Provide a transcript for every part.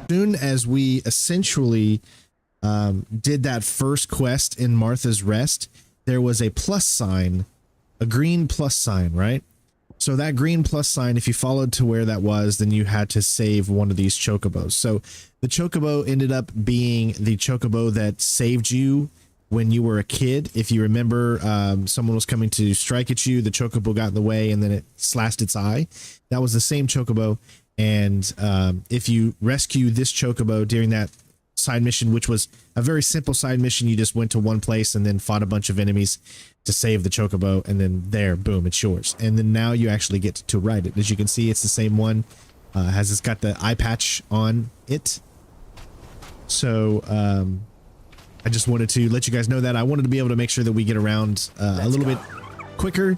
soon as we essentially did that first quest in Martha's Rest, there was a plus sign, a green plus sign, right? So that green plus sign, if you followed to where that was, then you had to save one of these chocobos. So the chocobo ended up being the chocobo that saved you when you were a kid. If you remember, someone was coming to strike at you, the chocobo got in the way and then it slashed its eye. That was the same chocobo. And if you rescue this chocobo during that side mission, which was a very simple side mission, you just went to one place and then fought a bunch of enemies to save the chocobo, and then there, boom, it's yours. And then now you actually get to ride it. As you can see, it's the same one. It's got the eye patch on it. So I just wanted to let you guys know that. I wanted to be able to make sure that we get around a little bit quicker,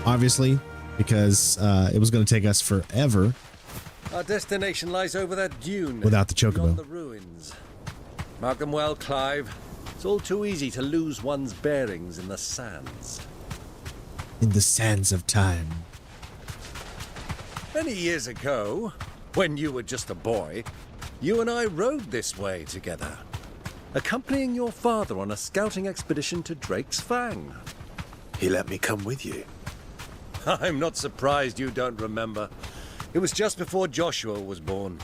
obviously, because it was going to take us forever. Our destination lies over that dune. Without the chocobo. Beyond the ruins. Mark them well, Clive. It's all too easy to lose one's bearings in the sands. In the sands of time. Many years ago, when you were just a boy, you and I rode this way together, accompanying your father on a scouting expedition to Drake's Fang. He let me come with you. I'm not surprised you don't remember. It was just before Joshua was born.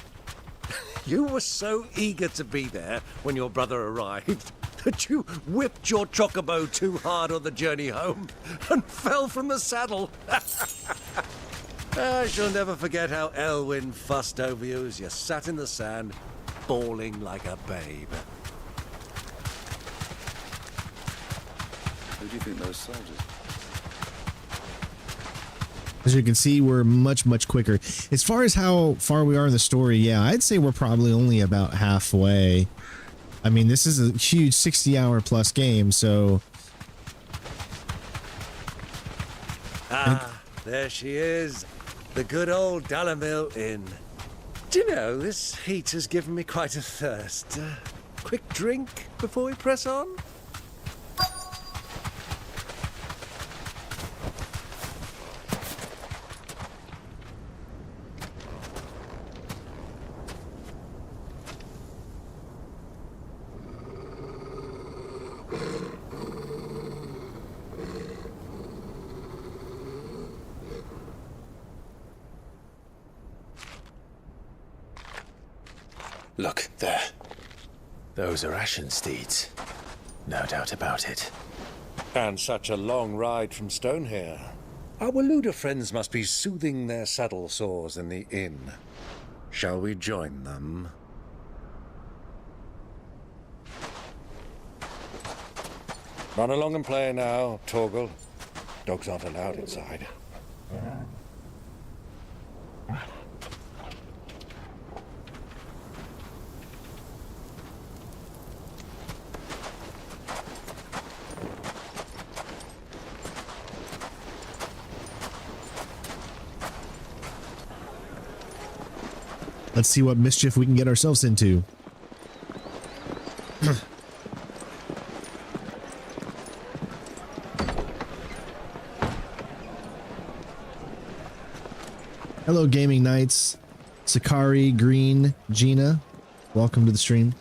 You were so eager to be there when your brother arrived that you whipped your chocobo too hard on the journey home and fell from the saddle. I shall never forget how Elwyn fussed over you as you sat in the sand, bawling like a babe. Who do you think those soldiers are? As you can see, we're much quicker. As far as how far we are in the story, yeah, I'd say we're probably only about halfway. I mean, this is a huge 60-hour plus game, so... Ah, there she is. The good old Dalimil Inn. Do you know, this heat has given me quite a thirst. Quick drink before we press on? Look, there. Those are ashen steeds. No doubt about it. And such a long ride from Stone here. Our Waluda friends must be soothing their saddle sores in the inn. Shall we join them? Run along and play now, Torgal. Dogs aren't allowed inside. Let's see what mischief we can get ourselves into. Hello, Gaming Knights. Sakari, Green, Gina. Welcome to the stream.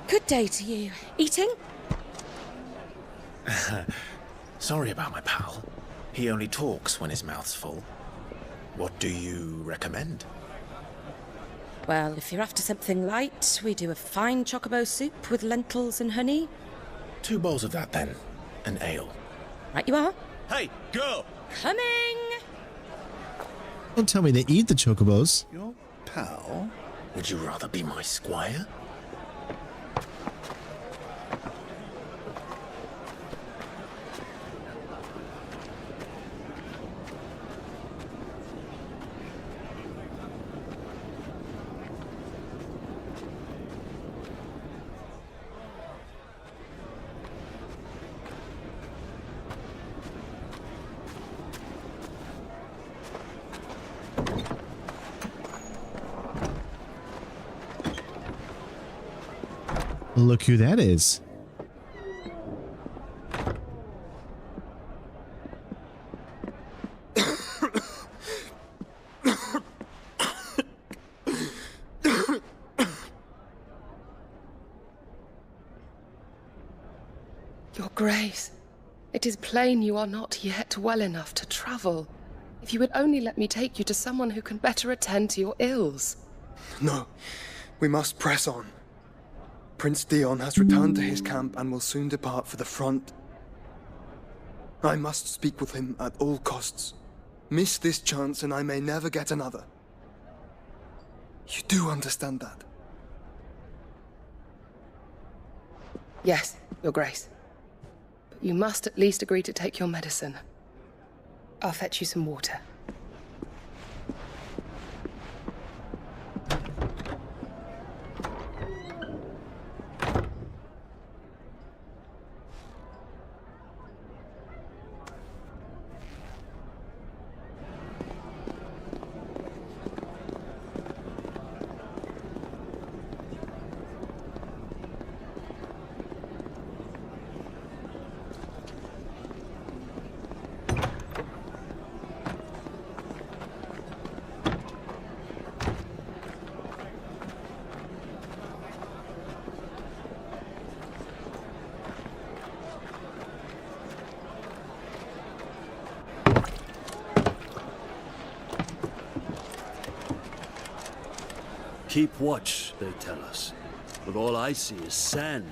Good day to you. Eating? Sorry about my pal. He only talks when his mouth's full. What do you recommend? Well, if you're after something light, we do a fine chocobo soup with lentils and honey. 2 bowls of that, then. An ale. Right you are. Hey, girl! Coming! Don't tell me they eat the chocobos. Your pal? Would you rather be my squire? Look who that is. Your Grace, it is plain you are not yet well enough to travel. If you would only let me take you to someone who can better attend to your ills. No, we must press on. Prince Dion has returned to his camp and will soon depart for the front. I must speak with him at all costs. Miss this chance and I may never get another. You do understand that? Yes, Your Grace. But you must at least agree to take your medicine. I'll fetch you some water. Keep watch, they tell us. But all I see is sand.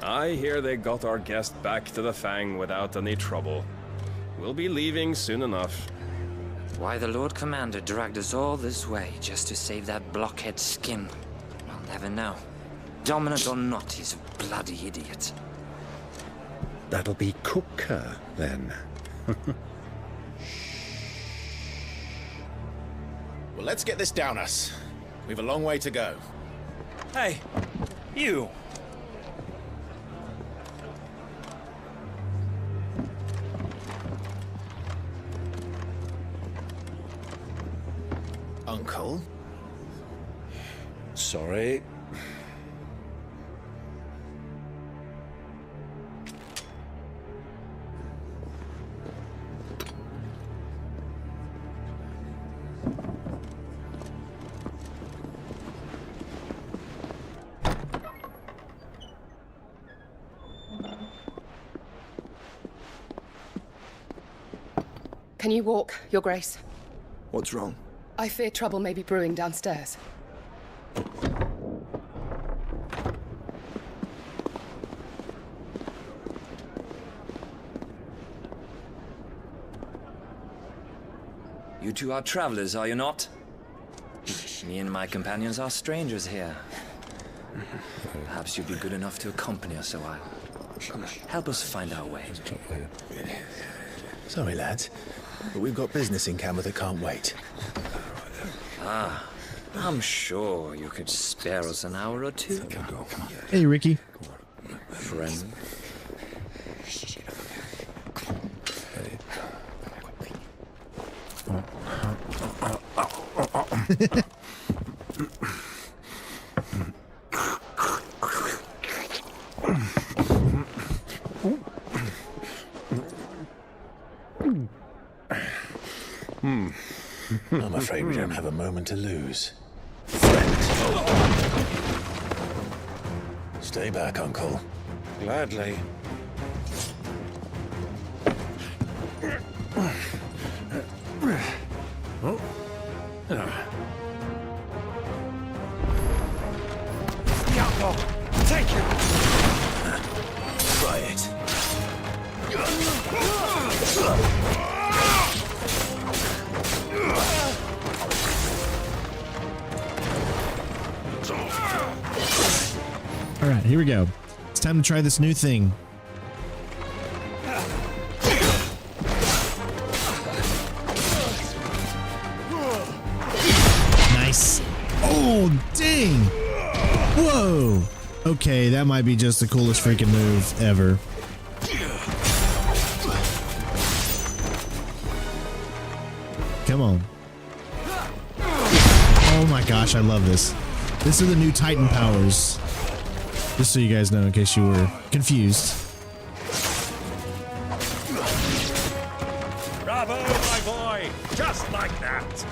I hear they got our guest back to the Fang without any trouble. We'll be leaving soon enough. Why the Lord Commander dragged us all this way just to save that blockhead skin, I'll never know. Dominant or not, he's a bloody idiot. That'll be Kupka, then. Well, let's get this down us. We've a long way to go. Hey, you! Uncle? Sorry. Can you walk, Your Grace? What's wrong? I fear trouble may be brewing downstairs. You two are travelers, are you not? Me and my companions are strangers here. Perhaps you'd be good enough to accompany us a while. Help us find our way. Sorry, lads, but we've got business in camera that can't wait. Ah, I'm sure you could spare us an hour or two. Hey, Ricky. Friend. I'm afraid we don't have a moment to lose. Stay back, Uncle. Gladly. Take it! Try it. All right, here we go. It's time to try this new thing. Nice. Oh, dang. Whoa. Okay, that might be just the coolest freaking move ever. Come on. Oh my gosh, I love this. This are the new Titan powers. Just so you guys know, in case you were confused. Bravo, my boy! Just like that!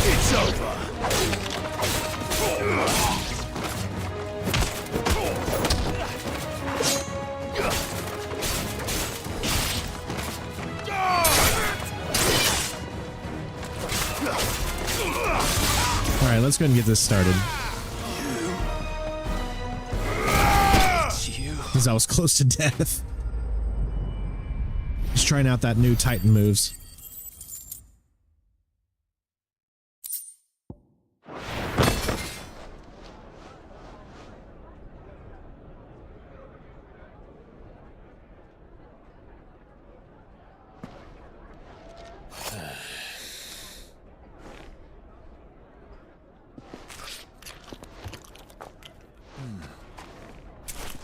It's over. All right, let's go ahead and get this started. Because I was close to death. Just trying out that new Titan moves.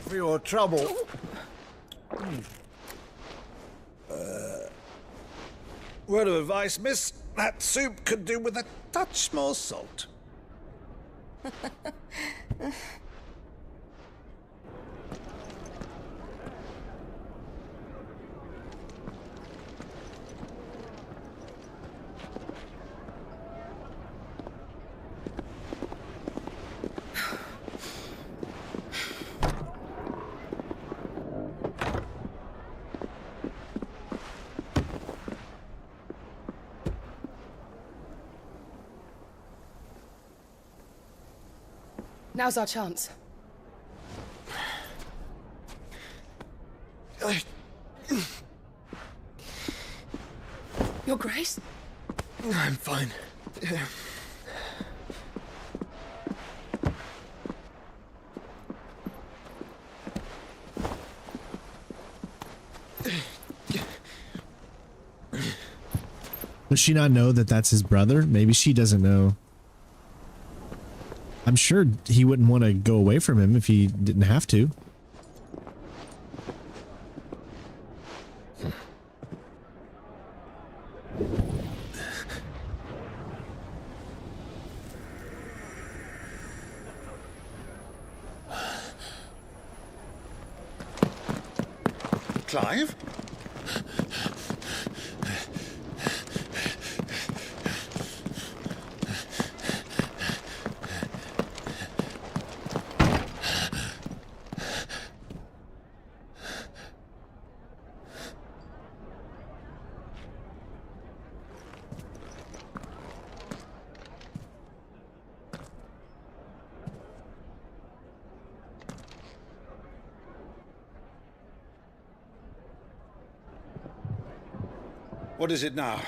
For your trouble. Word of advice, miss. That soup could do with a touch more salt. Now's our chance. Your Grace? I'm fine. Does she not know that that's his brother? Maybe she doesn't know. I'm sure he wouldn't want to go away from him if he didn't have to. Clive? What is it now?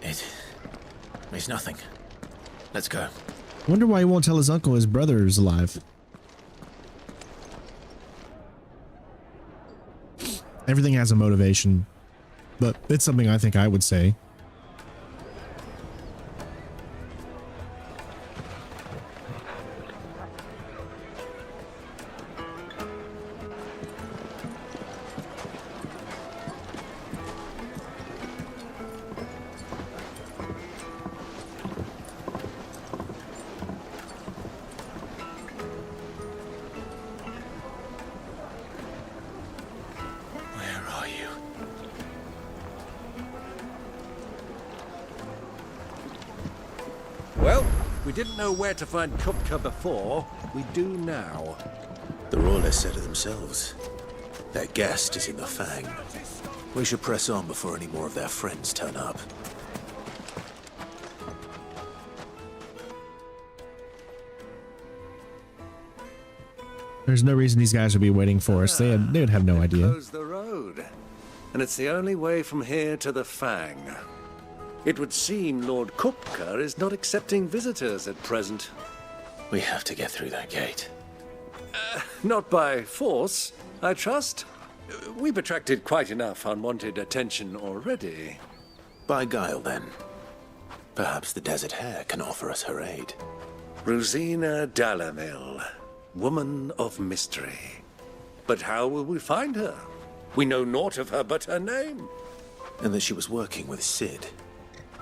It's nothing. Let's go. Wonder why he won't tell his uncle his brother is alive. Everything has a motivation, but it's something I think I would say. Didn't know where to find Kupka before. We do now. The royalists said it themselves. Their guest is in the Fang. We should press on before any more of their friends turn up. There's no reason these guys would be waiting for us. They would have no idea. Close the road. And it's the only way from here to the Fang. It would seem Lord Kupka is not accepting visitors at present. We have to get through that gate. Not by force, I trust. We've attracted quite enough unwanted attention already. By guile, then. Perhaps the Desert Hare can offer us her aid. Ruzena Dalimil. woman of mystery. But how will we find her? We know naught of her but her name. And that she was working with Sid.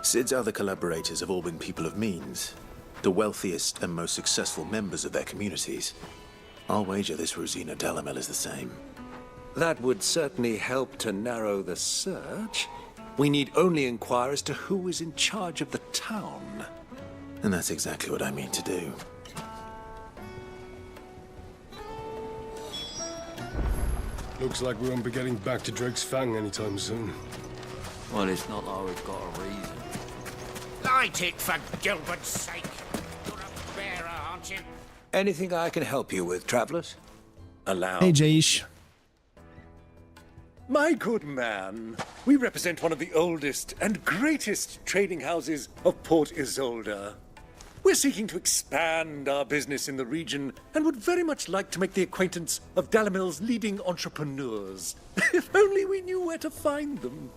Sid's other collaborators have all been people of means, the wealthiest and most successful members of their communities. I'll wager this Ruzena Dalimil is the same. That would certainly help to narrow the search. We need only inquire as to who is in charge of the town. And that's exactly what I mean to do. Looks like we won't be getting back to Drake's Fang anytime soon. Well, it's not like we've got a reason. Light it, for Gilbert's sake. You're a bearer, aren't you? Anything I can help you with, travelers? Allow. Hey, Jaish. My good man, we represent one of the oldest and greatest trading houses of Port Isolde. We're seeking to expand our business in the region and would very much like to make the acquaintance of Dalimil's leading entrepreneurs. If only we knew where to find them.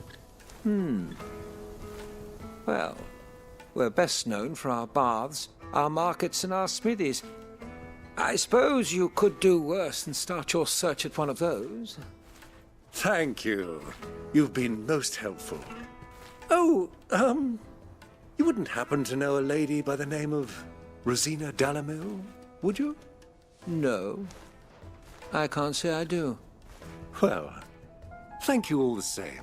Well, we're best known for our baths, our markets, and our smithies. I suppose you could do worse than start your search at one of those. Thank you. You've been most helpful. Oh, you wouldn't happen to know a lady by the name of Ruzena Dalimil, would you? No, I can't say I do. Well, thank you all the same.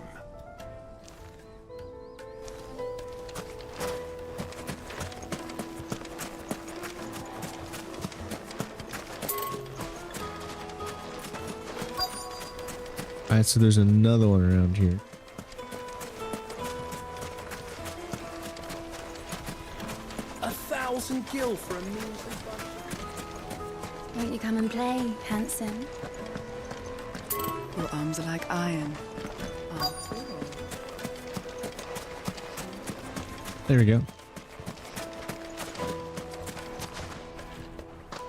Alright, so there's another one around here. $1,000 for a measly Won't you come and play, handsome? Your arms are like iron. There we go.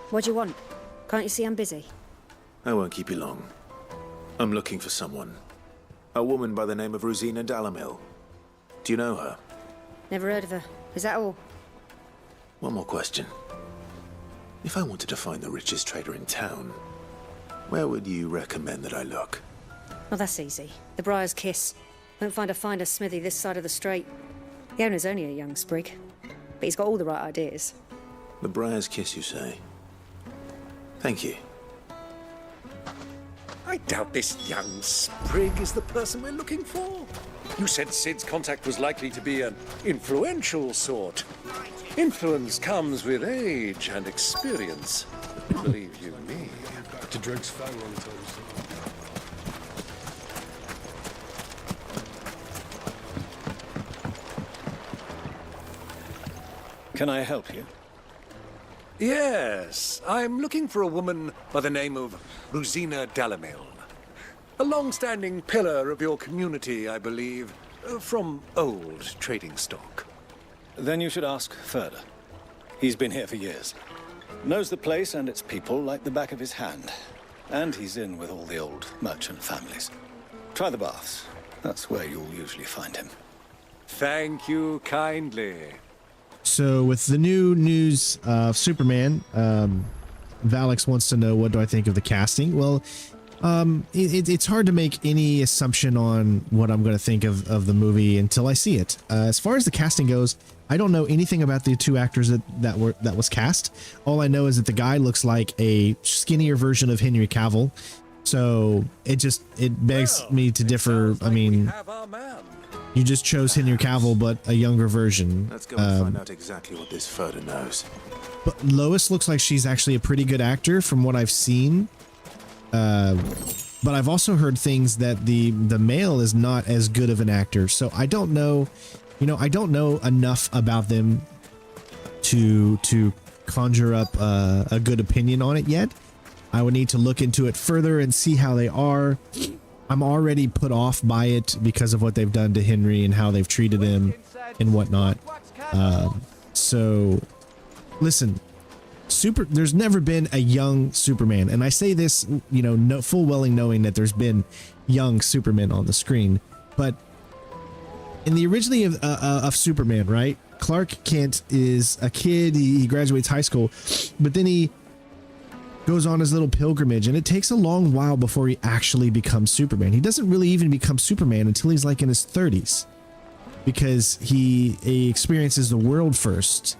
What do you want? Can't you see I'm busy? I won't keep you long. I'm looking for someone. A woman by the name of Ruzena Dalimil. Do you know her? Never heard of her. Is that all? One more question. If I wanted to find the richest trader in town, where would you recommend that I look? Well, that's easy. The Briar's Kiss. Won't find a finer smithy this side of the strait. The owner's only a young sprig, but he's got all the right ideas. The Briar's Kiss, you say? Thank you. I doubt this young sprig is the person we're looking for. You said Sid's contact was likely to be an influential sort. Influence comes with age and experience. Believe you me. Back to Drake's Fang anytime soon. Can I help you? Yes, I'm looking for a woman by the name of Ruzena Dalimil. A long-standing pillar of your community, I believe, from old trading stock. Then you should ask further. He's been here for years. Knows the place and its people like the back of his hand. And he's in with all the old merchant families. Try the baths. That's where you'll usually find him. Thank you kindly. So with the new news of Superman, Valix wants to know, what do I think of the casting? Well, it's hard to make any assumption on what I'm going to think of the movie until I see it. As far as the casting goes, I don't know anything about the two actors that was cast. All I know is that the guy looks like a skinnier version of Henry Cavill. So it begs me to differ. I mean, you just chose Henry Cavill, but a younger version. Let's go and find out exactly what this photo knows. But Lois looks like she's actually a pretty good actor from what I've seen. But I've also heard things that the male is not as good of an actor. So I don't know, I don't know enough about them to conjure up a good opinion on it yet. I would need to look into it further and see how they are. I'm already put off by it because of what they've done to Henry and how they've treated him and whatnot. So listen, there's never been a young Superman, and I say this, full well knowing that there's been young Supermen on the screen, but in the originally of Superman, right? Clark Kent is a kid. He graduates high school, but then he goes on his little pilgrimage, and it takes a long while before he actually becomes Superman. He doesn't really even become Superman until he's like in his 30s, because he experiences the world first.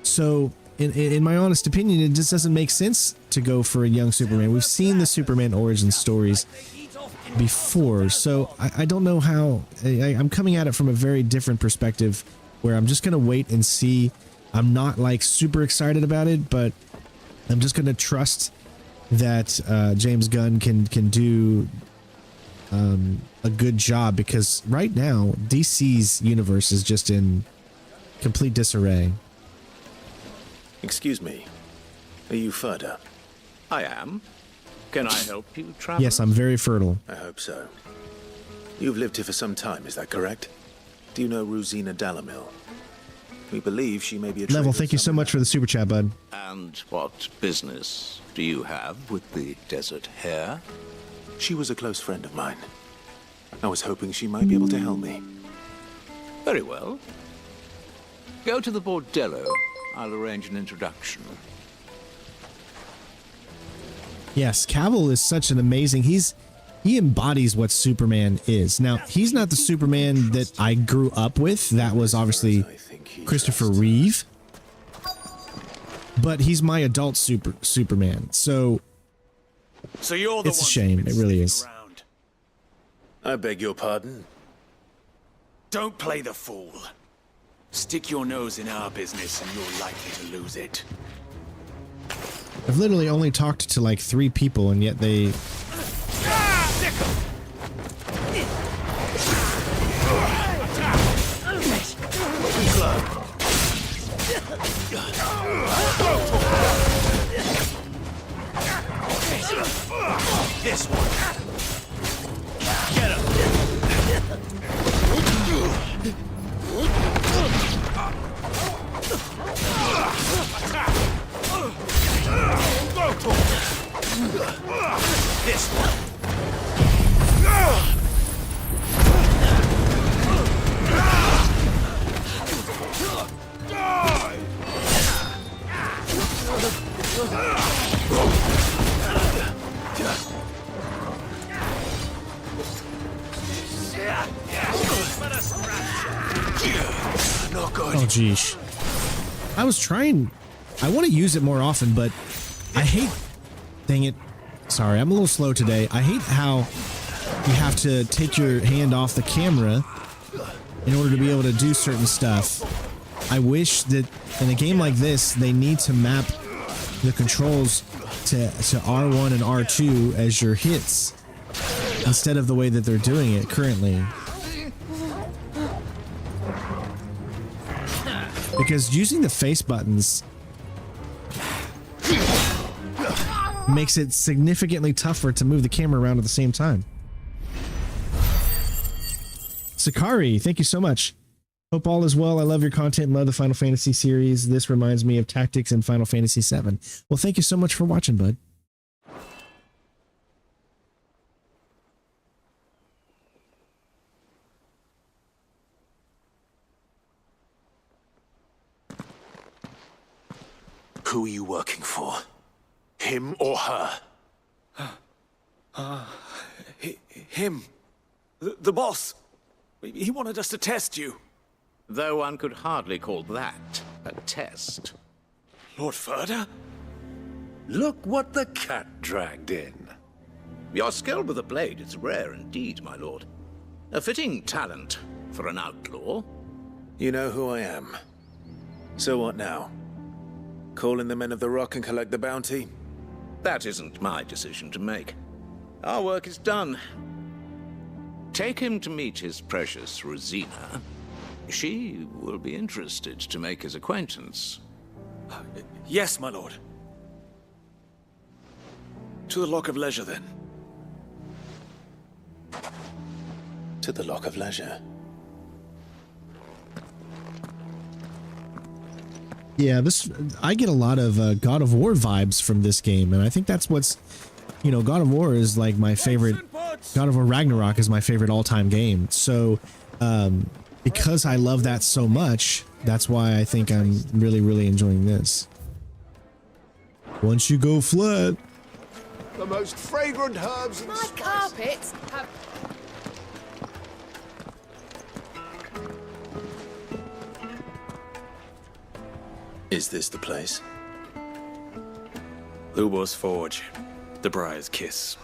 So in my honest opinion, it just doesn't make sense to go for a young Superman. We've seen the Superman origin stories before, so I don't know how. I'm coming at it from a very different perspective, where I'm just gonna wait and see. I'm not like super excited about it, but I'm just gonna trust that James Gunn can do a good job, because right now DC's universe is just in complete disarray. Excuse me, are you Ferda? I am. Can I help you, traveler? Yes, I'm very fertile. I hope so. You've lived here for some time, is that correct? Do you know Ruzena Dalimil? We believe she may be a Level, thank you so much for the super chat, bud. And what business do you have with the desert hare? She was a close friend of mine. I was hoping she might be able to help me. Very well. Go to the bordello. I'll arrange an introduction. Yes, Cavill is such an amazing. He embodies what Superman is. Now, he's not the Superman that I grew up with. That was obviously Christopher Reeve. But he's my adult Superman. So you're the it's a shame. It really is. I beg your pardon? Don't play the fool. Stick your nose in our business and you're likely to lose it. I've literally only talked to like 3 people, and yet they... This one. Get him. This one. Oh, geesh. I was trying... I want to use it more often, but I hate... Dang it. Sorry, I'm a little slow today. I hate how you have to take your hand off the camera in order to be able to do certain stuff. I wish that in a game like this, they need to map the controls to R1 and R2 as your hits, instead of the way that they're doing it currently. Because using the face buttons makes it significantly tougher to move the camera around at the same time. Sakari, thank you so much. Hope all is well. I love your content. Love the Final Fantasy series. This reminds me of tactics in Final Fantasy VII. Well, thank you so much for watching, bud. Who are you working for? Him or her? Him. The boss. He wanted us to test you. Though one could hardly call that a test. Lord Ferda? Look what the cat dragged in. Your skill with the blade is rare indeed, my lord. A fitting talent for an outlaw. You know who I am. So what now? Call in the Men of the Rock and collect the bounty? That isn't my decision to make. Our work is done. Take him to meet his precious Ruzena. She will be interested to make his acquaintance. Yes, my lord. To the Lock of Leisure, then. To the Lock of Leisure. Yeah, I get a lot of God of War vibes from this game, and I think that's what's, you know, God of War is like my favorite. God of War Ragnarok is my favorite all-time game. So, because I love that so much, that's why I think I'm really, really enjoying this. Once you go flat, The most fragrant herbs and My spices. carpets have... Is this the place? Lubor's Forge. The Briar's Kiss.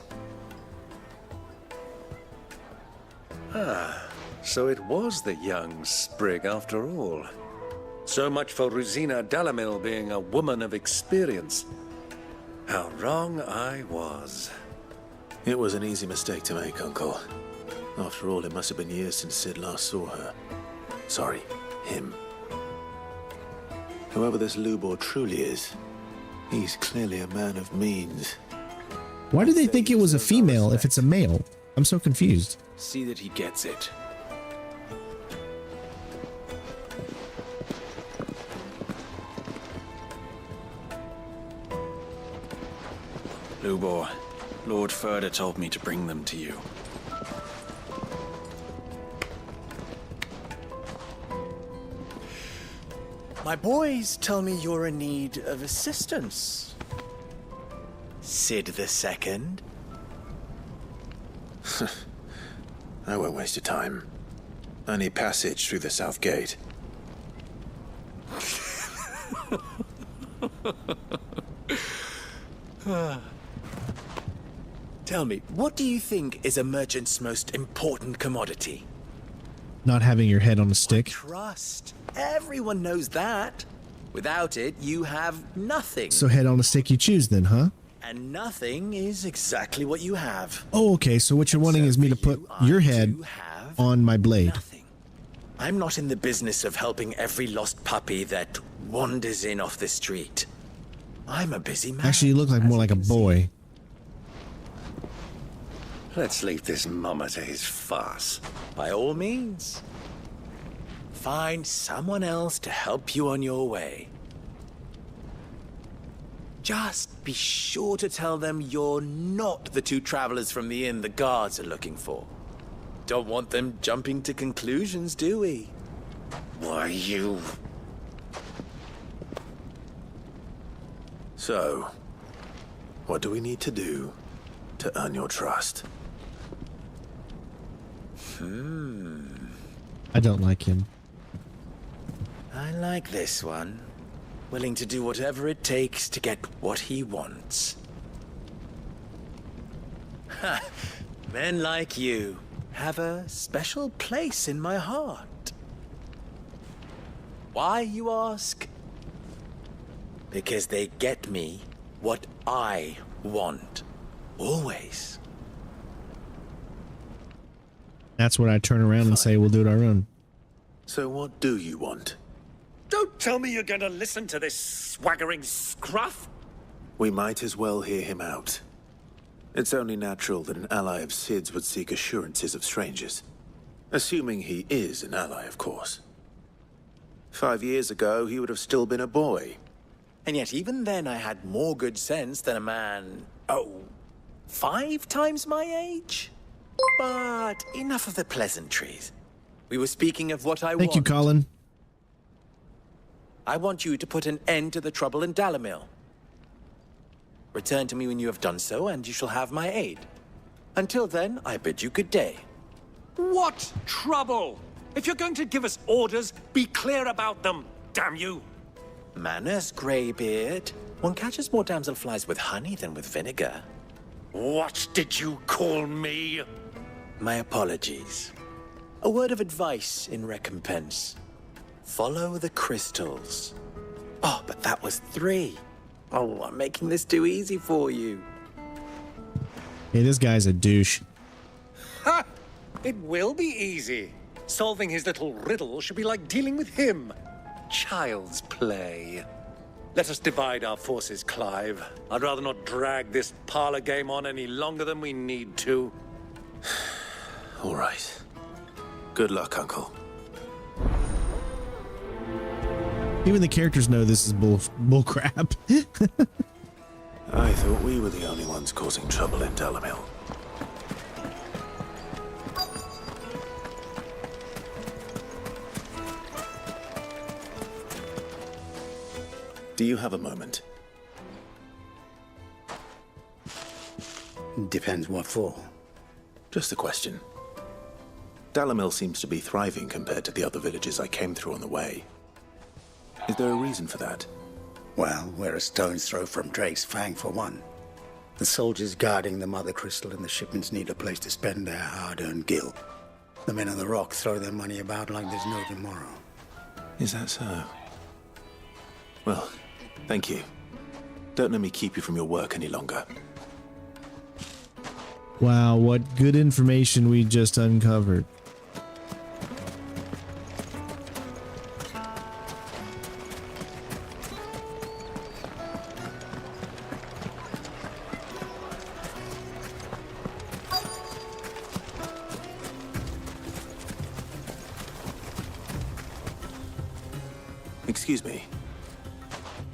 Ah, so it was the young sprig after all. So much for Ruzena Dalimil being a woman of experience. How wrong I was. It was an easy mistake to make, Uncle. After all, it must have been years since Sid last saw her. Sorry, him. Whoever this Lubor truly is, he's clearly a man of means. Why do they think it was a female if it's a male? I'm so confused. See that he gets it. Lubor, Lord Furder told me to bring them to you. My boys tell me you're in need of assistance. Sid the Second? I won't waste your time. I need passage through the south gate. Tell me, what do you think is a merchant's most important commodity? Not having your head on a stick. Trust. Everyone knows that. Without it, you have nothing. So head on a stick you choose then, huh? And nothing is exactly what you have. Oh, okay. So what you're wanting is me to put your head on my blade. I'm not in the business of helping every lost puppy that wanders in off the street. I'm a busy man. Actually, you look like more like a boy. Let's leave this mummer to his farce. By all means. Find someone else to help you on your way. Just be sure to tell them you're not the two travelers from the inn the guards are looking for. Don't want them jumping to conclusions, do we? Why, you... So, what do we need to do to earn your trust? I don't like him. I like this one. Willing to do whatever it takes to get what he wants. Ha! Men like you have a special place in my heart. Why, you ask? Because they get me what I want. Always. That's when I turn around and say we'll do it our own. So what do you want? Don't tell me you're going to listen to this swaggering scruff! We might as well hear him out. It's only natural that an ally of Sid's would seek assurances of strangers. Assuming he is an ally, of course. 5 years ago, he would have still been a boy. And yet even then I had more good sense than a man, 5 times my age? But enough of the pleasantries. We were speaking of what I want. Thank you, Colin. I want you to put an end to the trouble in Dalimil. Return to me when you have done so, and you shall have my aid. Until then, I bid you good day. What trouble? If you're going to give us orders, be clear about them, damn you! Manners, Greybeard. One catches more damselflies with honey than with vinegar. What did you call me? My apologies. A word of advice in recompense. Follow the crystals. Oh, but that was 3. Oh, I'm making this too easy for you. Hey, this guy's a douche. Ha! It will be easy. Solving his little riddle should be like dealing with him. Child's play. Let us divide our forces, Clive. I'd rather not drag this parlor game on any longer than we need to. All right. Good luck, Uncle. Even the characters know this is bull crap. I thought we were the only ones causing trouble in Dalimil. Do you have a moment? depends what for. Just a question. Dalimil seems to be thriving compared to the other villages I came through on the way. Is there a reason for that? Well, we're a stone's throw from Drake's Fang, for one. The soldiers guarding the Mothercrystal and the shipments need a place to spend their hard-earned gil. The men on the rock throw their money about like there's no tomorrow. Is that so? Well, thank you. Don't let me keep you from your work any longer. Wow, what good information we just uncovered. Excuse me.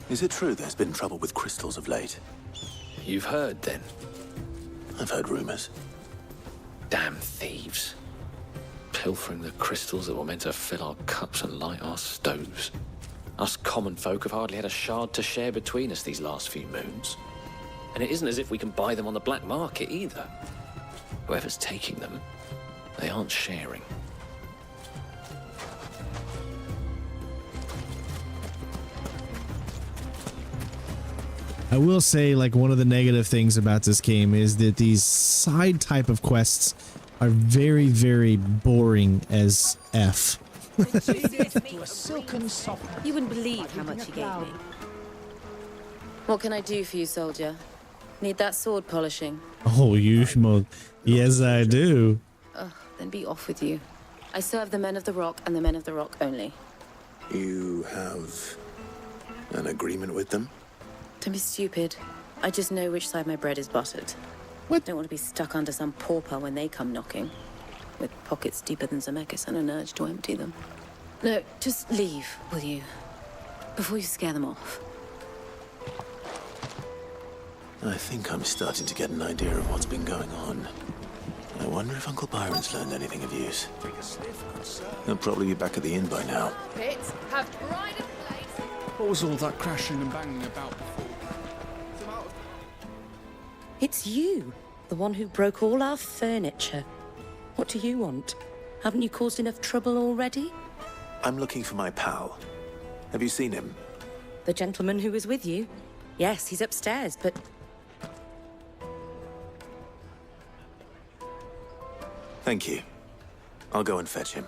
Is it true there's been trouble with crystals of late? You've heard, then? I've heard rumors. Damn thieves. Pilfering the crystals that were meant to fill our cups and light our stoves. Us common folk have hardly had a shard to share between us these last few moons. And it isn't as if we can buy them on the black market either. Whoever's taking them, they aren't sharing. I will say, like, one of the negative things about this game is that these side type of quests are very, very boring as F. You wouldn't believe how much he gave me. What can I do for you, soldier? Need that sword polishing? Oh, you schmo. Yes, I do. Ugh, then be off with you. I serve the men of the rock and the men of the rock only. You have an agreement with them? Don't be stupid. I just know which side my bread is buttered. What? Don't want to be stuck under some pauper when they come knocking. With pockets deeper than Zemeckis and an urge to empty them. No, just leave, will you? Before you scare them off. I think I'm starting to get an idea of what's been going on. I wonder if Uncle Byron's learned anything of use. He'll probably be back at the inn by now. Pits have pride of place. What was all that crashing and banging about before? It's you, the one who broke all our furniture. What do you want? Haven't you caused enough trouble already? I'm looking for my pal. Have you seen him? The gentleman who was with you? Yes, he's upstairs, but... Thank you. I'll go and fetch him.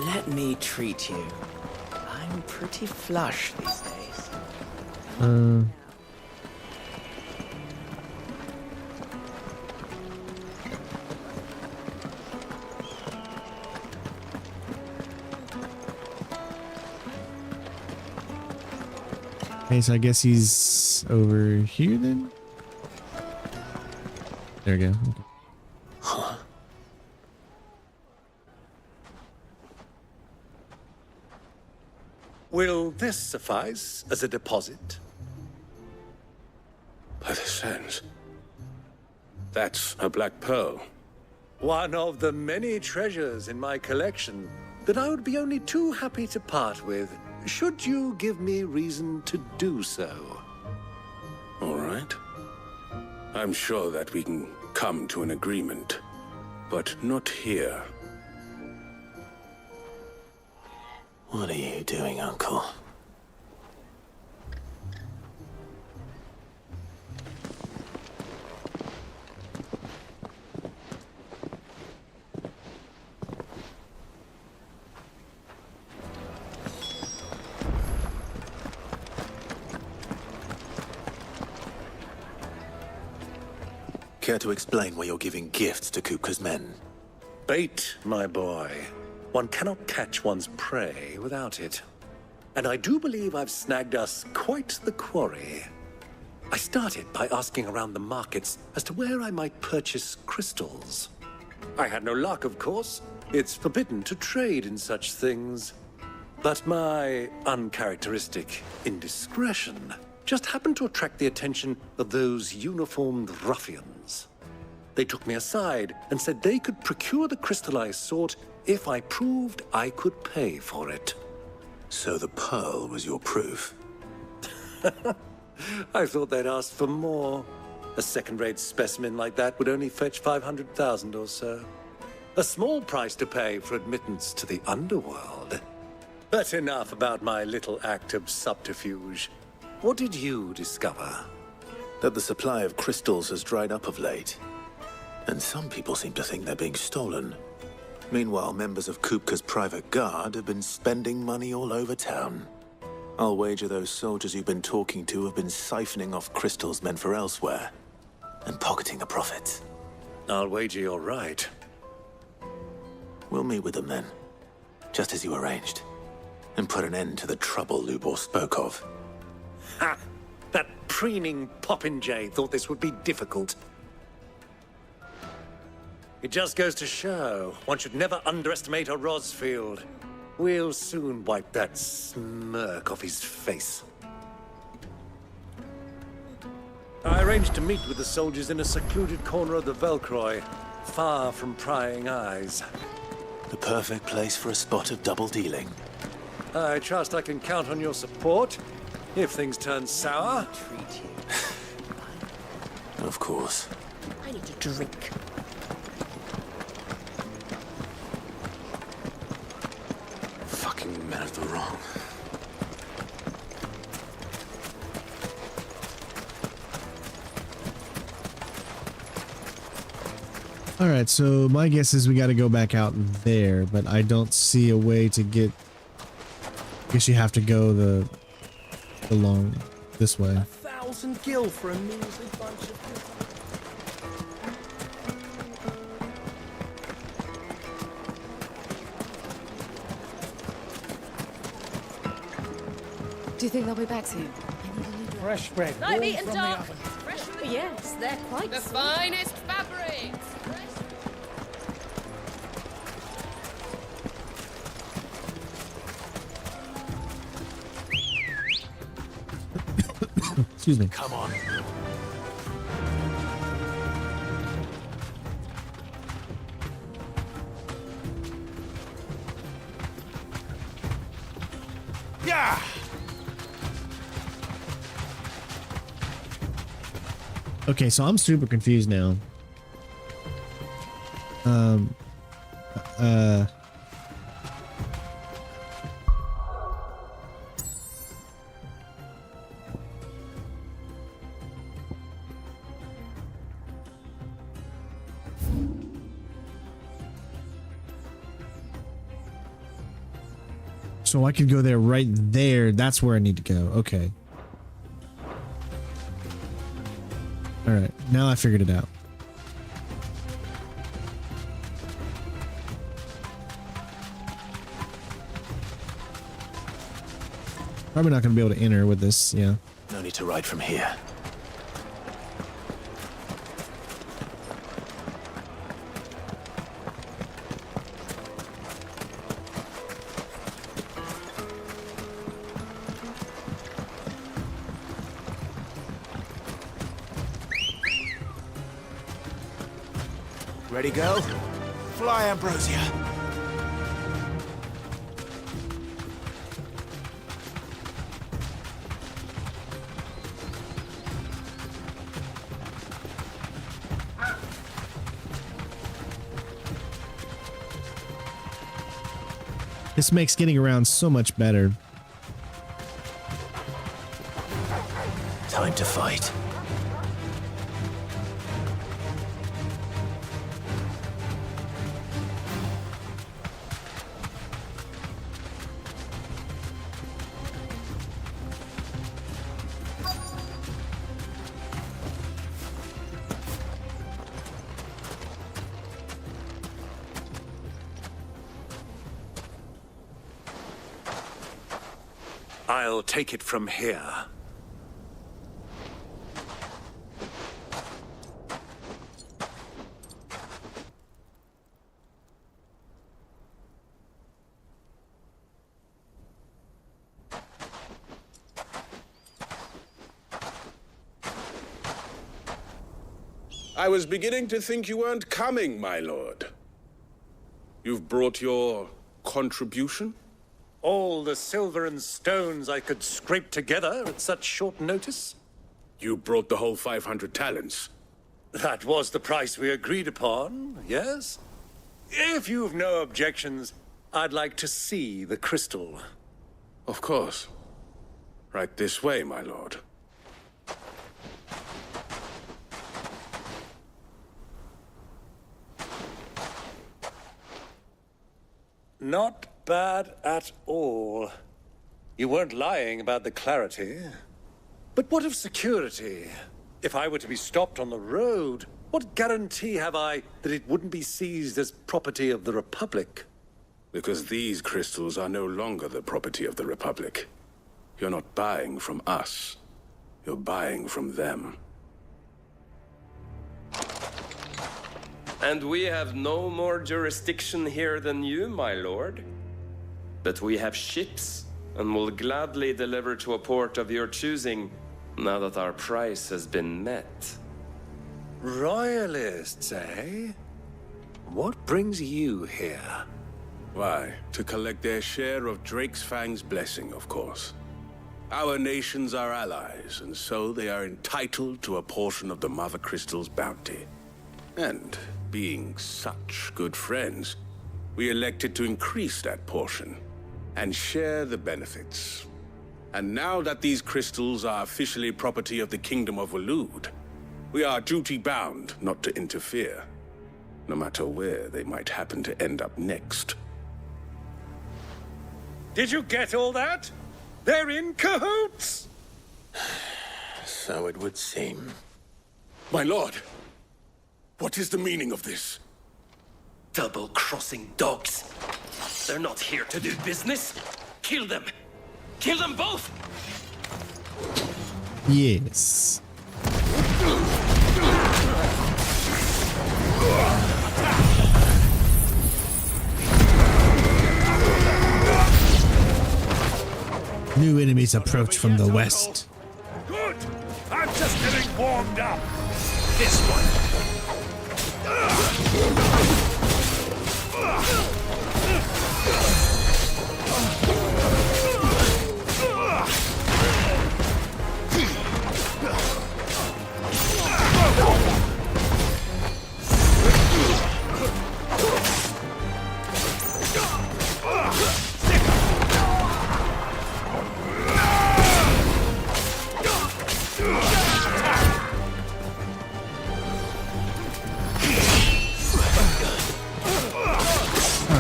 Let me treat you. I'm pretty flush these days. Okay, so I guess he's over here then? There we go. Okay. Huh? Will this suffice as a deposit? By the sands. That's a black pearl. One of the many treasures in my collection that I would be only too happy to part with, should you give me reason to do so. All right. I'm sure that we can come to an agreement, but not here. What are you doing, Uncle? Care to explain why you're giving gifts to Kupka's men? Bait, my boy. One cannot catch one's prey without it. And I do believe I've snagged us quite the quarry. I started by asking around the markets as to where I might purchase crystals. I had no luck, of course. It's forbidden to trade in such things. But my uncharacteristic indiscretion just happened to attract the attention of those uniformed ruffians. They took me aside and said they could procure the crystal I sought if I proved I could pay for it. So the pearl was your proof? I thought they'd ask for more. A second-rate specimen like that would only fetch 500,000 or so. A small price to pay for admittance to the underworld. But enough about my little act of subterfuge. What did you discover? That the supply of crystals has dried up of late. And some people seem to think they're being stolen. Meanwhile, members of Kupka's private guard have been spending money all over town. I'll wager those soldiers you've been talking to have been siphoning off crystals meant for elsewhere, and pocketing the profits. I'll wager you're right. We'll meet with them then, just as you arranged, and put an end to the trouble Lubor spoke of. Ha! That preening popinjay thought this would be difficult. It just goes to show, one should never underestimate a Rosfield. We'll soon wipe that smirk off his face. I arranged to meet with the soldiers in a secluded corner of the Velcroy, far from prying eyes. The perfect place for a spot of double dealing. I trust I can count on your support, if things turn sour. Of course. I need a drink. Fucking men of the wrong. All right, so my guess is we got to go back out there, but I don't see a way to get. I guess you have to go the long this way. 1,000 gil for a measly bunch of. Do you think they'll be back soon? Fresh bread. Night warm meat and from the dark. oven. Yes, they're quite The sweet. finest fabrics! Excuse me. Come on. Yeah! Okay, so I'm super confused now. So I could go there right there. That's where I need to go. Okay. All right. Now I figured it out. Probably not going to be able to enter with this. Yeah. No need to ride from here. Ready, go? Fly, Ambrosia. This makes getting around so much better. Time to fight. I'll take it from here. I was beginning to think you weren't coming, my lord. You've brought your contribution? All the silver and stones I could scrape together at such short notice? You brought the whole 500 talents. That was the price we agreed upon, yes? If you've no objections, I'd like to see the crystal. Of course. Right this way, my lord. Not bad at all. You weren't lying about the clarity. But what of security? If I were to be stopped on the road, what guarantee have I that it wouldn't be seized as property of the Republic? Because these crystals are no longer the property of the Republic. You're not buying from us. You're buying from them. And we have no more jurisdiction here than you, my lord. But we have ships, and will gladly deliver to a port of your choosing, now that our price has been met. Royalists, eh? What brings you here? Why, to collect their share of Drake's Fang's blessing, of course. Our nations are allies, and so they are entitled to a portion of the Mothercrystal's bounty. And, being such good friends, we elected to increase that portion and share the benefits. And now that these crystals are officially property of the Kingdom of Waloed, we are duty-bound not to interfere, no matter where they might happen to end up next. Did you get all that? They're in cahoots! So it would seem. My lord, what is the meaning of this? Double-crossing dogs. They're not here to do business. Kill them. Kill them both! Yes. New enemies approach from the west. Good! I'm just getting warmed up! This one!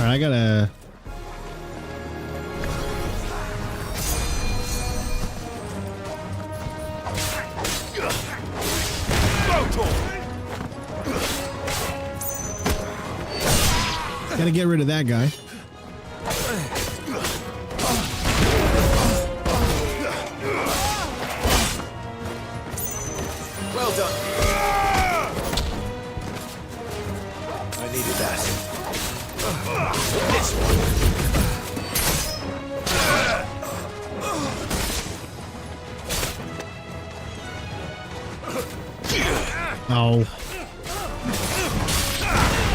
I gotta. Gotta get rid of that guy. Well done. I needed that. This one. Oh.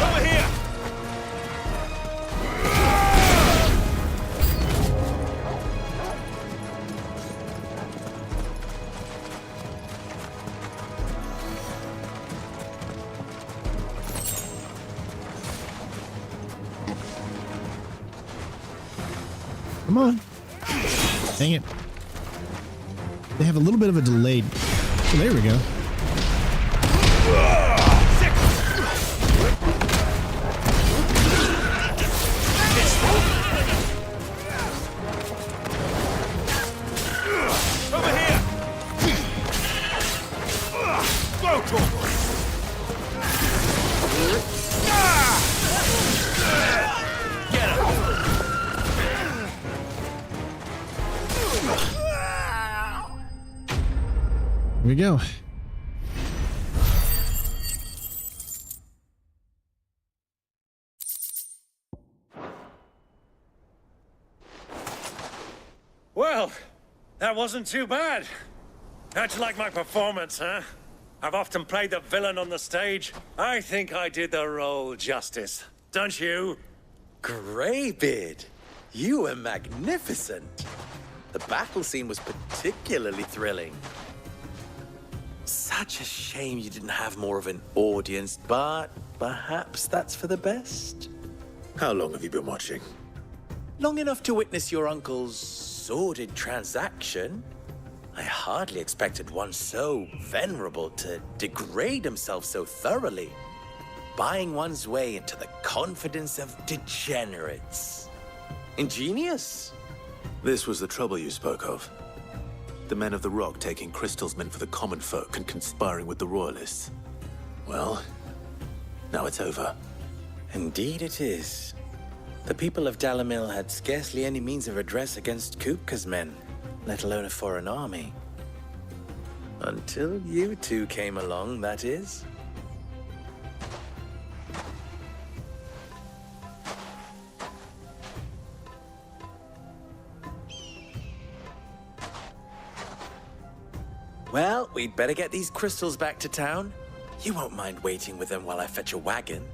Over here. Come on. Dang it. They have a little bit of a delay. Oh, there we go. Over here. Go to him. Get him. Here we go. Well, that wasn't too bad. How'd you like my performance, huh? I've often played the villain on the stage. I think I did the role justice. Don't you? Greybeard, you were magnificent. The battle scene was particularly thrilling. Such a shame you didn't have more of an audience, but perhaps that's for the best. How long have you been watching? Long enough to witness your uncle's sordid transaction. I hardly expected one so venerable to degrade himself so thoroughly, buying one's way into the confidence of degenerates. Ingenious. This was the trouble you spoke of. The men of the Rock taking Crystal's men for the common folk and conspiring with the royalists. Well, now it's over. Indeed it is. The people of Dalimil had scarcely any means of redress against Kupka's men, let alone a foreign army. Until you two came along, that is. Well, we'd better get these crystals back to town. You won't mind waiting with them while I fetch a wagon.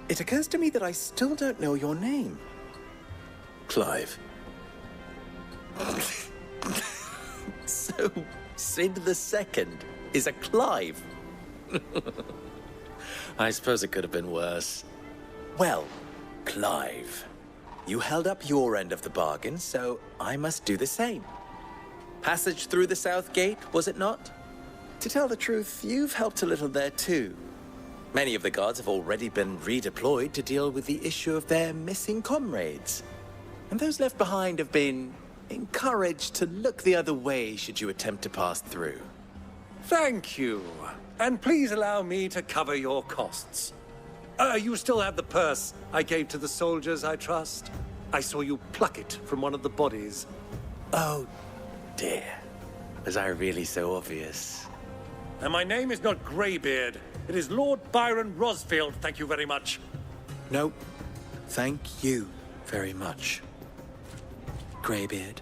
It occurs to me that I still don't know your name. Clive. So, Sid the Second is a Clive. I suppose it could have been worse. Well, Clive, you held up your end of the bargain, so I must do the same. Passage through the South Gate, was it not? To tell the truth, you've helped a little there too. Many of the guards have already been redeployed to deal with the issue of their missing comrades. And those left behind have been encouraged to look the other way should you attempt to pass through. Thank you. And please allow me to cover your costs. You still have the purse I gave to the soldiers, I trust? I saw you pluck it from one of the bodies. Oh, dear. Was I really so obvious? And my name is not Greybeard. It is Lord Byron Rosfield, thank you very much. No, thank you very much, Greybeard.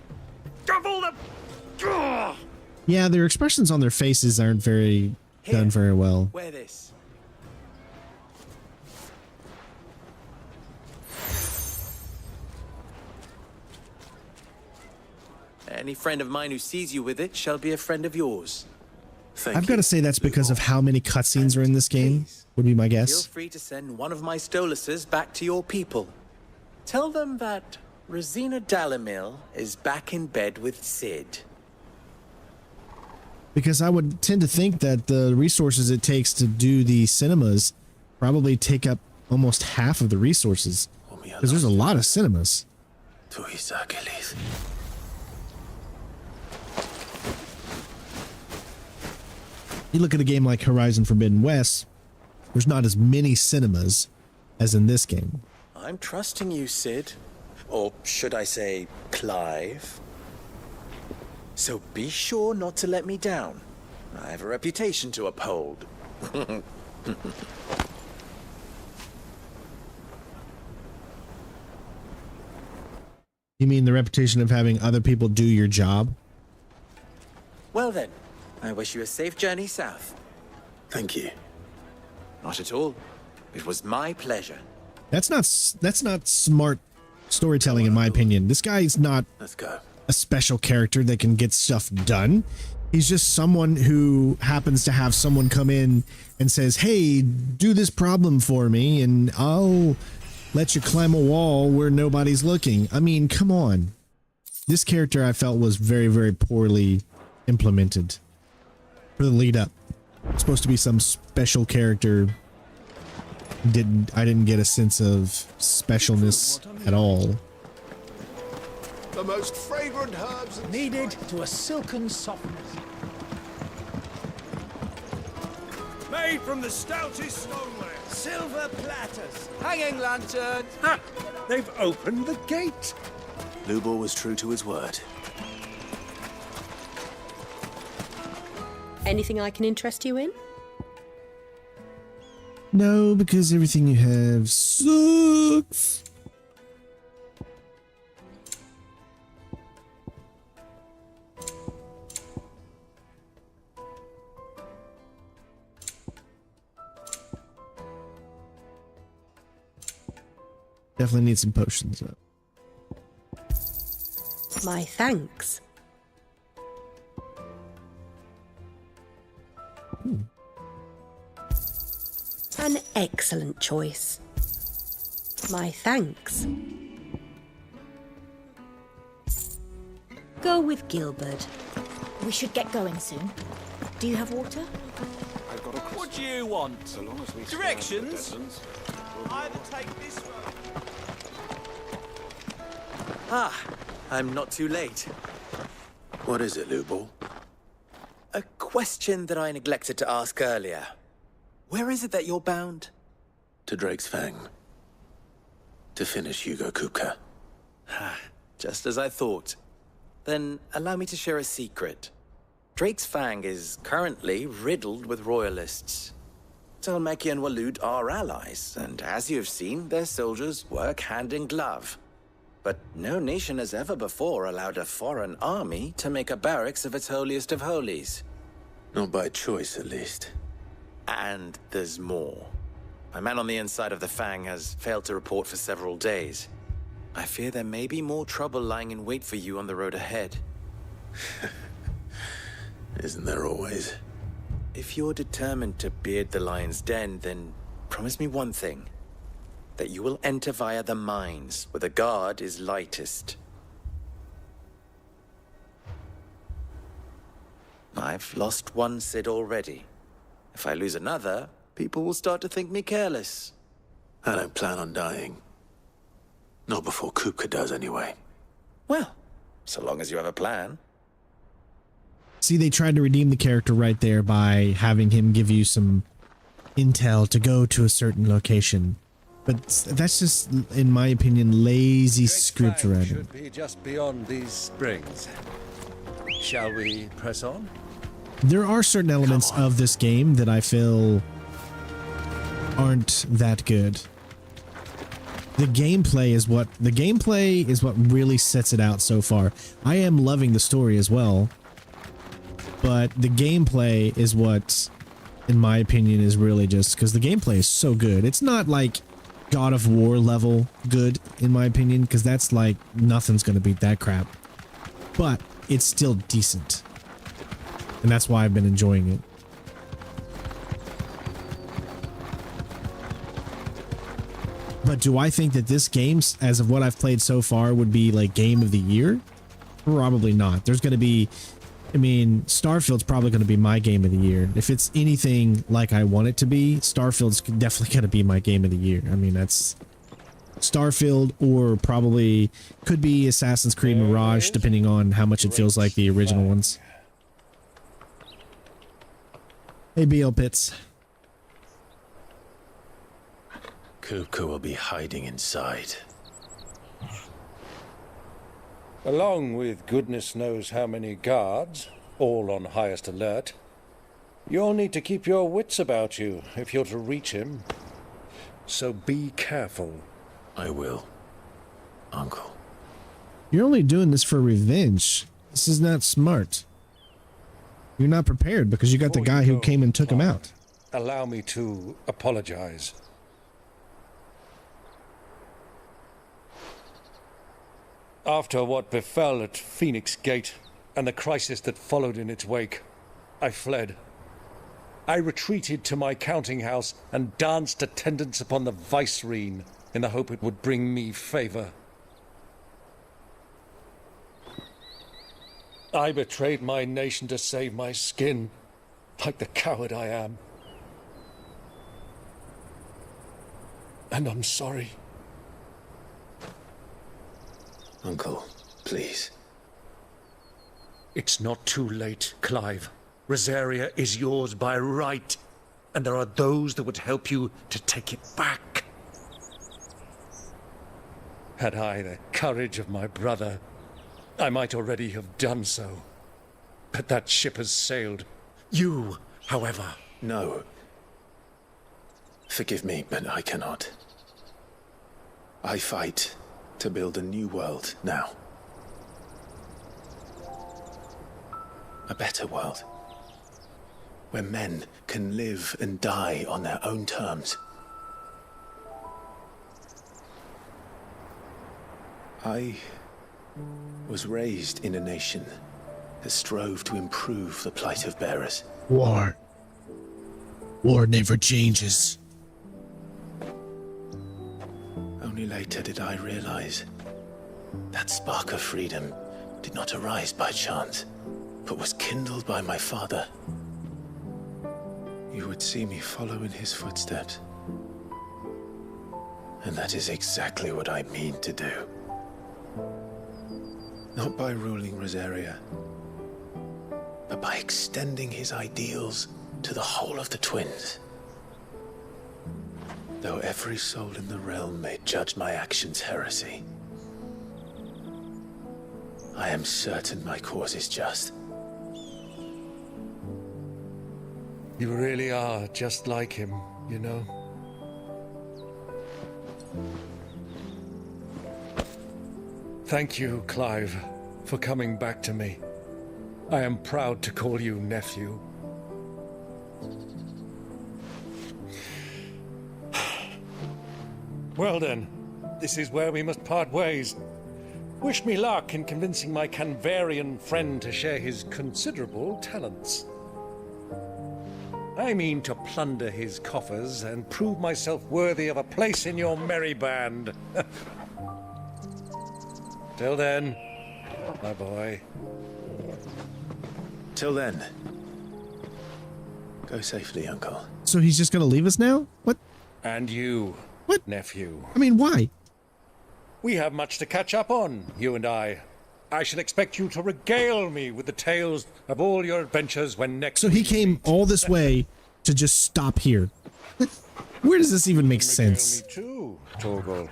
Double the... Yeah, their expressions on their faces aren't done very well. Wear this. Any friend of mine who sees you with it shall be a friend of yours. I've got to say that's because of how many cutscenes are in this game, would be my Feel guess. free to send one of my Stoluses back to your people. Tell them that Ruzena Dalimil is back in bed with Sid. Because I would tend to think that the resources it takes to do the cinemas probably take up almost half of the resources. Because there's a lot of cinemas. You look at a game like Horizon Forbidden West, there's not as many cinemas as in this game. I'm trusting you, Sid. Or should I say, Clive. So be sure not to let me down. I have a reputation to uphold. You mean the reputation of having other people do your job? Well then, I wish you a safe journey south. Thank you. Not at all. It was my pleasure. That's not smart storytelling, in my opinion. This guy's not a special character that can get stuff done. He's just someone who happens to have someone come in and says, hey, do this problem for me and I'll let you climb a wall where nobody's looking. I mean, come on. This character I felt was very, very poorly implemented for the lead up. It's supposed to be some special character. I didn't get a sense of specialness at all. The most fragrant herbs needed to a silken softness. Made from the stoutest stoneware. Silver platters, hanging lanterns. Ha! They've opened the gate. Lubor was true to his word. Anything I can interest you in? No, because everything you have sucks. Definitely need some potions up. My thanks. An excellent choice. My thanks. Go with Gilbert. We should get going soon. Do you have water? What do you want? So long as we directions? Either take this road. Ah, I'm not too late. What is it, Lubor? A question that I neglected to ask earlier. Where is it that you're bound? To Drake's Fang. To finish Hugo Kupka. Just as I thought. Then allow me to share a secret. Drake's Fang is currently riddled with royalists. Talmeki and Walud are allies, and as you have seen, their soldiers work hand in glove. But no nation has ever before allowed a foreign army to make a barracks of its holiest of holies. Not by choice, at least. And there's more. My man on the inside of the Fang has failed to report for several days. I fear there may be more trouble lying in wait for you on the road ahead. Isn't there always? If you're determined to beard the lion's den, then promise me one thing. That you will enter via the mines, where the guard is lightest. I've lost one Cid already. If I lose another, people will start to think me careless. I don't plan on dying. Not before Kupka does, anyway. Well, so long as you have a plan. See, they tried to redeem the character right there by having him give you some intel to go to a certain location. But that's just, in my opinion, lazy script writing. Should be just beyond these springs. Shall we press on? There are certain elements of this game that I feel aren't that good. The gameplay is what really sets it out so far. I am loving the story as well, but the gameplay is what, in my opinion, is really just because the gameplay is so good. It's not like God of War level good, in my opinion, because that's like nothing's gonna beat that crap. But it's still decent, and that's why I've been enjoying it. But do I think that this game, as of what I've played so far, would be like game of the year? Probably not. There's going to be, I mean, Starfield's probably going to be my game of the year. If it's anything like I want it to be, Starfield's definitely going to be my game of the year. I mean, that's Starfield, or probably could be Assassin's Creed Mirage, depending on how much it feels like the original ones. Hey, BL Pitts. Kupka will be hiding inside. Along with goodness knows how many guards, all on highest alert. You'll need to keep your wits about you if you're to reach him. So be careful. I will, Uncle. You're only doing this for revenge. This is not smart. You're not prepared because you got the guy who came and took him out. Allow me to apologize. After what befell at Phoenix Gate and the crisis that followed in its wake, I fled. I retreated to my counting house and danced attendance upon the vicereine in the hope it would bring me favor. I betrayed my nation to save my skin, like the coward I am. And I'm sorry. Uncle, please. It's not too late, Clive. Rosaria is yours by right, and there are those that would help you to take it back. Had I the courage of my brother, I might already have done so. But that ship has sailed, You, however... No. Forgive me, but I cannot. I fight to build a new world now. A better world. Where men can live and die on their own terms. I was raised in a nation that strove to improve the plight of bearers. War never changes. Only later did I realize that spark of freedom did not arise by chance, but was kindled by my father. You would see me follow in his footsteps. And that is exactly what I mean to do. Not by ruling Rosaria, but by extending his ideals to the whole of the twins. Though every soul in the realm may judge my actions heresy, I am certain my cause is just. You really are just like him, you know? Thank you, Clive, for coming back to me. I am proud to call you nephew. Well then, this is where we must part ways. Wish me luck in convincing my Canvarian friend to share his considerable talents. I mean to plunder his coffers and prove myself worthy of a place in your merry band. Till then, my boy. Till then. Go safely, Uncle. So he's just gonna leave us now? What? And you, what? Nephew. I mean, why? We have much to catch up on, you and I. I shall expect you to regale me with the tales of all your adventures when next. So he came all this way to just stop here. Where does this even make sense? Me too, Torgal.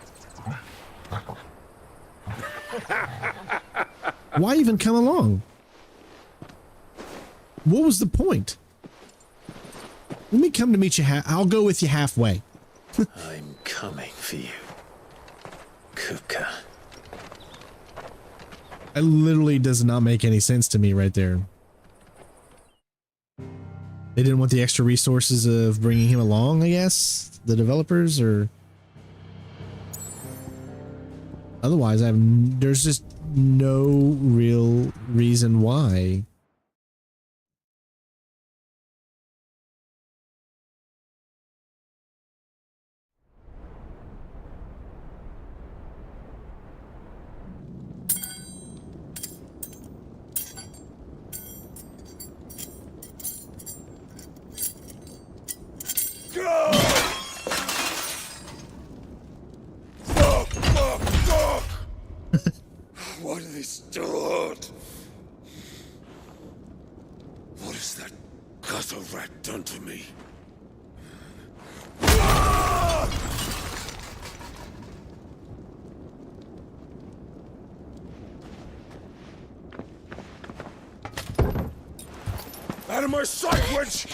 Why even come along? What was the point? Let me come to meet you. I'll go with you halfway. I'm coming for you, Kupka. It literally does not make any sense to me right there. They didn't want the extra resources of bringing him along, I guess? The developers, or... Otherwise, there's just no real reason why. What are they still at? What has that gutter rat done to me? Out of my sight, witch!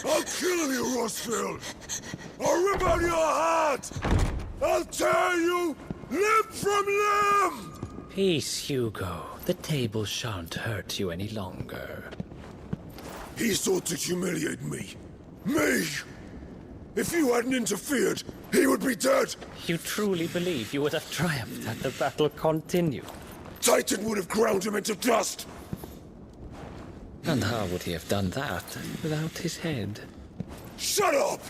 I'll kill you, Rossfield! I'll rip out your heart! I'll tear you limb from limb! Peace, Hugo. The table shan't hurt you any longer. He sought to humiliate me. Me! If you hadn't interfered, he would be dead! You truly believe you would have triumphed had the battle continued? Titan would have ground him into dust! And how would he have done that without his head? Shut up!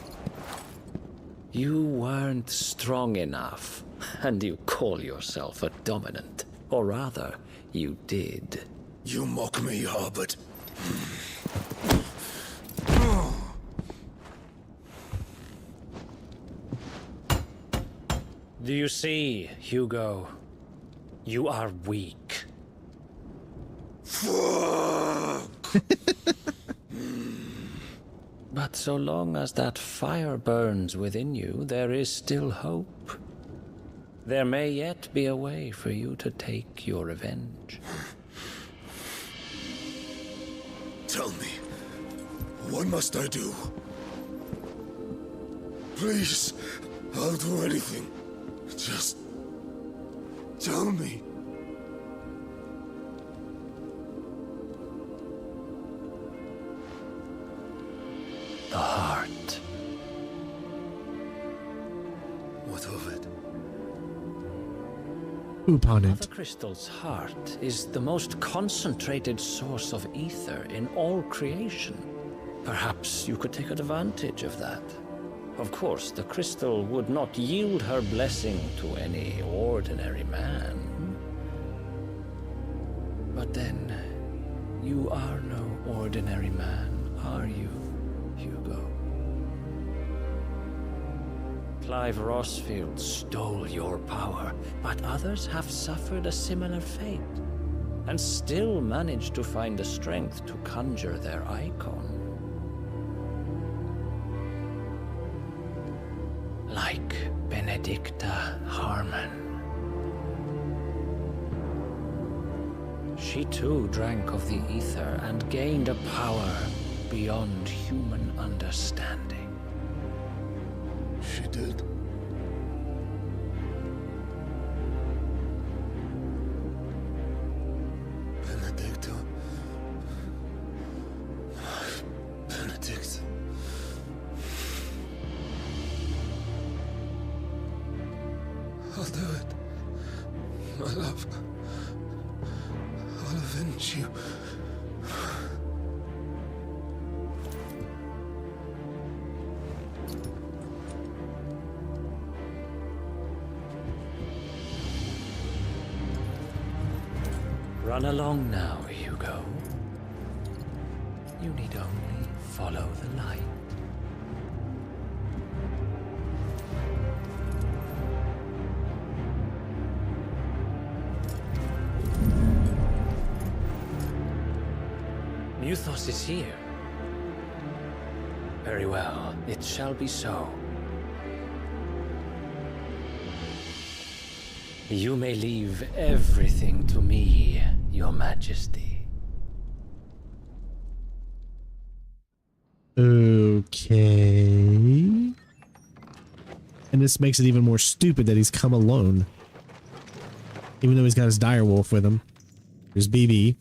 You weren't strong enough, and you call yourself a dominant. Or rather, you did. You mock me, Harbert. Do you see, Hugo? You are weak. Fuck! But so long as that fire burns within you, there is still hope. There may yet be a way for you to take your revenge. Tell me, what must I do? Please, I'll do anything. Just tell me. The heart. What of it? Poop on it. Mothercrystal's heart is the most concentrated source of ether in all creation. Perhaps you could take advantage of that. Of course, the crystal would not yield her blessing to any ordinary man. But then, you are no ordinary man, are you, Hugo? Clive Rossfield stole your power, but others have suffered a similar fate, and still managed to find the strength to conjure their icon. Like Benedicta Harmon. She too drank of the ether and gained a power beyond human understanding. She did. Benedicta. Benedict. I'll do it. My love. I'll avenge you. Run along now, Hugo. You need only follow the light. Muthos is here. Very well, it shall be so. You may leave everything to me, Your Majesty. Okay. And this makes it even more stupid that he's come alone. Even though he's got his direwolf with him. There's BB.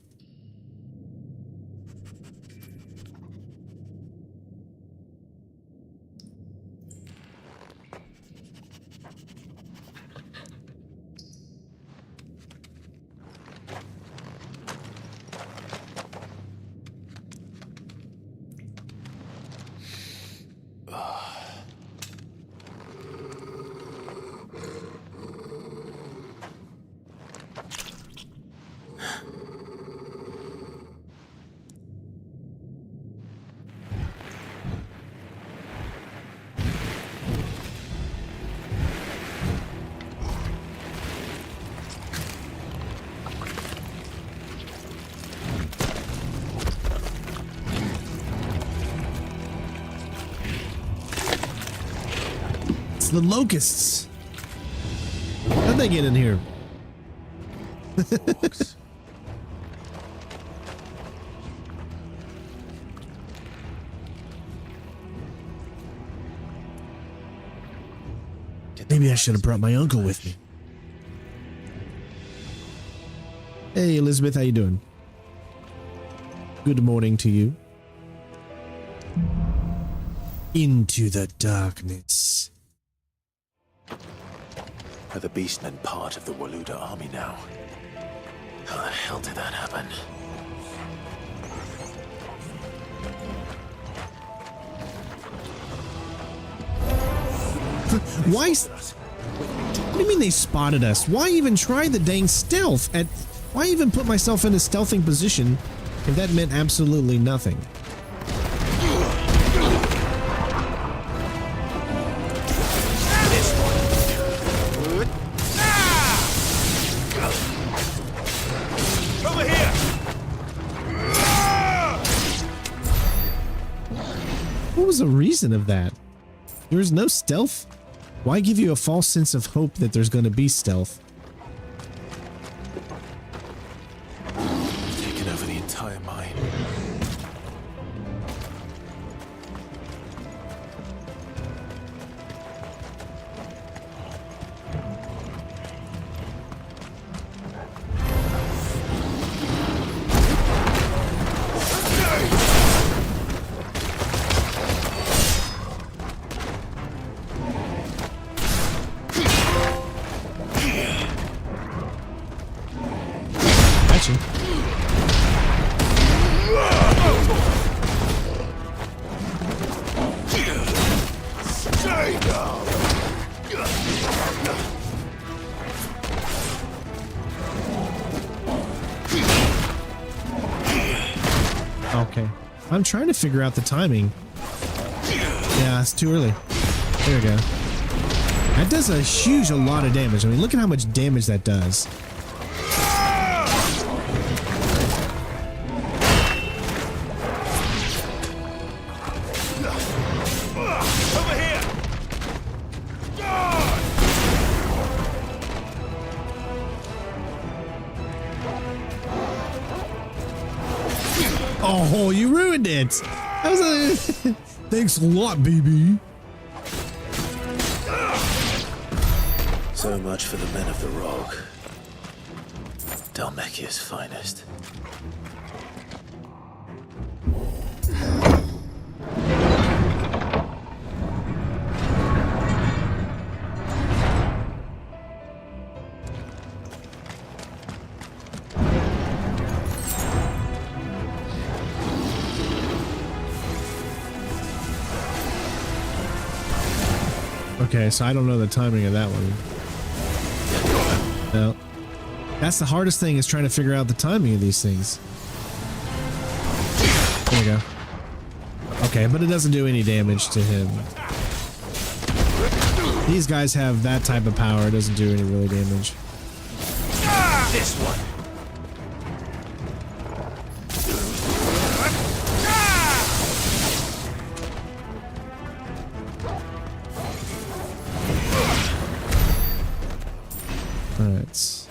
The locusts. How'd they get in here? Maybe I should have brought my uncle with me. Hey Elizabeth, how you doing? Good morning to you. Into the darkness. Are the beastmen part of the Waluda army now? How the hell did that happen? Why? What do you mean they spotted us? Why even try the dang stealth? Why even put myself in a stealthing position if that meant absolutely nothing? What was the reason of that? There's no stealth? Why give you a false sense of hope that there's going to be stealth? Taken over the entire mine. got you. Stay down. Okay. I'm trying to figure out the timing. Yeah, it's too early. There we go. That does a lot of damage. I mean, look at how much damage that does. Over here. Oh, you ruined it. That was a thanks a lot, baby. So much for the men of the Rock. Dalmekia's finest. Okay, so I don't know the timing of that one. No. That's the hardest thing, is trying to figure out the timing of these things. There we go. Okay, but it doesn't do any damage to him. These guys have that type of power. It doesn't do any really damage. This one. Alright.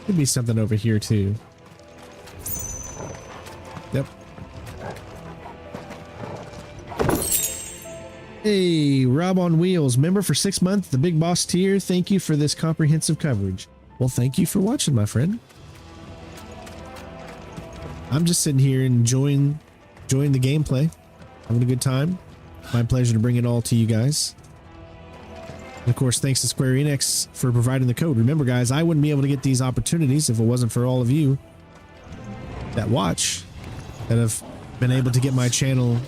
Could be something over here too. Yep. Hey, Rob on Wheels, member for 6 months, the Big Boss tier. Thank you for this comprehensive coverage. Well, thank you for watching, my friend. I'm just sitting here enjoying the gameplay, having a good time. My pleasure to bring it all to you guys. And of course, thanks to Square Enix for providing the code. Remember, guys, I wouldn't be able to get these opportunities if it wasn't for all of you that watch, that have been able to get my channel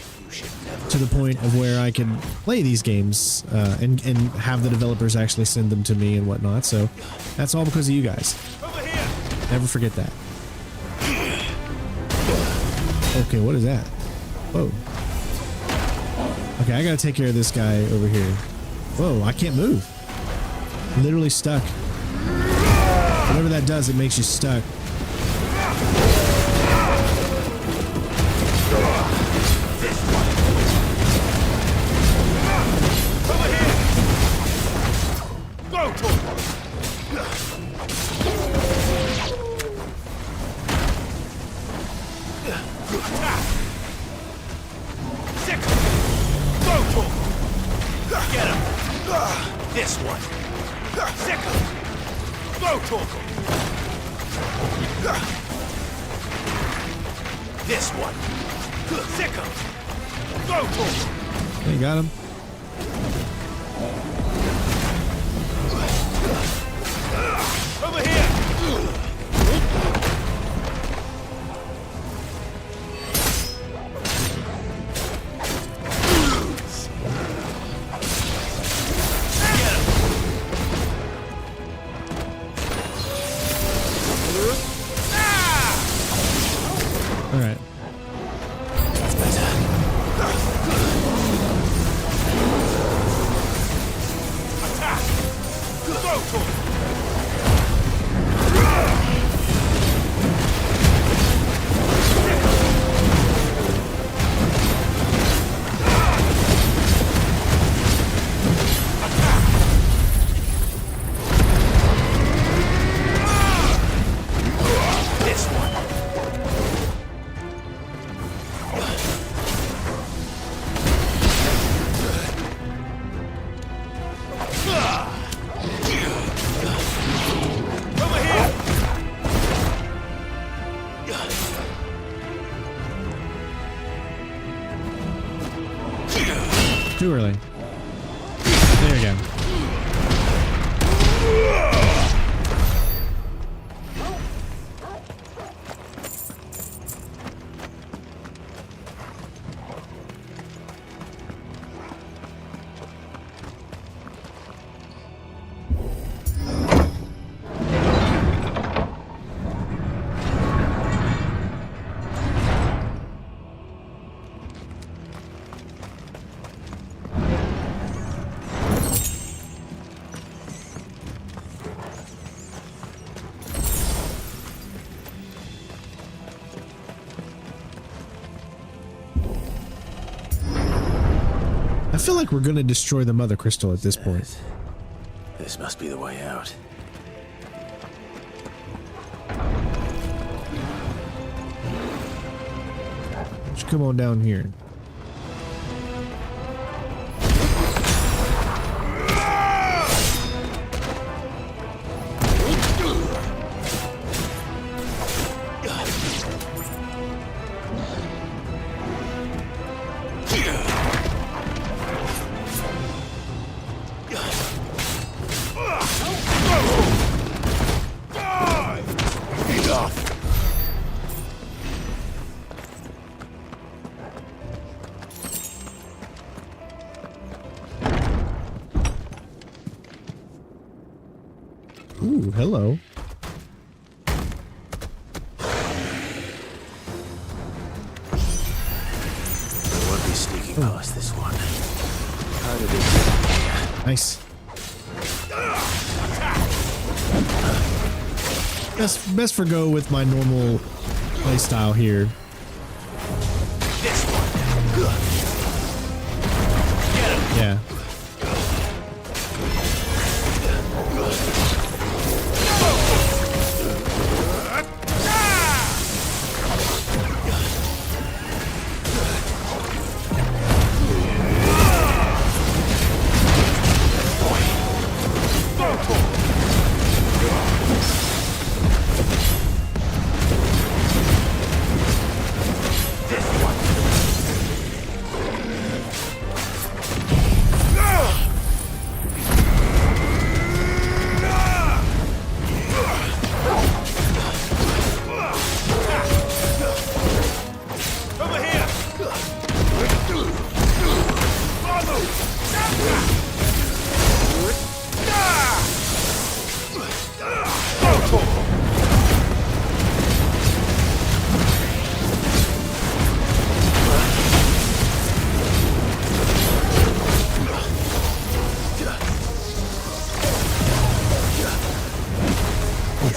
to the point of where I can play these games and have the developers actually send them to me and whatnot. So that's all because of you guys. Never forget that. Okay, what is that? Whoa. Okay, I gotta take care of this guy over here. Whoa, I can't move. I'm literally stuck. Whatever that does, it makes you stuck. This one. Sick him. Go to him. This one. Sick him. Go to him. Hey, got him. Over here. All right. That's better. Attack. Go to him. Too early. There we go. I feel like we're going to destroy the Mothercrystal at this point. This must be the way out. Just come on down here. Ooh, hello. I won't be sneaking past this one. How did it Nice. Best for go with my normal playstyle here. This one. Get him. Yeah.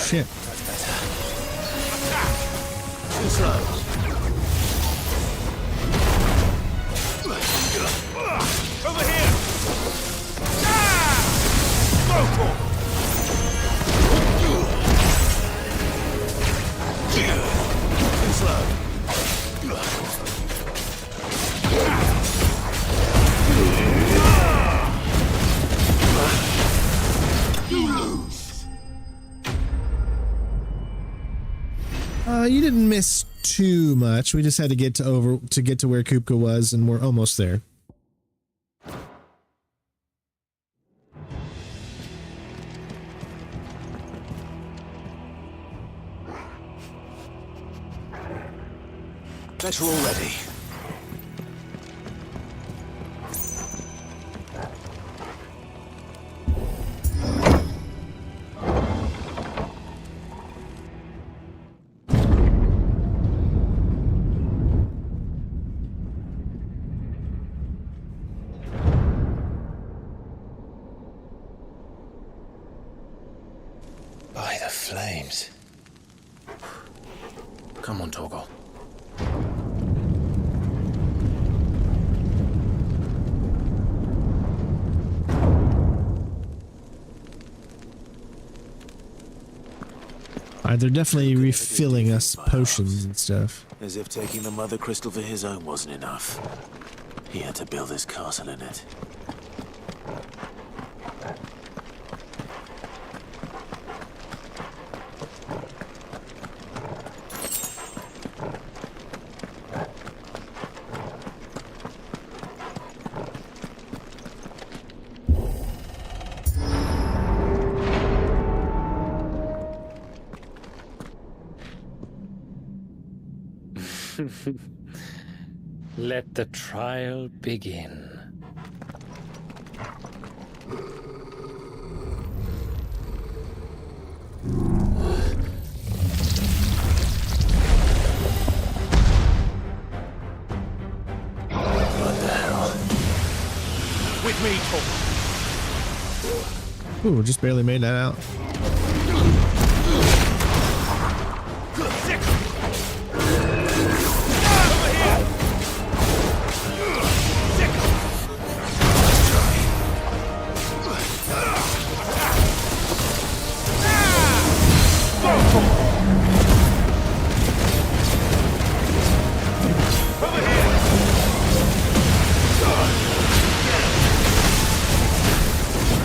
Shit. Too slow. Over here. Too slow. You didn't miss too much. We just had to get to where Kupka was, and we're almost there. Better already. By the flames. Come on, Torgal. They're definitely refilling us potions and stuff. As if taking the Mothercrystal for his own wasn't enough. He had to build his castle in it. Let the trial begin. What the hell? With me, Tom. Ooh, just barely made that out.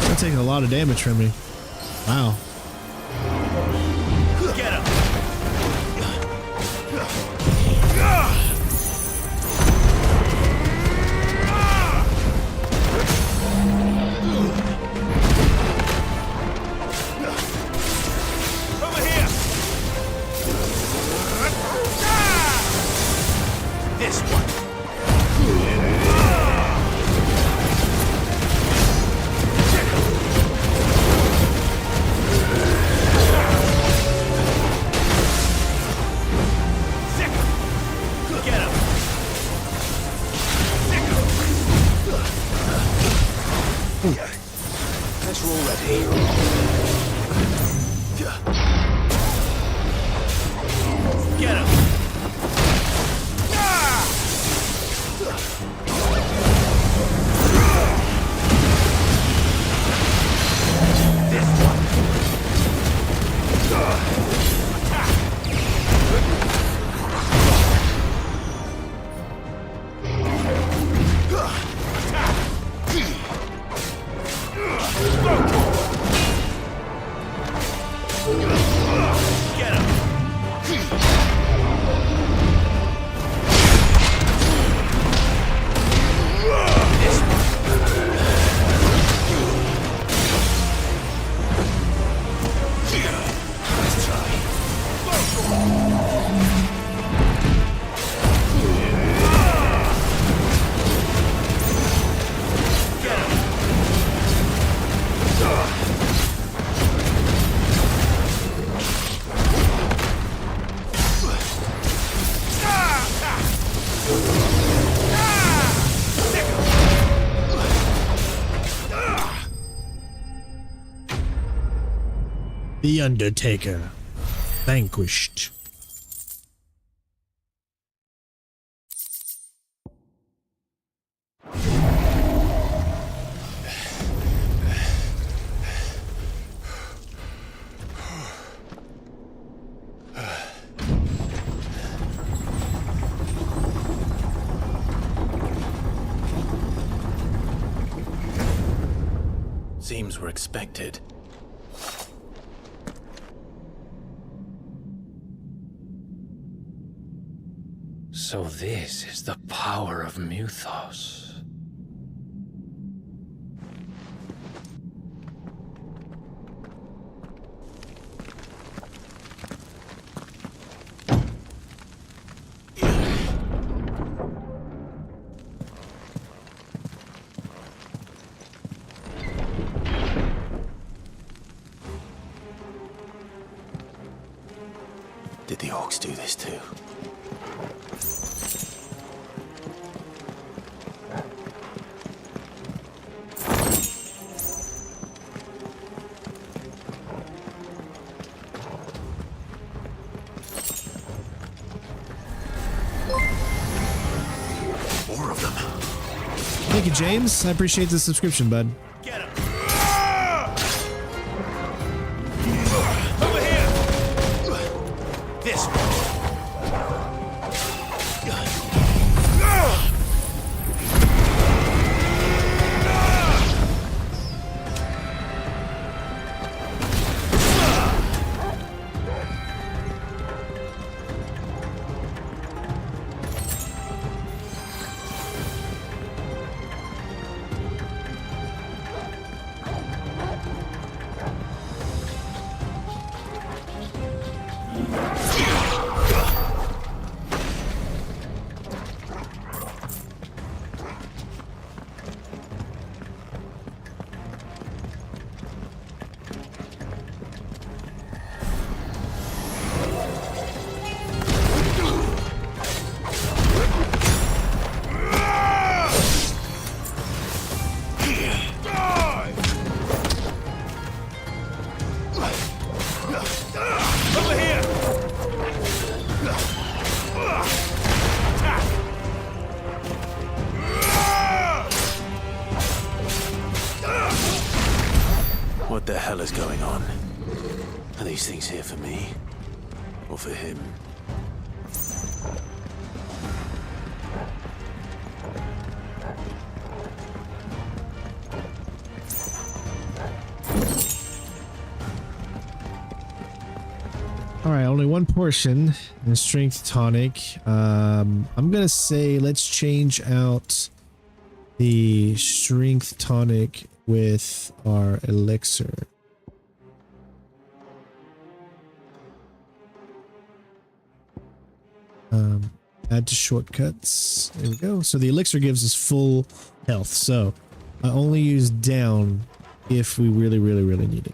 That's taking a lot of damage from me. Wow. Get him. Over here. This one. Let's roll ready. Get him. This one. Get him. This one. Let's try. Get him. The Undertaker. Vanquished. Seems we're expected. So this is the power of Mythos. Did the orcs do this too? More of them. Thank you, James. I appreciate the subscription, bud. Get him. Over here. This one. Are these things here for me? Or for him? All right, only one portion in strength tonic. I'm gonna say let's change out the strength tonic with our elixir. Add to shortcuts. There we go. So the elixir gives us full health. So I only use down if we really need it.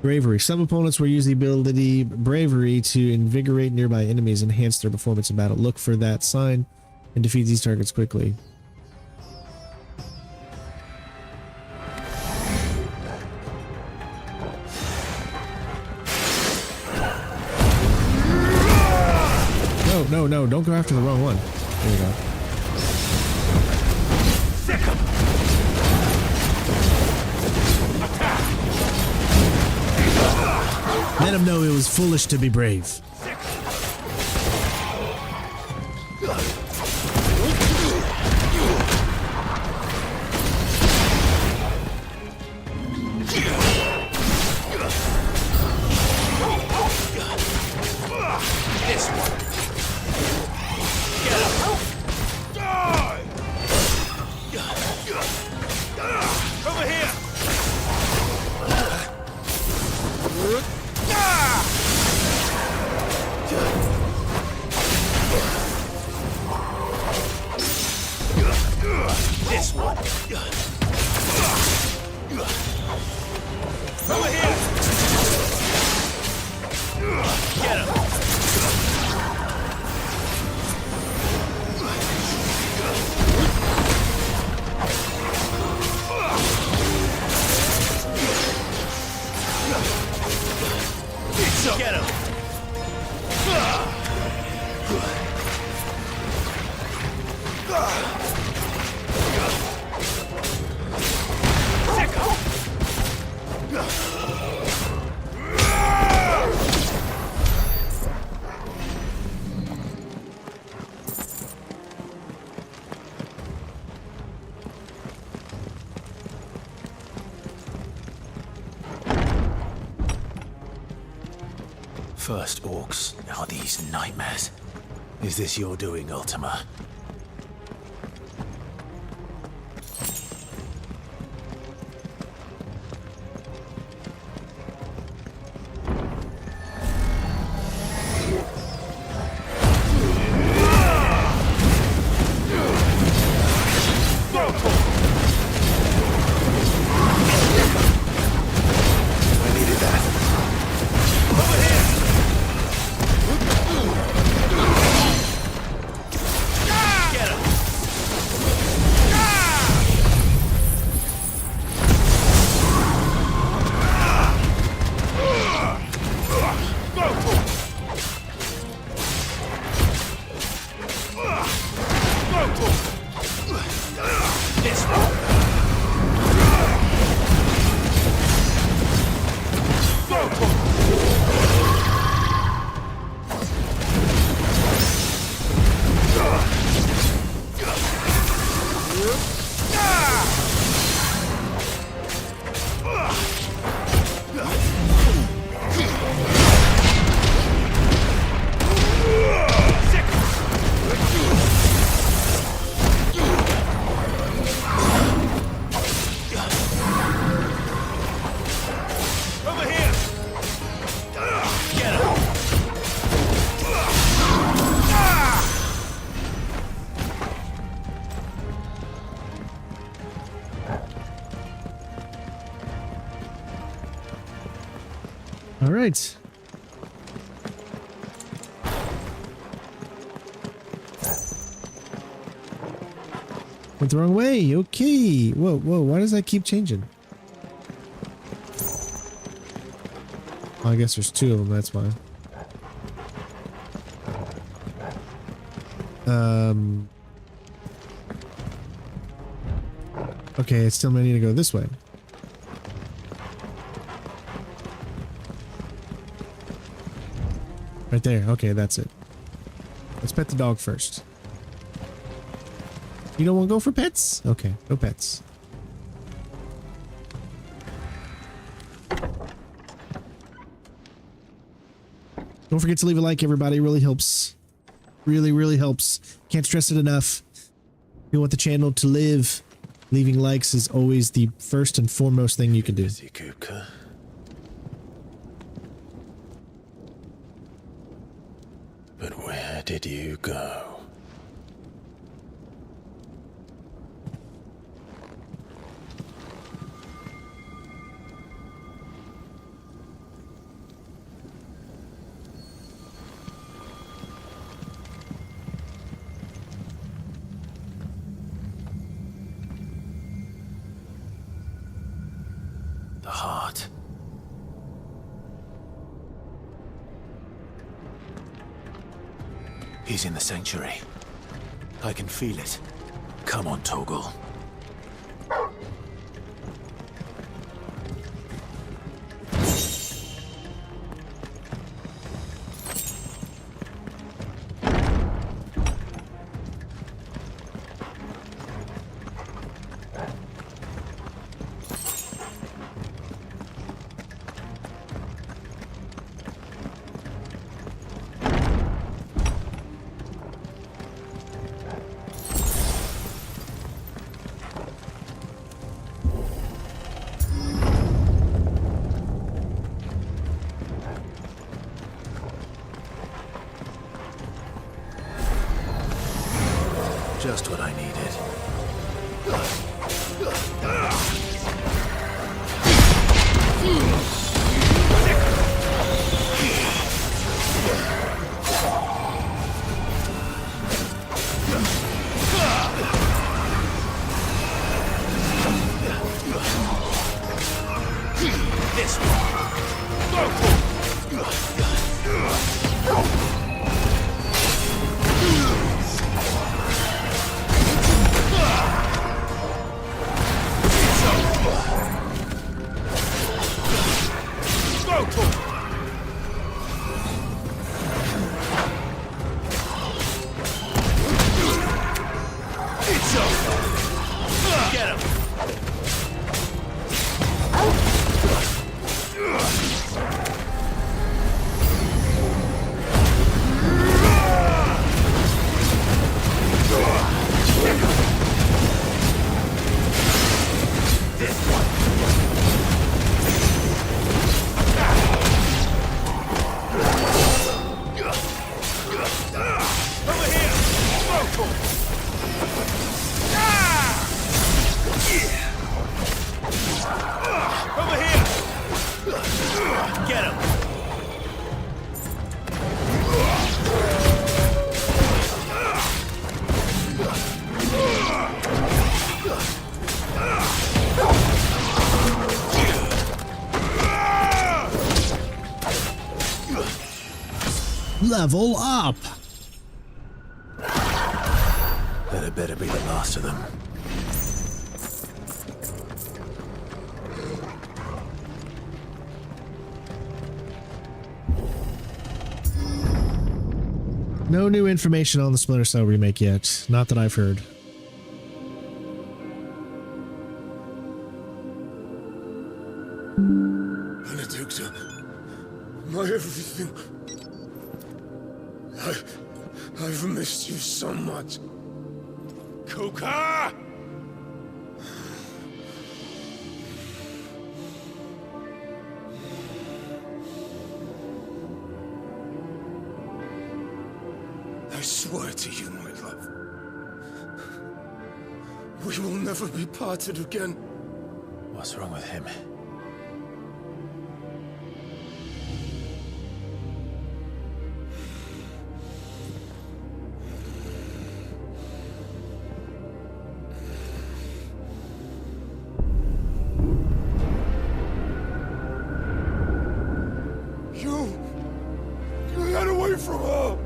Bravery. Some opponents will use the ability Bravery to invigorate nearby enemies, enhance their performance in battle. Look for that sign and defeat these targets quickly. No, don't go after the wrong one. There you go. Let him know it was foolish to be brave. This one. Get him. Die! Over here. This one. Over here. Get him. Get him. First orcs, now these nightmares. Is this your doing, Ultima? All right. Went the wrong way. Okay. Whoa. Why does that keep changing? Oh, I guess there's two of them. That's why. Okay, it's still need to go this way. Right there. Okay, that's it. Let's pet the dog first. You don't want to go for pets? Okay, no pets. Don't forget to leave a like, everybody. It really helps. Really, really helps. Can't stress it enough. If you want the channel to live, leaving likes is always the first and foremost thing you can do. Kupka. But where did you go? The heart. He's in the sanctuary. I can feel it. Come on, Toggle. Just what I needed. This one. Level up. That better be the last of them. No new information on the Splinter Cell remake yet. Not that I've heard. Benedicta, my everything. I've missed you so much. Kupka! I swear to you, my love, we will never be parted again. What's wrong with him? You ran away from her.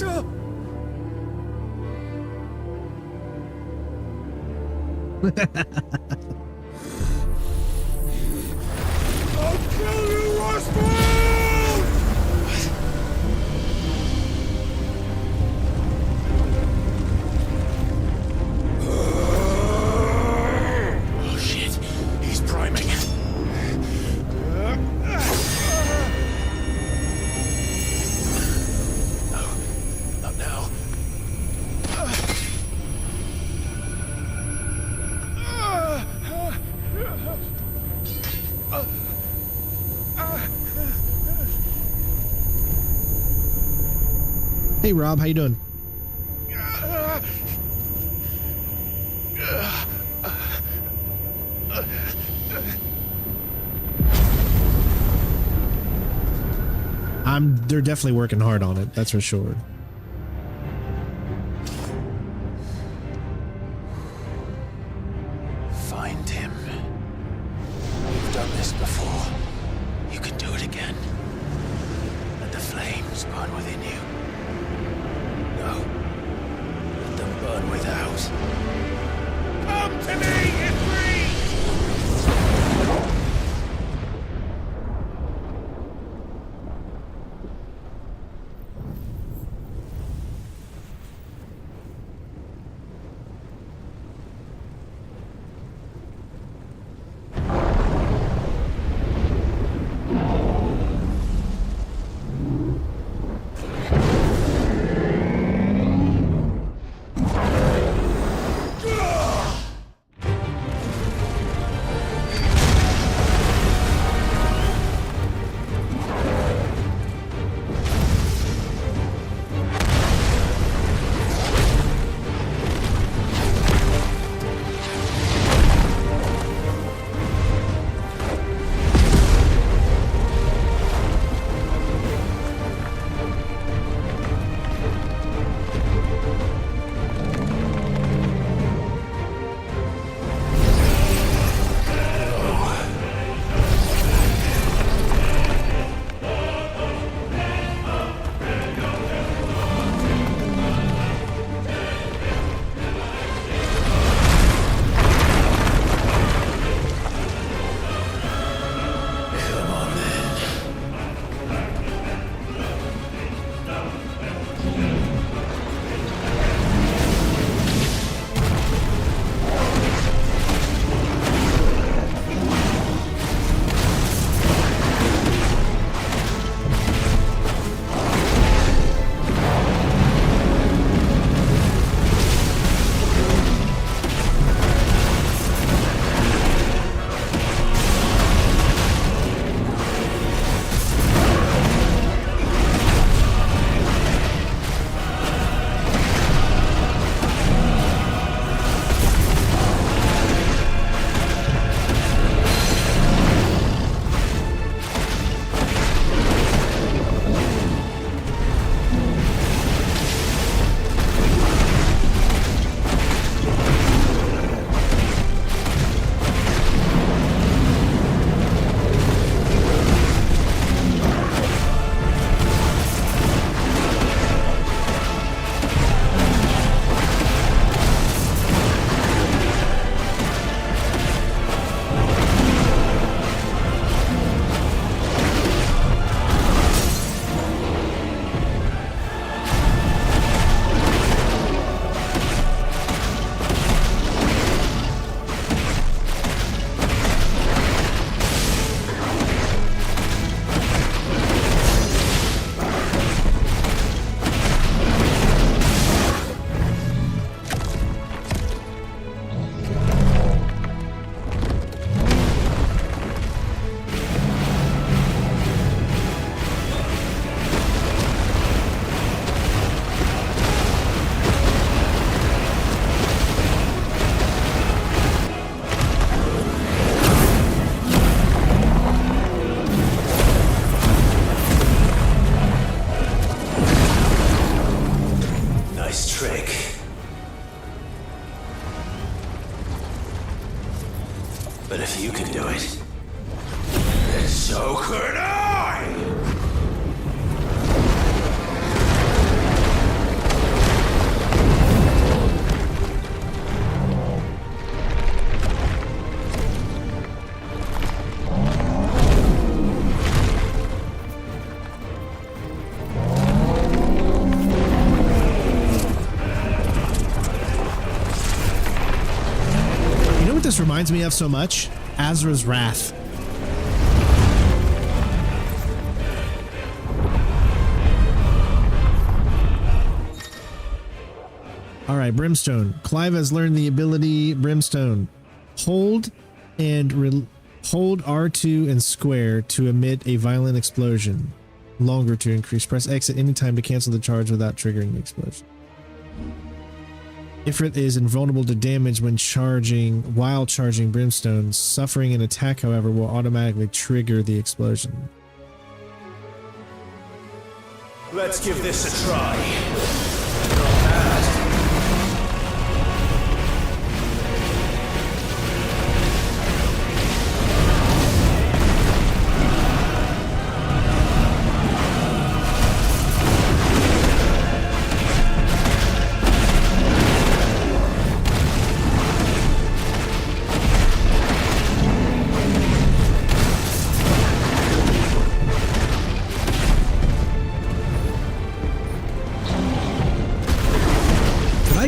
Doctor! I'll kill you, Roswell! Oh shit, he's priming. No, not now. Hey Rob, how you doing? They're definitely working hard on it, that's for sure. Find him. You've done this before. You can do it again. Let the flames burn within you. No. Let them burn without. Come to me, Ifrit! But if you can do it, then so could I! reminds me of so much? Azra's Wrath. All right, Brimstone. Clive has learned the ability Brimstone. Hold R2 and square to emit a violent explosion. Longer to increase. Press X at any time to cancel the charge without triggering the explosion. Ifrit is invulnerable to damage when while charging Brimstone. Suffering an attack, however, will automatically trigger the explosion. Let's give this a try.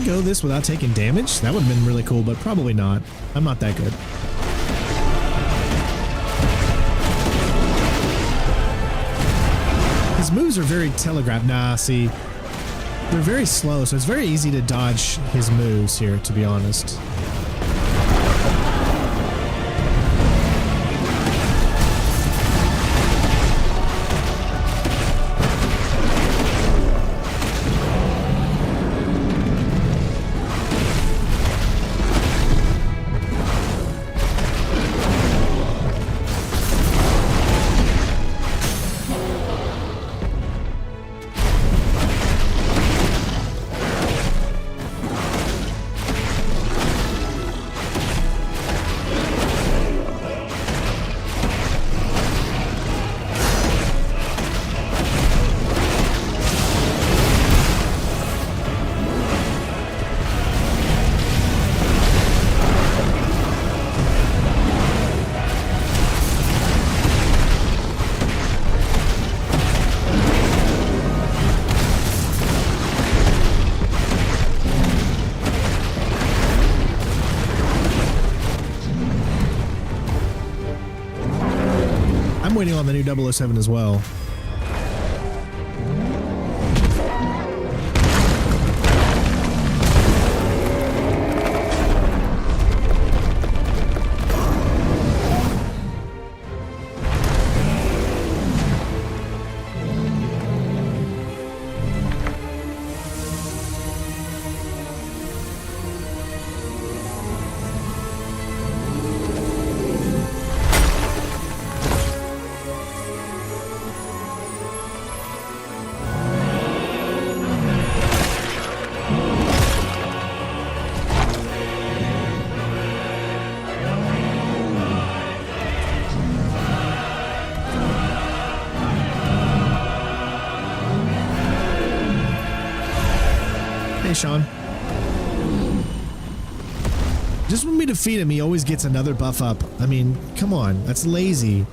Go this without taking damage? That would have been really cool, but probably not. I'm not that good. His moves are very telegraphed. Nah, see, they're very slow, so it's very easy to dodge his moves here, to be honest. Waiting on the new 007 as well. Sean. Just when we defeat him, he always gets another buff up. I mean, come on, that's lazy.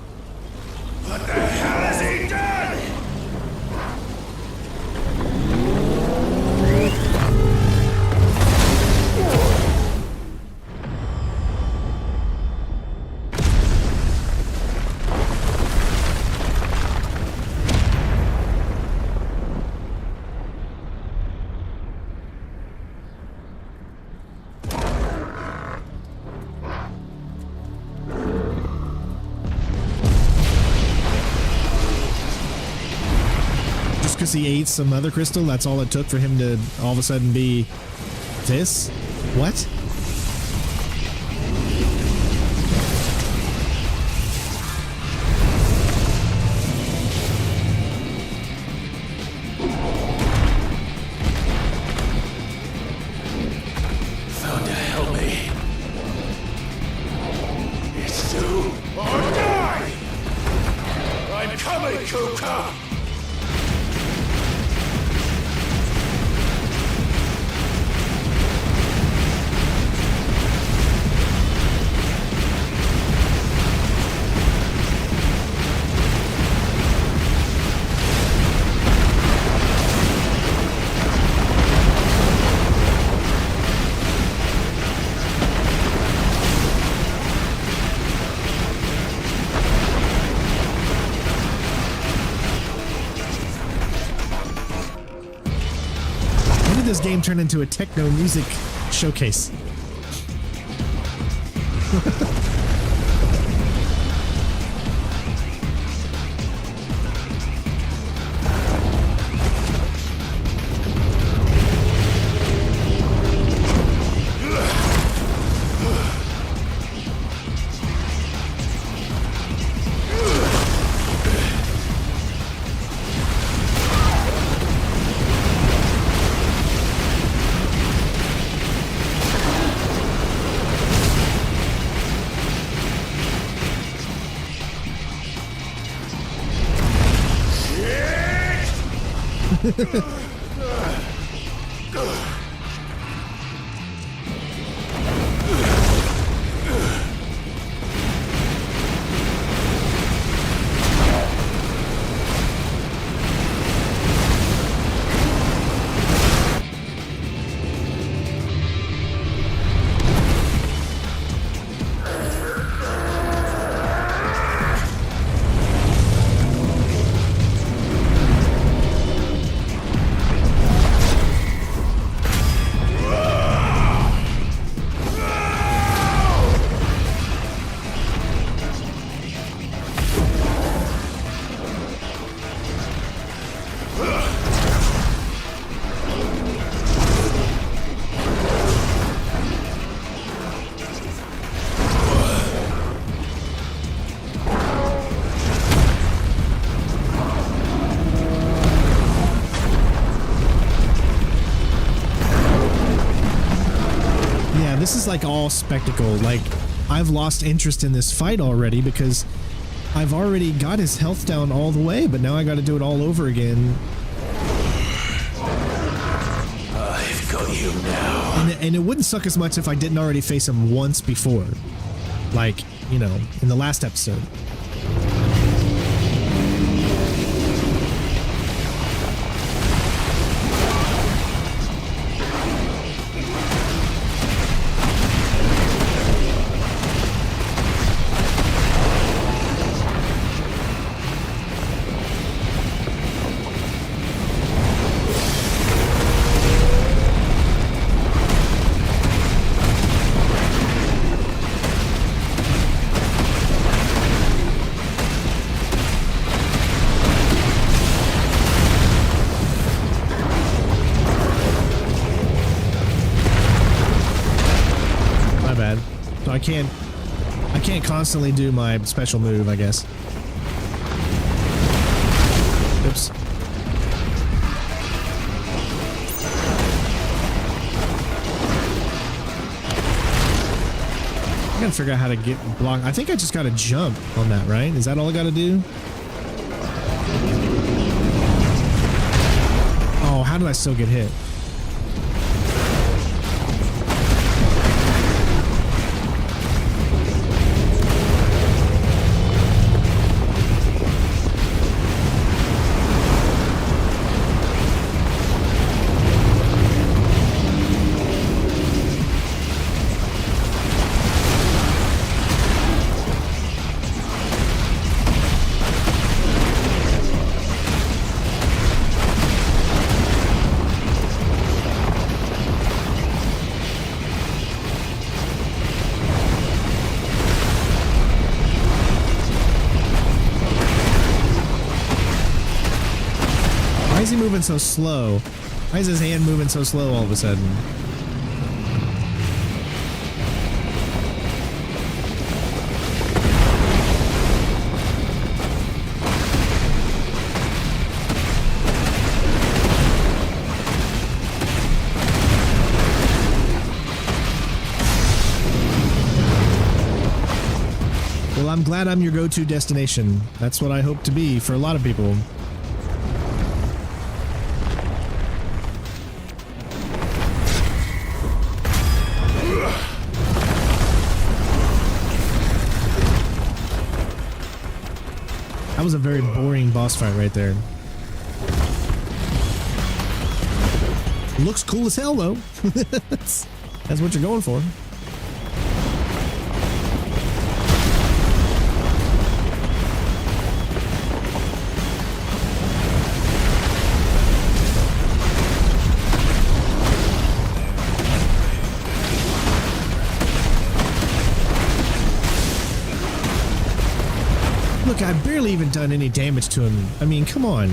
What the hell has he done? Because he ate some Mothercrystal, that's all it took for him to all of a sudden be this? What? Thunder, help me. It's do or die! I'm coming, Kupka! this game turn into a techno music showcase. This is like all spectacle. Like, I've lost interest in this fight already because I've already got his health down all the way, but now I got to do it all over again. I've got you now. And it wouldn't suck as much if I didn't already face him once before. Like, you know, in the last episode. I can't constantly do my special move, I guess. Oops. I gotta figure out how to get blocked. I think I just gotta jump on that, right? Is that all I gotta do? Oh, how did I still get hit? Why is he moving so slow? Why is his hand moving so slow all of a sudden? Well, I'm glad I'm your go-to destination. That's what I hope to be for a lot of people. That was a very boring boss fight right there. Looks cool as hell, though. That's what you're going for. barely even done any damage to him. I mean, come on.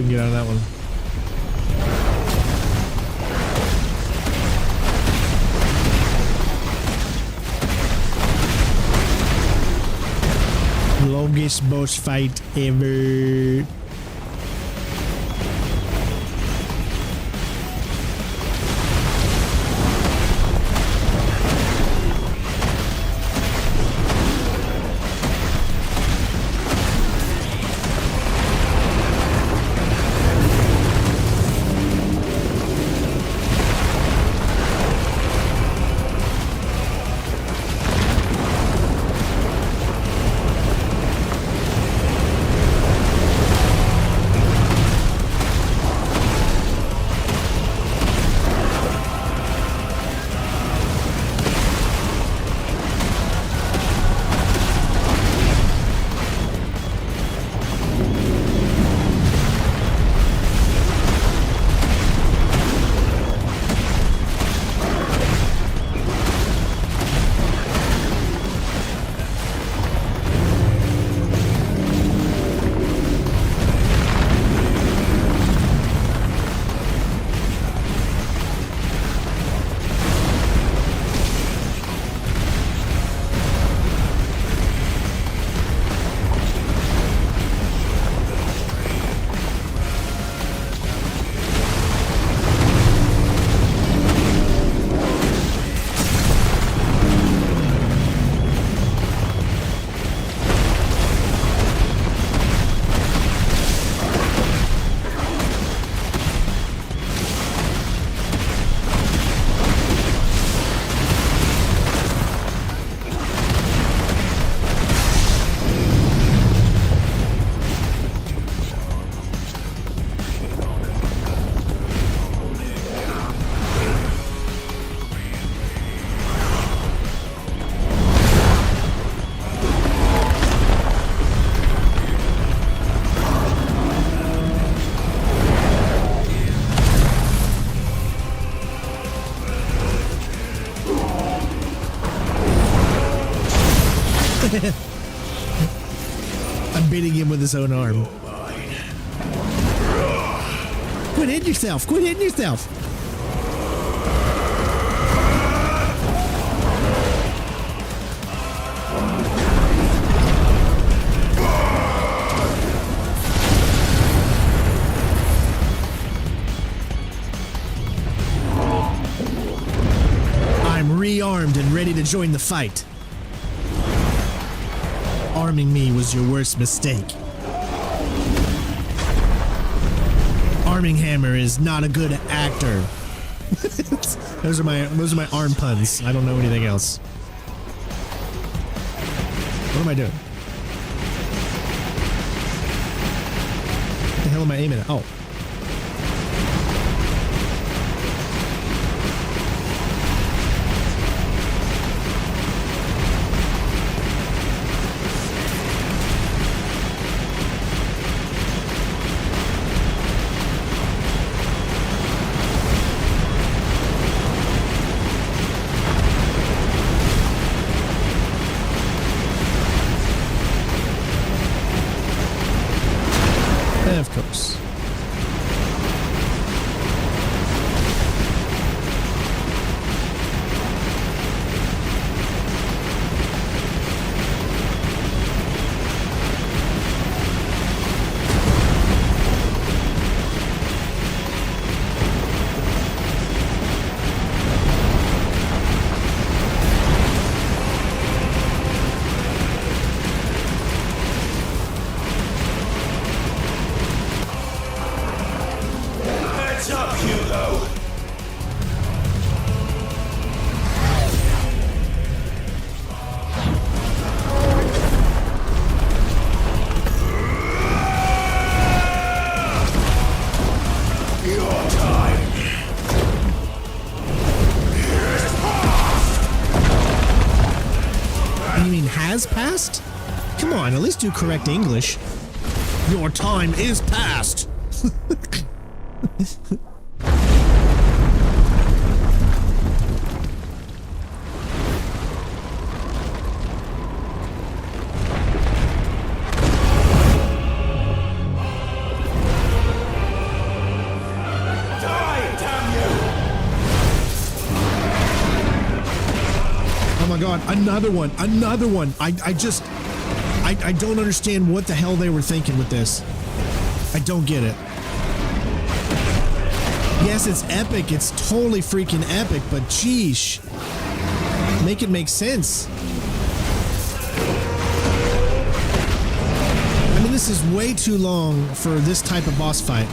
Get out of that one. Longest boss fight ever. I'm beating him with his own arm. Quit hitting yourself! Quit hitting yourself! join the fight. Arming me was your worst mistake. Arming Hammer is not a good actor. those are my arm puns. I don't know anything else. What am I doing? What the hell am I aiming at? Oh. Of course. Heads up, Hugo! Your time is past! You mean has passed? Come on, at least do correct English. Your time is past. Oh my god, another one. I don't understand what the hell they were thinking with this. I don't get it. Yes, it's epic. It's totally freaking epic, but sheesh. Make it make sense. I mean, this is way too long for this type of boss fight.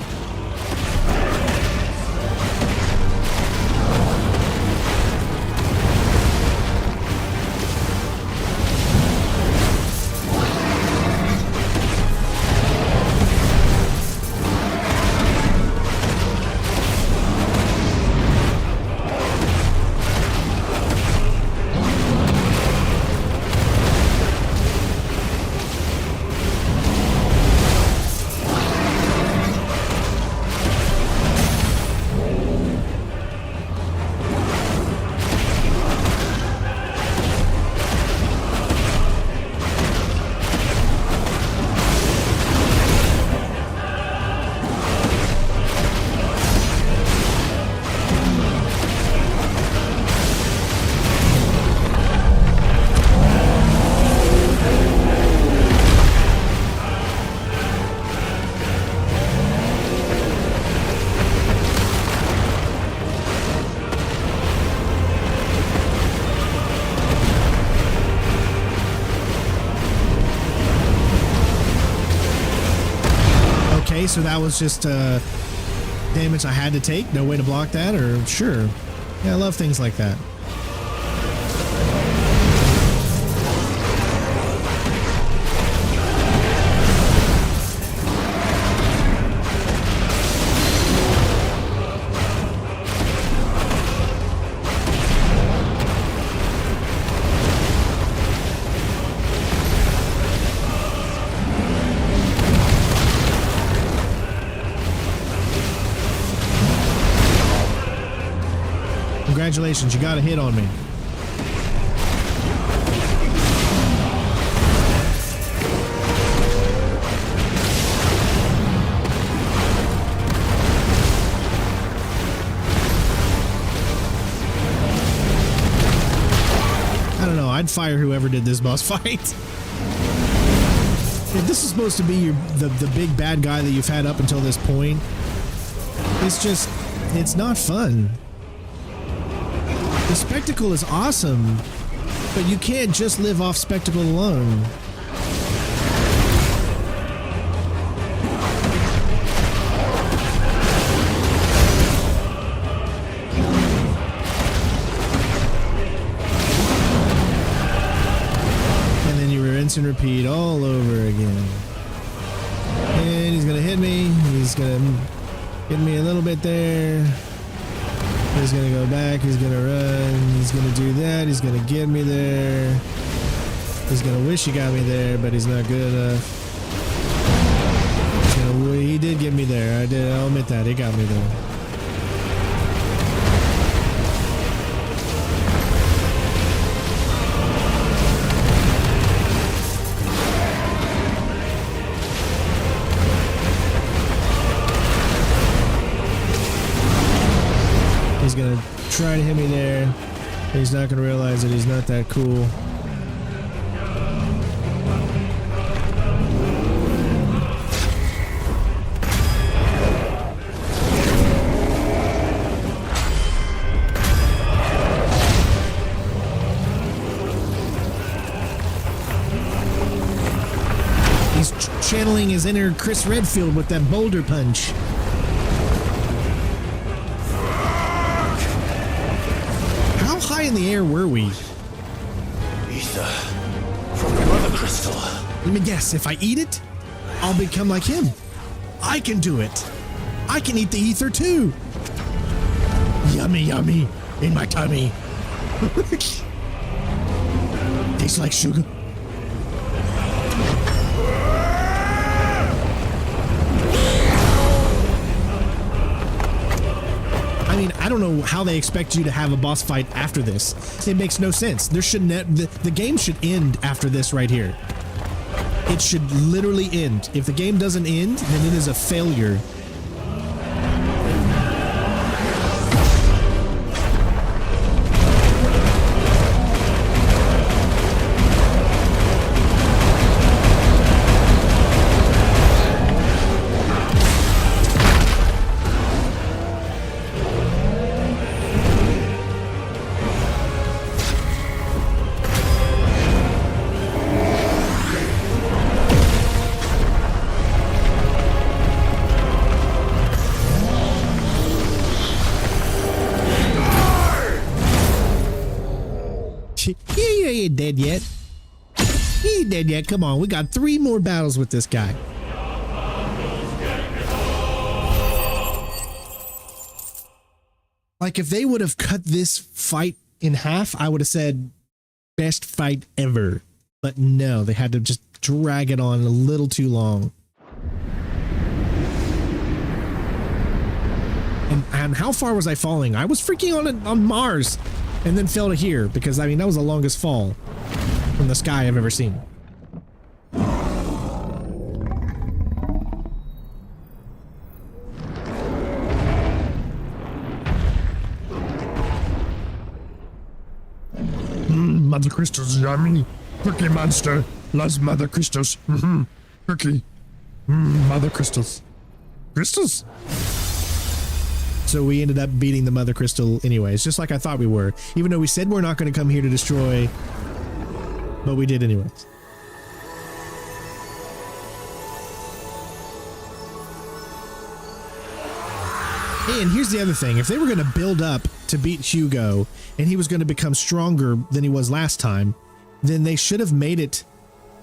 So that was just damage I had to take. No way to block that, or sure. Yeah, I love things like that. Congratulations, you got a hit on me. I don't know, I'd fire whoever did this boss fight. If this is supposed to be the big bad guy that you've had up until this point, it's not fun. The spectacle is awesome, But you can't just live off spectacle alone. And then you rinse and repeat all over again. And he's gonna hit me. He's gonna hit me a little bit there. He's gonna go back. He's gonna run. He's gonna do that. He's gonna get me there. He's gonna wish he got me there, but he's not good enough. He did get me there. I'll admit that. He got me there. He's gonna try to hit me there. He's not gonna realize that he's not that cool. He's channeling his inner Chris Redfield with that boulder punch. How high in the air were we? Ether from the Mothercrystal. Let me guess, if I eat it, I'll become like him. I can do it. I can eat the ether too. Yummy, yummy in my tummy. Tastes like sugar. I mean, I don't know how they expect you to have a boss fight after this. It makes no sense. There shouldn't. The game should end after this right here. It should literally end. If the game doesn't end, then it is a failure. He ain't dead yet. He ain't dead yet. Come on, we got 3 more battles with this guy. Like, if they would have cut this fight in half, I would have said best fight ever. But no, they had to just drag it on a little too long. And how far was I falling? I was freaking on Mars. And then fell to here, because, I mean, that was the longest fall from the sky I've ever seen. Mothercrystals, yummy. Cookie monster loves Mothercrystals. Cookie. Mothercrystals. Crystals? So we ended up beating the Mothercrystal anyways, just like I thought we were. Even though we said we're not going to come here to destroy, but we did anyways. And here's the other thing. If they were going to build up to beat Hugo, and he was going to become stronger than he was last time, then they should have made it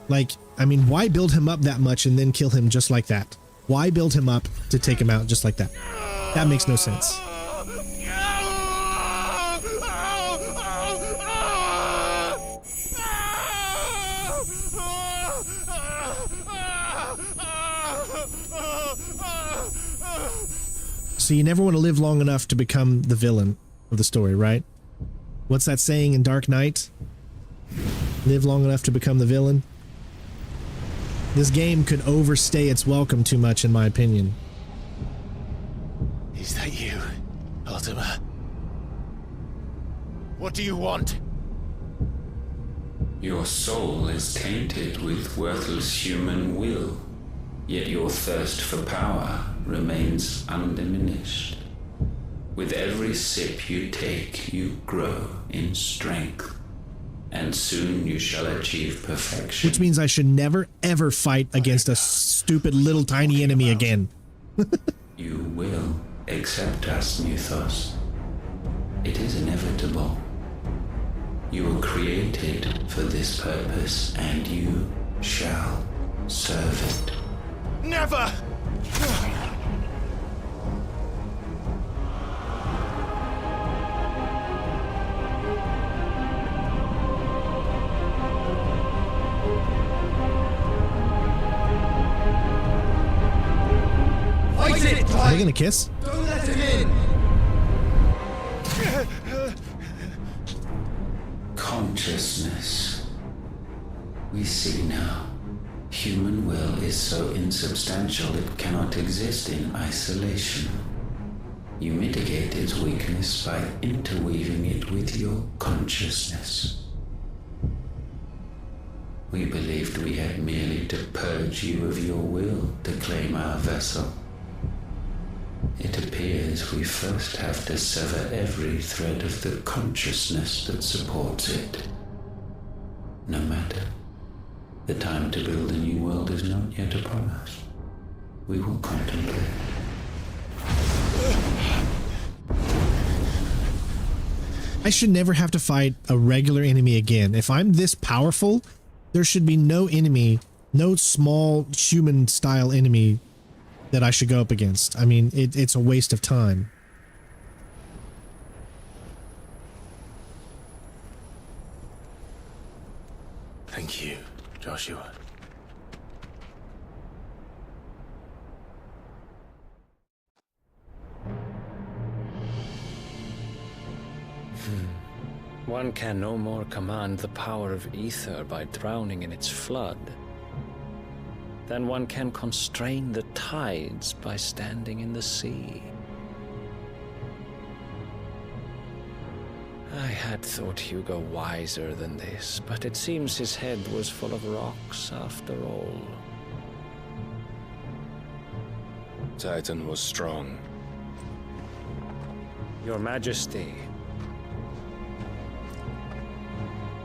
like, I mean, why build him up that much and then kill him just like that? Why build him up to take him out just like that? That makes no sense. So you never want to live long enough to become the villain of the story, right? What's that saying in Dark Knight? Live long enough to become the villain? This game could overstay its welcome too much, in my opinion. Is that you, Ultima? What do you want? Your soul is tainted with worthless human will, yet your thirst for power remains undiminished. With every sip you take, you grow in strength, and soon you shall achieve perfection. Which means I should never, ever fight against a stupid little tiny enemy again. You will accept us, Mythos. It is inevitable. You were created for this purpose, and you shall serve it. Never! Are they gonna kiss? Don't let him in! Consciousness. We see now. Human will is so insubstantial it cannot exist in isolation. You mitigate its weakness by interweaving it with your consciousness. We believed we had merely to purge you of your will to claim our vessel. It appears we first have to sever every thread of the consciousness that supports it. No matter. The time to build a new world is not yet upon us. We will contemplate. I should never have to fight a regular enemy again. If I'm this powerful, there should be no enemy, no small human-style enemy that I should go up against. I mean, it's a waste of time. Thank you, Joshua. One can no more command the power of ether by drowning in its flood than one can constrain the tides by standing in the sea. I had thought Hugo wiser than this, but it seems his head was full of rocks after all. Titan was strong. Your Majesty.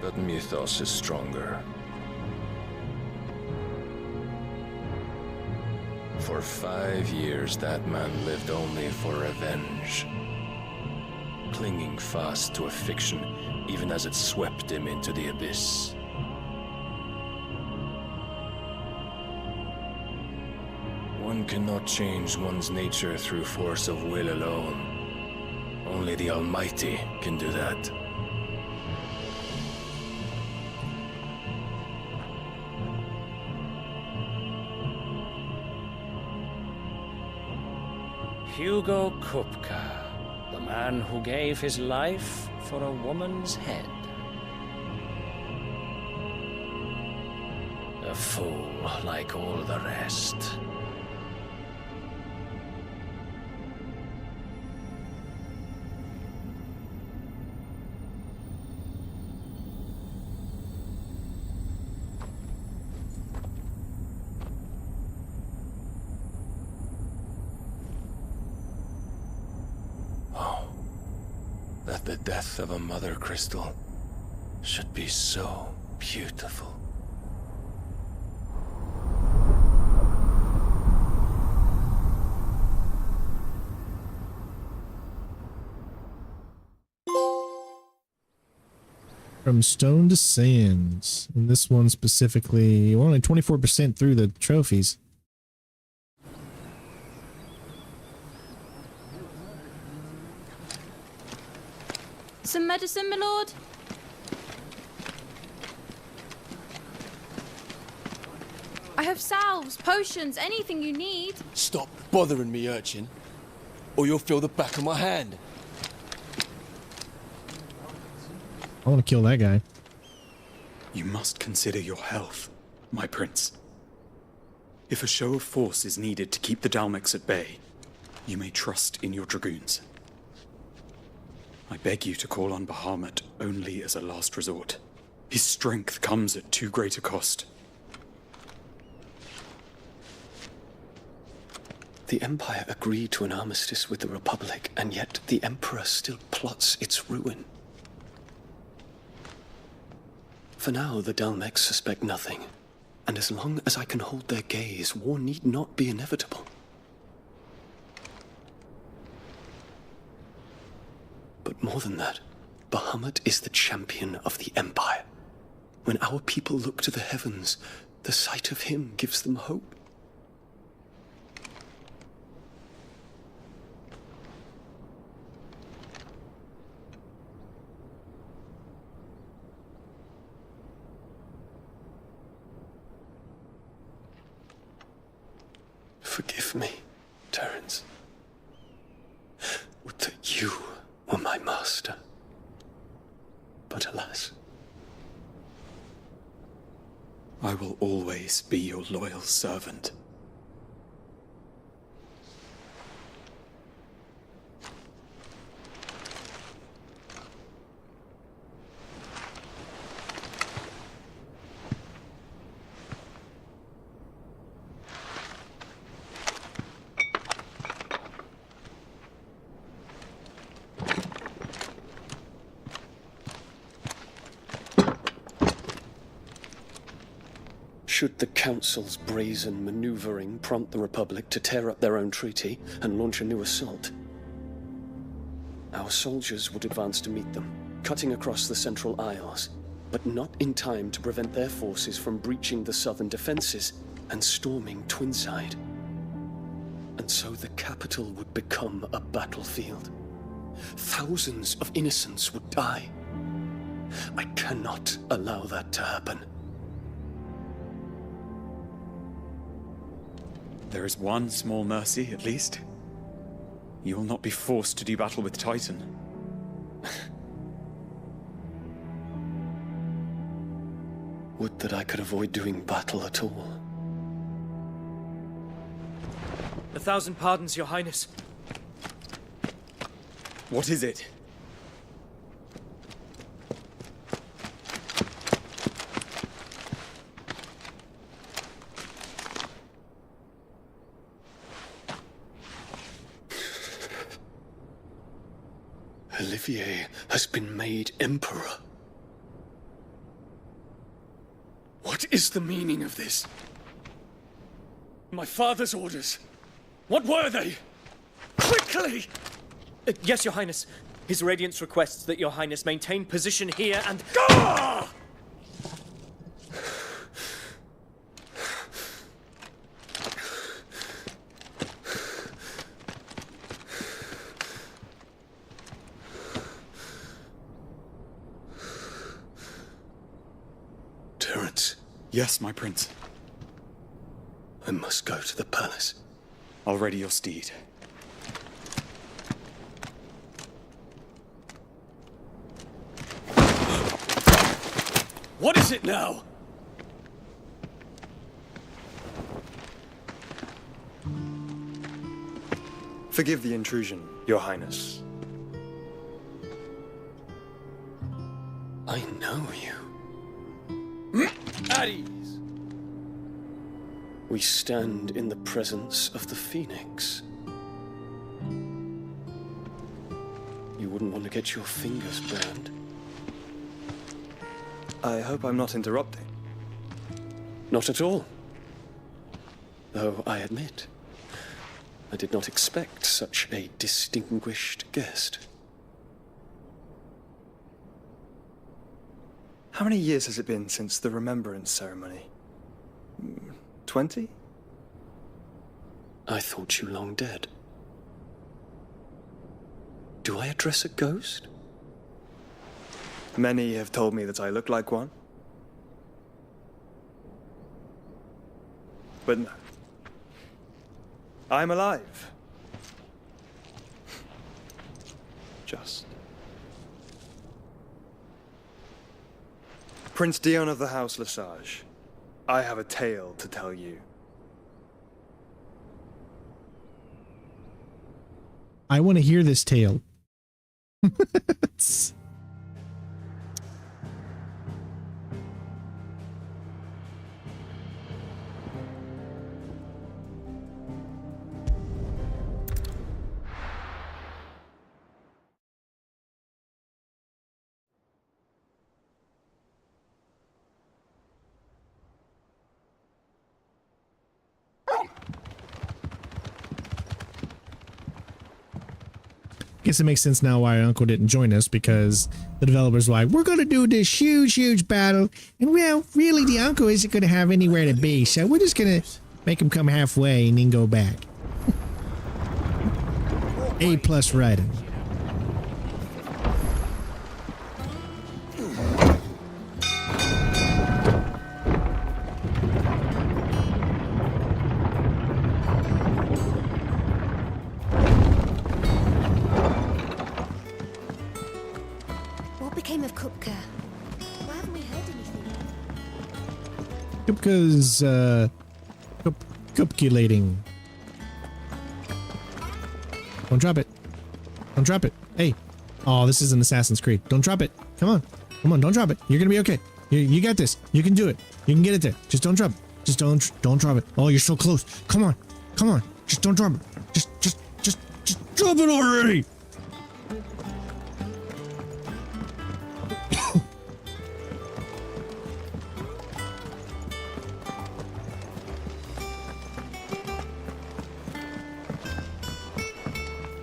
But Mythos is stronger. For 5 years, that man lived only for revenge. Clinging fast to a fiction, even as it swept him into the abyss. One cannot change one's nature through force of will alone. Only the Almighty can do that. Hugo Kupka, the man who gave his life for a woman's head. A fool like all the rest. That the death of a Mothercrystal should be so beautiful. From stone to sands. And this one specifically, we're only 24% through the trophies. Some medicine, my lord? I have salves, potions, anything you need. Stop bothering me, urchin, or you'll feel the back of my hand. I want to kill that guy. You must consider your health, my prince. If a show of force is needed to keep the Dalmex at bay, you may trust in your dragoons. I beg you to call on Bahamut only as a last resort. His strength comes at too great a cost. The Empire agreed to an armistice with the Republic, and yet the Emperor still plots its ruin. For now, the Dalmex suspect nothing. And as long as I can hold their gaze, war need not be inevitable. But more than that, Bahamut is the champion of the Empire. When our people look to the heavens, the sight of him gives them hope. Forgive me, Terence. Would that you were my master. But alas. I will always be your loyal servant. Should the Council's brazen maneuvering prompt the Republic to tear up their own treaty and launch a new assault, our soldiers would advance to meet them, cutting across the Central Isles, but not in time to prevent their forces from breaching the southern defenses and storming Twinside. And so the capital would become a battlefield. Thousands of innocents would die. I cannot allow that to happen. There is one small mercy, at least. You will not be forced to do battle with Titan. Would that I could avoid doing battle at all. 1,000 pardons, Your Highness. What is it? Olivier has been made Emperor. What is the meaning of this? My father's orders. What were they? Quickly! Yes, Your Highness. His Radiance requests that Your Highness maintain position here and... Gah! Yes, my prince. I must go to the palace. I'll ready your steed. What is it now? Forgive the intrusion, Your Highness. I know you. At ease. We stand in the presence of the Phoenix. You wouldn't want to get your fingers burned. I hope I'm not interrupting. Not at all. Though I admit, I did not expect such a distinguished guest. How many years has it been since the Remembrance ceremony? 20? I thought you long dead. Do I address a ghost? Many have told me that I look like one. But no. I'm alive. Just. Prince Dion of the House Lesage, I have a tale to tell you. I want to hear this tale. guess it makes sense now why Uncle didn't join us, because the developers were like, we're going to do this huge battle. And well, really the Uncle isn't going to have anywhere to be. So we're just going to make him come halfway and then go back. A+ writing. What became of Kupka? Why haven't we heard anything? Kupka's, Kupculating. Don't drop it. Don't drop it. Hey. Oh, this is an Assassin's Creed. Don't drop it. Come on. Come on, don't drop it. You're gonna be okay. You got this. You can do it. You can get it there. Just don't drop it. Just don't drop it. Oh, you're so close. Come on. Come on. Just don't drop it. Just drop it already.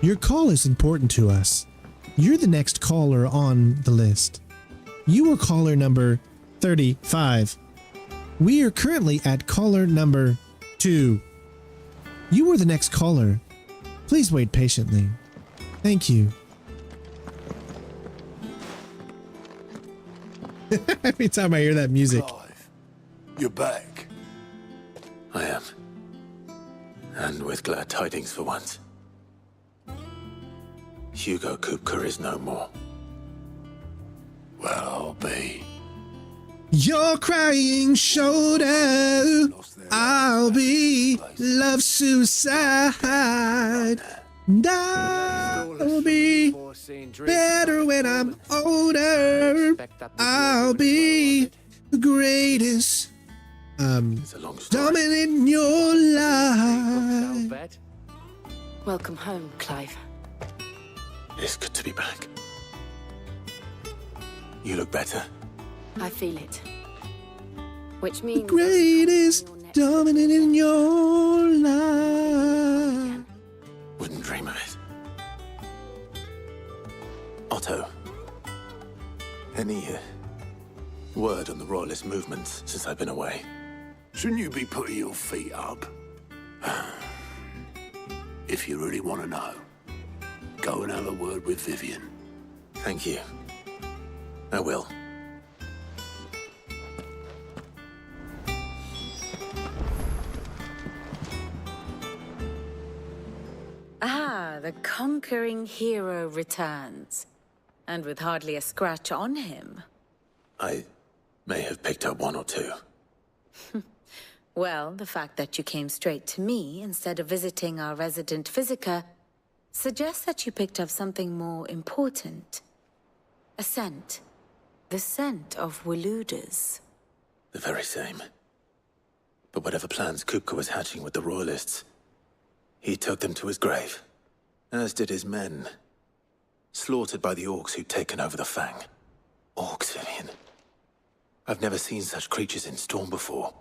Your call is important to us. You're the next caller on the list. You are caller number 35. We are currently at caller number 2. You are the next caller. Please wait patiently. Thank you. Every time I hear that music. Clive, you're back. I am. And with glad tidings for once. Hugo Kupka is no more. Well, I'll be. Your crying shoulder, I'll be love suicide. And I'll be better when I'm older. I'll be the greatest dominant in your life. Welcome home, Clive. It's good to be back. You look better. I feel it. Which means the greatest dominant in your life. Wouldn't dream of it. Otto, any word on the royalist movement since I've been away? Shouldn't you be putting your feet up? If you really want to know, go and have a word with Vivian. Thank you. I will. Ah, the conquering hero returns. And with hardly a scratch on him. I may have picked up one or two. Well, the fact that you came straight to me instead of visiting our resident physiker suggests that you picked up something more important. A scent. The scent of Waludas. The very same. But whatever plans Kupka was hatching with the royalists, he took them to his grave. As did his men. Slaughtered by the orcs who'd taken over the Fang. Orcs, Vivian. I've never seen such creatures in Storm before.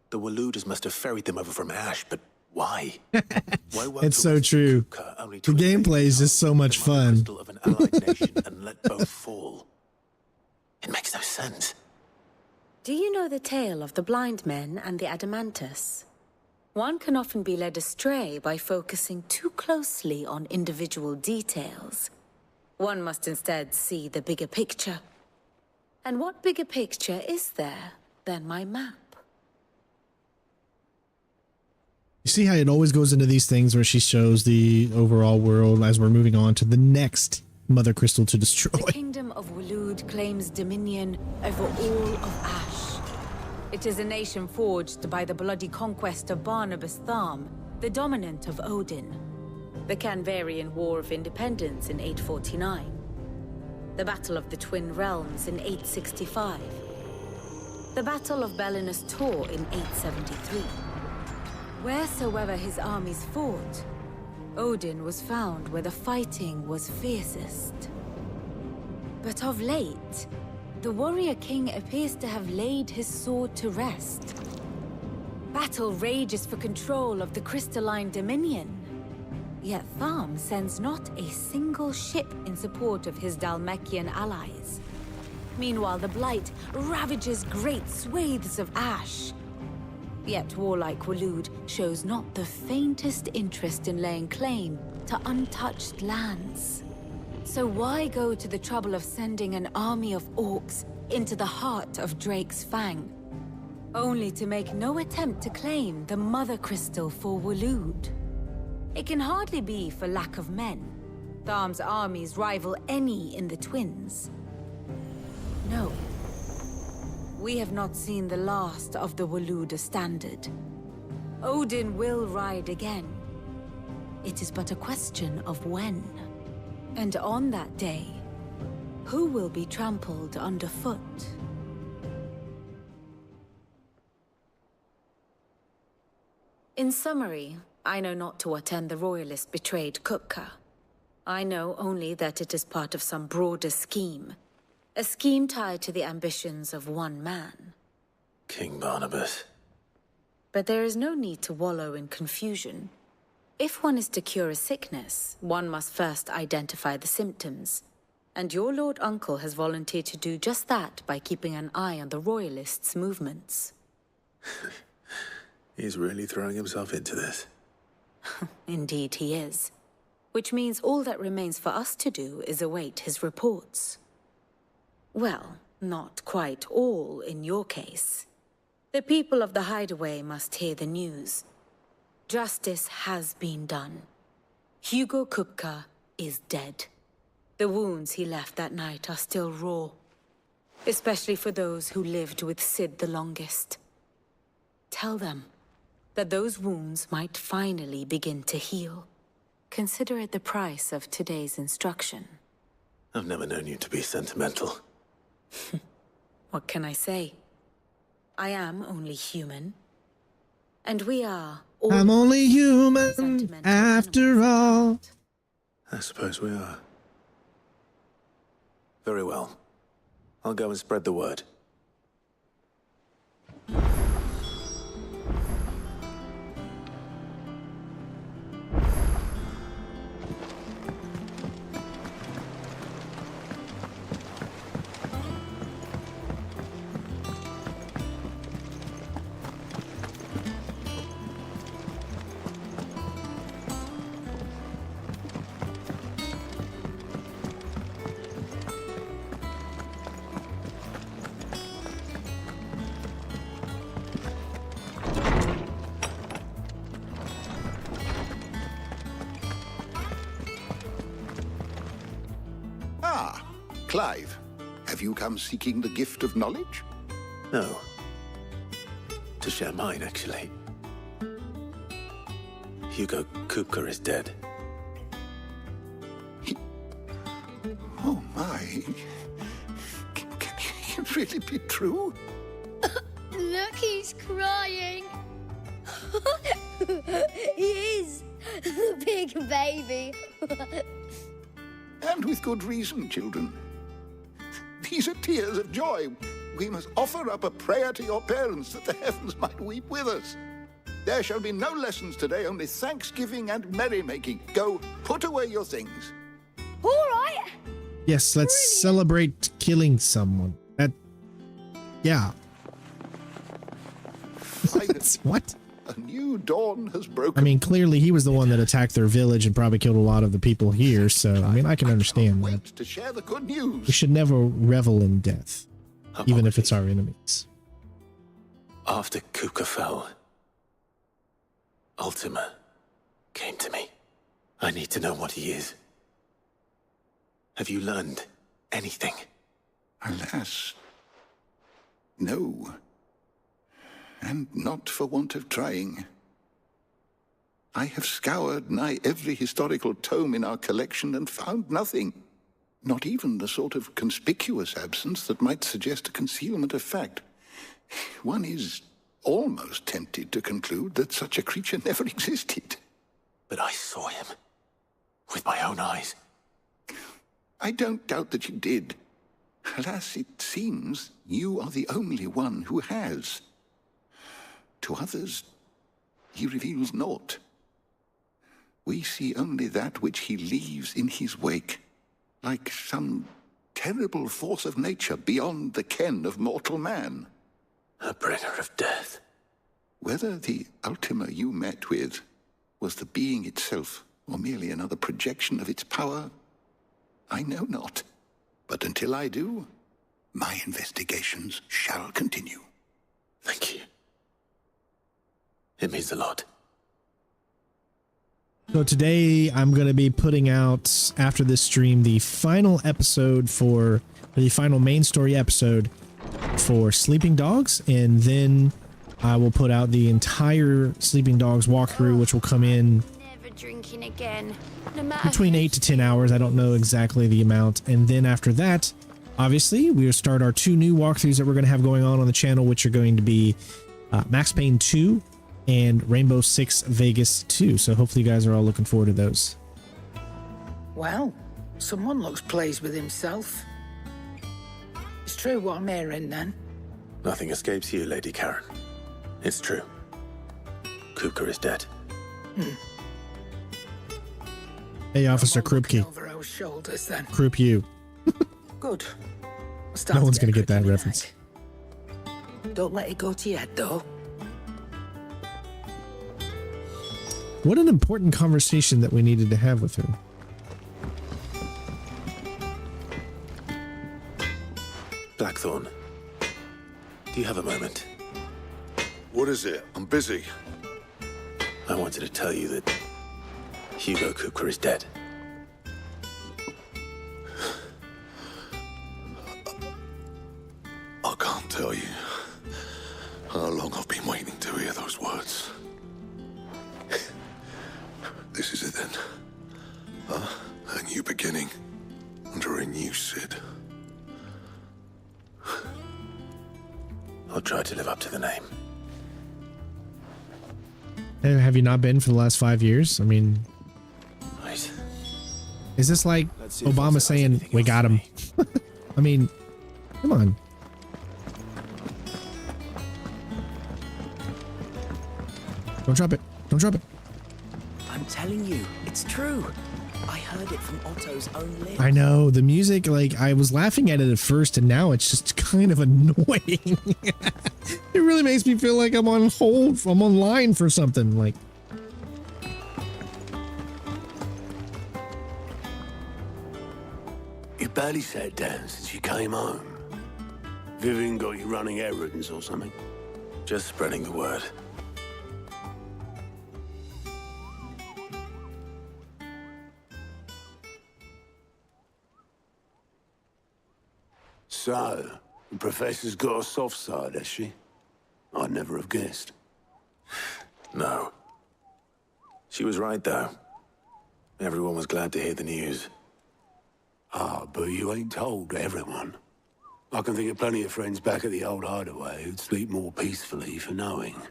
The Waludas must have ferried them over from Ash, but why? It's so true. The gameplay is just so much fun. Of an allied nation and let both fall. It makes no sense. Do you know the tale of the blind men and the Adamantus? One can often be led astray by focusing too closely on individual details. One must instead see the bigger picture. And what bigger picture is there than my map? You see how it always goes into these things where she shows the overall world as we're moving on to the next Mothercrystal to destroy. The kingdom of Walud claims dominion over all of Ash. It is a nation forged by the bloody conquest of Barnabas Tharm, the dominant of Odin. The Canvarian War of Independence in 849. The Battle of the Twin Realms in 865. The Battle of Belinus Tor in 873. Wheresoever his armies fought, Odin was found where the fighting was fiercest. But of late, the warrior king appears to have laid his sword to rest. Battle rages for control of the crystalline dominion. Yet Tharm sends not a single ship in support of his Dhalmekian allies. Meanwhile, the Blight ravages great swathes of Ash. Yet warlike Waloed shows not the faintest interest in laying claim to untouched lands. So why go to the trouble of sending an army of orcs into the heart of Drake's Fang, only to make no attempt to claim the Mothercrystal for Waloed? It can hardly be for lack of men. Tharm's armies rival any in the Twins. No. We have not seen the last of the Waloed standard. Odin will ride again. It is but a question of when. And on that day, who will be trampled underfoot? In summary, I know not to what end the royalists betrayed Kupka. I know only that it is part of some broader scheme. A scheme tied to the ambitions of one man. King Barnabas. But there is no need to wallow in confusion. If one is to cure a sickness, one must first identify the symptoms. And your Lord Uncle has volunteered to do just that by keeping an eye on the royalists' movements. He's really throwing himself into this. Indeed he is. Which means all that remains for us to do is await his reports. Well, not quite all in your case. The people of the Hideaway must hear the news. Justice has been done. Hugo Kupka is dead. The wounds he left that night are still raw, especially for those who lived with Sid the longest. Tell them that those wounds might finally begin to heal. Consider it the price of today's instruction. I've never known you to be sentimental. What can I say? I am only human. And we are all... I'm only human after all. I suppose we are. Very well. I'll go and spread the word. Clive, have you come seeking the gift of knowledge? No. To share mine, actually. Hugo Kupka is dead. Oh my. Can it really be true? Look, he's crying. He is. The big baby. And with good reason, children. These are tears of joy. We must offer up a prayer to your parents that the heavens might weep with us. There shall be no lessons today, only thanksgiving and merrymaking. Go, put away your things. All right. Yes, let's celebrate killing someone. Yeah. What? A new dawn has broken. I mean, clearly he was the one that attacked their village and probably killed a lot of the people here, so, I mean, I can understand that. To share the good news. We should never revel in death, even if it's our enemies. After Kupka fell, Ultima came to me. I need to know what he is. Have you learned anything? Alas, no. And not for want of trying. I have scoured nigh every historical tome in our collection and found nothing. Not even the sort of conspicuous absence that might suggest a concealment of fact. One is almost tempted to conclude that such a creature never existed. But I saw him. With my own eyes. I don't doubt that you did. Alas, it seems you are the only one who has. To others, he reveals naught. we see only that which he leaves in his wake, like some terrible force of nature beyond the ken of mortal man. A bringer of death. Whether the Ultima you met with was the being itself, or merely another projection of its power, I know not. But until I do, my investigations shall continue. Thank you. It means a lot. So today I'm going to be putting out, after this stream, the final episode for, the final main story episode for Sleeping Dogs, and then I will put out the entire Sleeping Dogs walkthrough, which will come in Never drinking again. No matter between 8 to 10 hours. I don't know exactly the amount. And then after that, obviously, we will start our 2 new walkthroughs that we're going to have going on the channel, which are going to be Max Payne 2 and Rainbow Six Vegas 2. So hopefully you guys are all looking forward to those. Well, someone looks pleased with himself. It's true what I'm hearing, then. Nothing escapes you, Lady Karen. It's true. Kupka is dead. Hey, Officer Krupke. Over our shoulders, then. Krup you. Good. No one's going to get that reference. Don't let it go to your head, though. What an important conversation that we needed to have with her. Blackthorn, do you have a moment? What is it? I'm busy. I wanted to tell you that Hugo Kupka is dead. I can't tell you how long I've been waiting to hear those words. This is it then. A new beginning under a new Sid. I'll try to live up to the name. Have you not been for the last 5 years? I mean, Right. is this like Let's see if Obama there's saying, anything we else got for him? I mean, come on. Don't drop it. Don't drop it. I'm telling you, it's true. I heard it from Otto's own lips. I know the music, like I was laughing at it at first and now it's just kind of annoying. It really makes me feel like I'm on hold. I'm online for something like. You barely sat down since you came home. Vivian got you running errands or something? Just spreading the word. So, the Professor's got a soft side, has she? I'd never have guessed. No. She was right, though. Everyone was glad to hear the news. Ah, but you ain't told everyone. I can think of plenty of friends back at the old Hideaway who'd sleep more peacefully for knowing.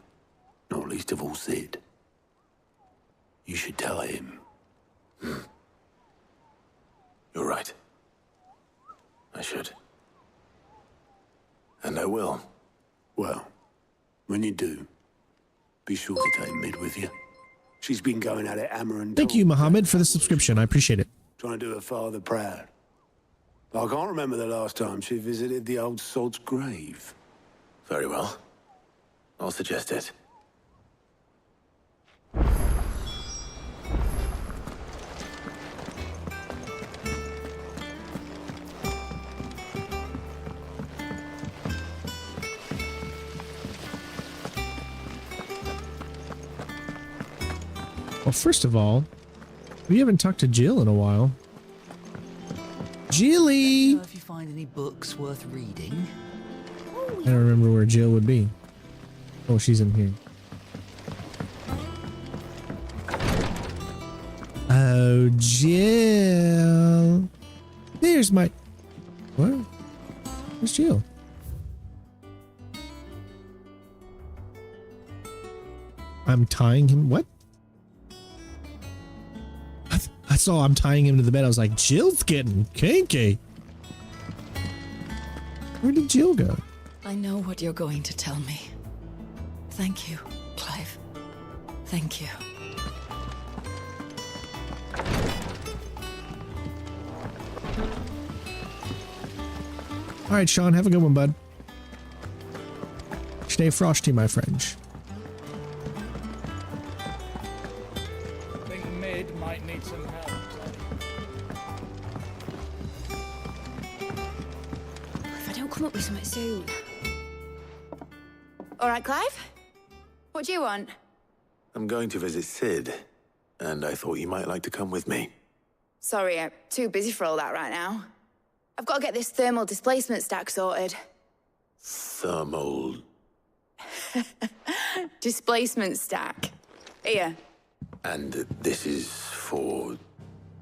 Not least of all Sid. You should tell him. You're right. I should. And I will. Well, when you do, be sure to take Mid with you. She's been going at it hammer and Thank you, Mohammed, for the subscription. I appreciate it. trying to do her father proud. I can't remember the last time she visited the old sod's grave. Very well. I'll suggest it. Well, first of all, we haven't talked to Jill in a while. Jilly! Know if you find any books worth reading. I don't remember where Jill would be. Oh, she's in here. Oh, Jill. There's my... What? Where's Jill? I'm tying him... What? I saw I'm tying him to the bed. I was like, Jill's getting kinky. Where did Jill go? I know what you're going to tell me. Thank you, Clive. Thank you. All right, Sean, have a good one, bud. Stay frosty, my friend. I think Mid might need some help. If I don't come up with something soon. All right, Clive? What do you want? I'm going to visit Sid, and I thought you might like to come with me. Sorry, I'm too busy for all that right now. I've got to get this thermal displacement stack sorted. Thermal... Displacement stack. Here. And this is for...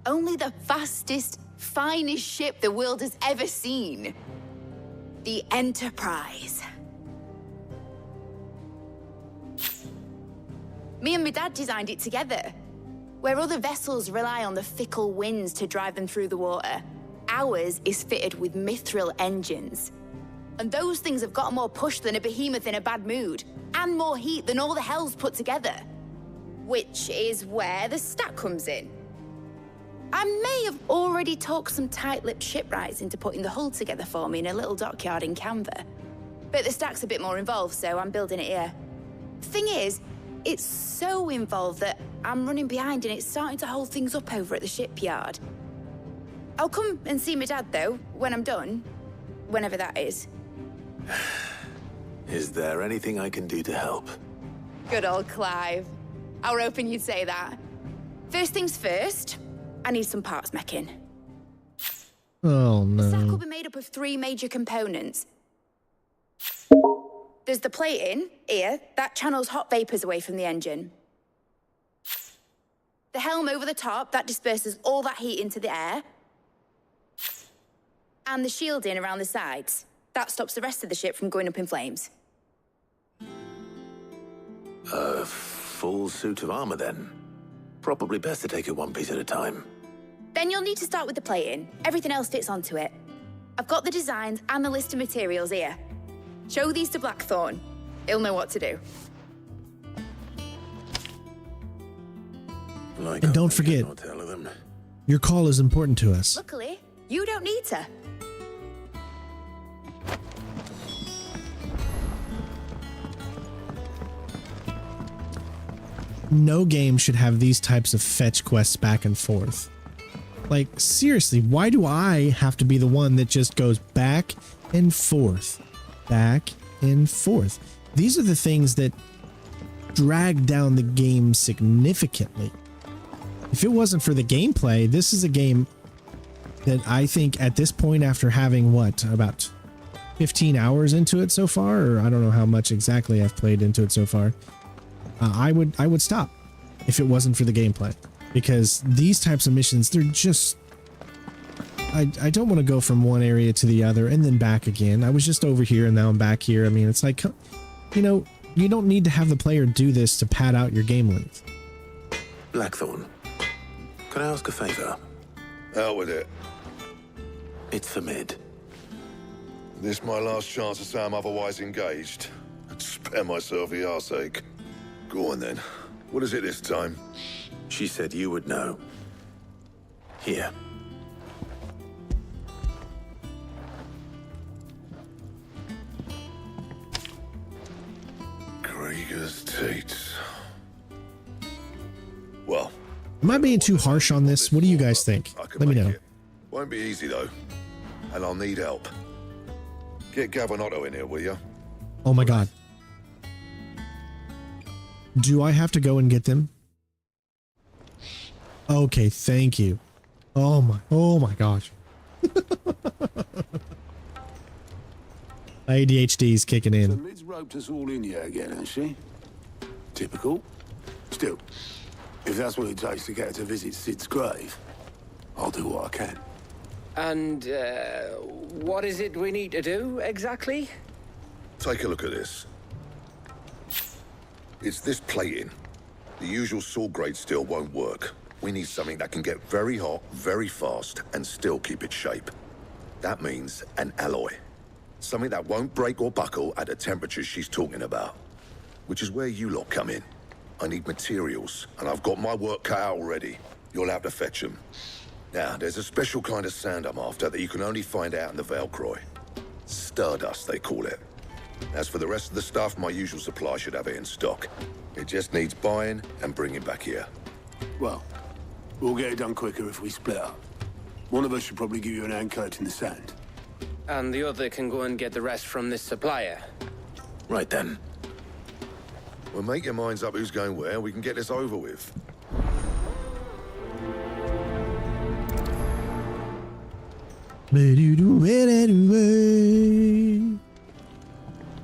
Only the fastest, finest ship the world has ever seen. The Enterprise. Me and my dad designed it together. Where other vessels rely on the fickle winds to drive them through the water, ours is fitted with mithril engines. And those things have got more push than a behemoth in a bad mood, and more heat than all the hells put together. Which is where the stack comes in. I may have already talked some tight-lipped shipwrights into putting the hull together for me in a little dockyard in Canva. But the stack's a bit more involved, so I'm building it here. Thing is, it's so involved that I'm running behind and it's starting to hold things up over at the shipyard. I'll come and see my dad, though, when I'm done. Whenever that is. Is there anything I can do to help? Good old Clive. I were hoping you'd say that. First things first, I need some parts meching. Oh, no. The stack will be made up of 3 major components. There's the plating, here, that channels hot vapors away from the engine. The helm over the top, that disperses all that heat into the air. And the shielding around the sides. That stops the rest of the ship from going up in flames. A full suit of armor, then? Probably best to take it one piece at a time. Then you'll need to start with the plating. Everything else fits onto it. I've got the designs and the list of materials here. Show these to Blackthorn. He'll know what to do. And don't forget, your call is important to us. Luckily, you don't need to. No game should have these types of fetch quests back and forth. Like, seriously, why do I have to be the one that just goes back and forth? Back and forth. These are the things that drag down the game significantly. If it wasn't for the gameplay, this is a game that I think at this point, after having what, about 15 hours into it so far, or I don't know how much exactly I've played into it so far, I would stop if it wasn't for the gameplay, because these types of missions, they're just, I don't want to go from one area to the other and then back again. I was just over here and now I'm back here. I mean, it's like, you know, you don't need to have the player do this to pad out your game length. Blackthorn, can I ask a favor? Out with it. It's for Mid. This my last chance to say I'm otherwise engaged. I'd spare myself the arseache. Go on then. What is it this time? She said you would know. Here. Krieger's Tates. Well. Am I being too harsh on this? What do you guys think? Let me know. Won't be easy though. And I'll need help. Get Gavin-Otto in here, will you? Oh my god. Do I have to go and get them? Okay, thank you. Oh my gosh. ADHD's kicking in. So Mid's roped us all in here again, hasn't she? Typical. Still, if that's what it takes to get her to visit Sid's grave, I'll do what I can. And, what is it we need to do, exactly? Take a look at this. It's this plating. The usual sword grade steel won't work. We need something that can get very hot, very fast, and still keep its shape. That means an alloy. Something that won't break or buckle at the temperatures she's talking about. Which is where you lot come in. I need materials, and I've got my work cut out already. You'll have to fetch them. Now, there's a special kind of sand I'm after that you can only find out in the Valcroy. Stardust, they call it. As for the rest of the stuff, my usual supply should have it in stock. It just needs buying and bringing back here. Well, we'll get it done quicker if we split up. One of us should probably give you an anchor in the sand. And the other can go and get the rest from this supplier. Right then. Well, make your minds up who's going where, we can get this over with.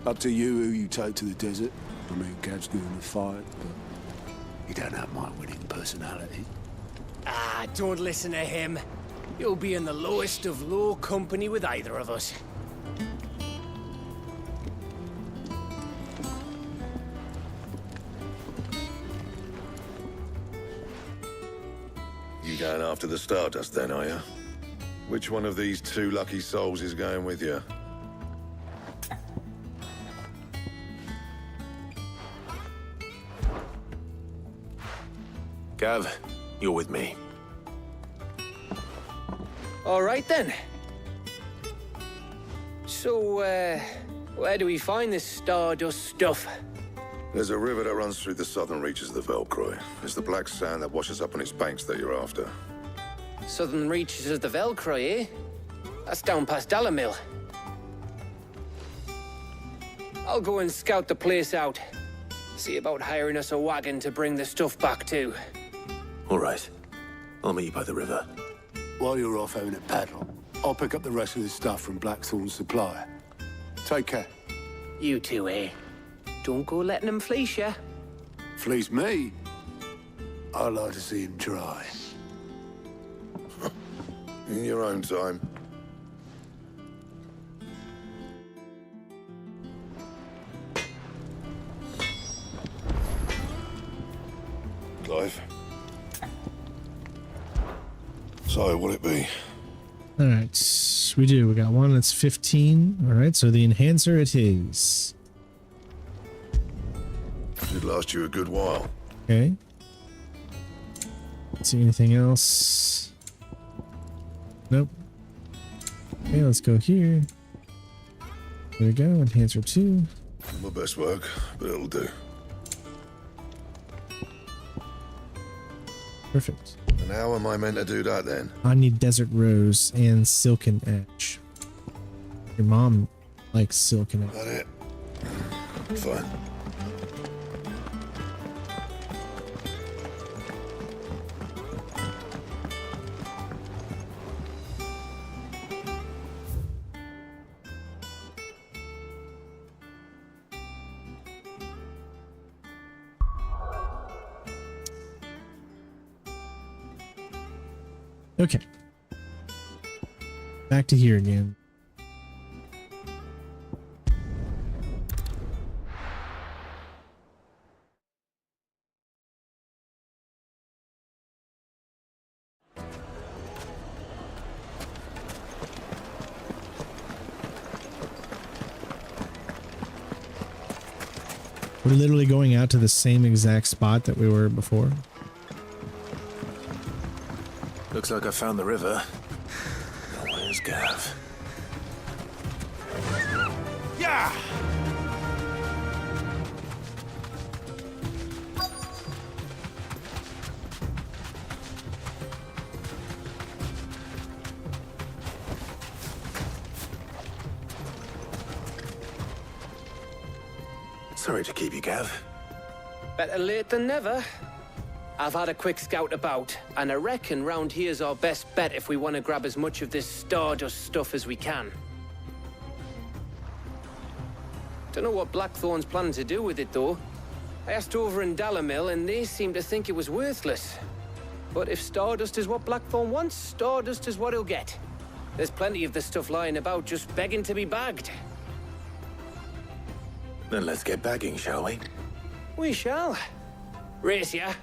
Up to you who you take to the desert. I mean, Gav's good in the fight, but you don't have my winning personality. Ah, don't listen to him. You'll be in the lowest of low company with either of us. You going after the Stardust then, are you? Which one of these two lucky souls is going with you? Gav, you're with me. All right then. So, where do we find this Stardust stuff? There's a river that runs through the southern reaches of the Velcroy. It's the black sand that washes up on its banks that you're after. Southern reaches of the Velcroy, eh? That's down past Dalimil. I'll go and scout the place out. See about hiring us a wagon to bring the stuff back to. All right. I'll meet you by the river. While you're off having a paddle, I'll pick up the rest of the stuff from Blackthorn's supplier. Take care. You two, eh? Don't go letting him fleece ya. Fleece me? I'd like to see him try. In your own time. Clive. So, what'll it be? All right, we do. We got one that's 15. All right, so the enhancer it is. Should last you a good while. Okay. See anything else? Nope. Okay, let's go here. There we go. Enhancer 2. My best work, but it'll do. Perfect. And how am I meant to do that then? I need Desert Rose and Silken Edge. Your mom likes Silken Edge. Got it. Fine. Okay. Back to here again. We're literally going out to the same exact spot that we were before. Looks like I found the river. Now where's Gav? Yeah! Sorry to keep you, Gav. Better late than never. I've had a quick scout about, and I reckon round here's our best bet if we want to grab as much of this Stardust stuff as we can. Don't know what Blackthorn's planning to do with it, though. I asked over in Dalimil, and they seem to think it was worthless. But if Stardust is what Blackthorn wants, Stardust is what he'll get. There's plenty of this stuff lying about, just begging to be bagged. Then let's get bagging, shall we? We shall. Race ya.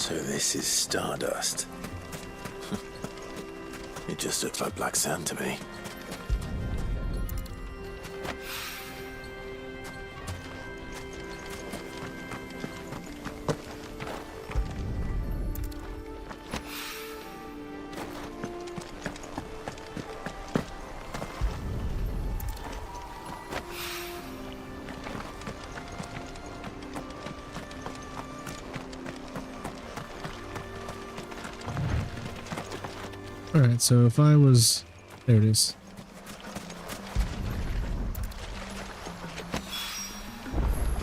So this is Stardust. It just looks like black sand to me. Alright, so if I was... There it is.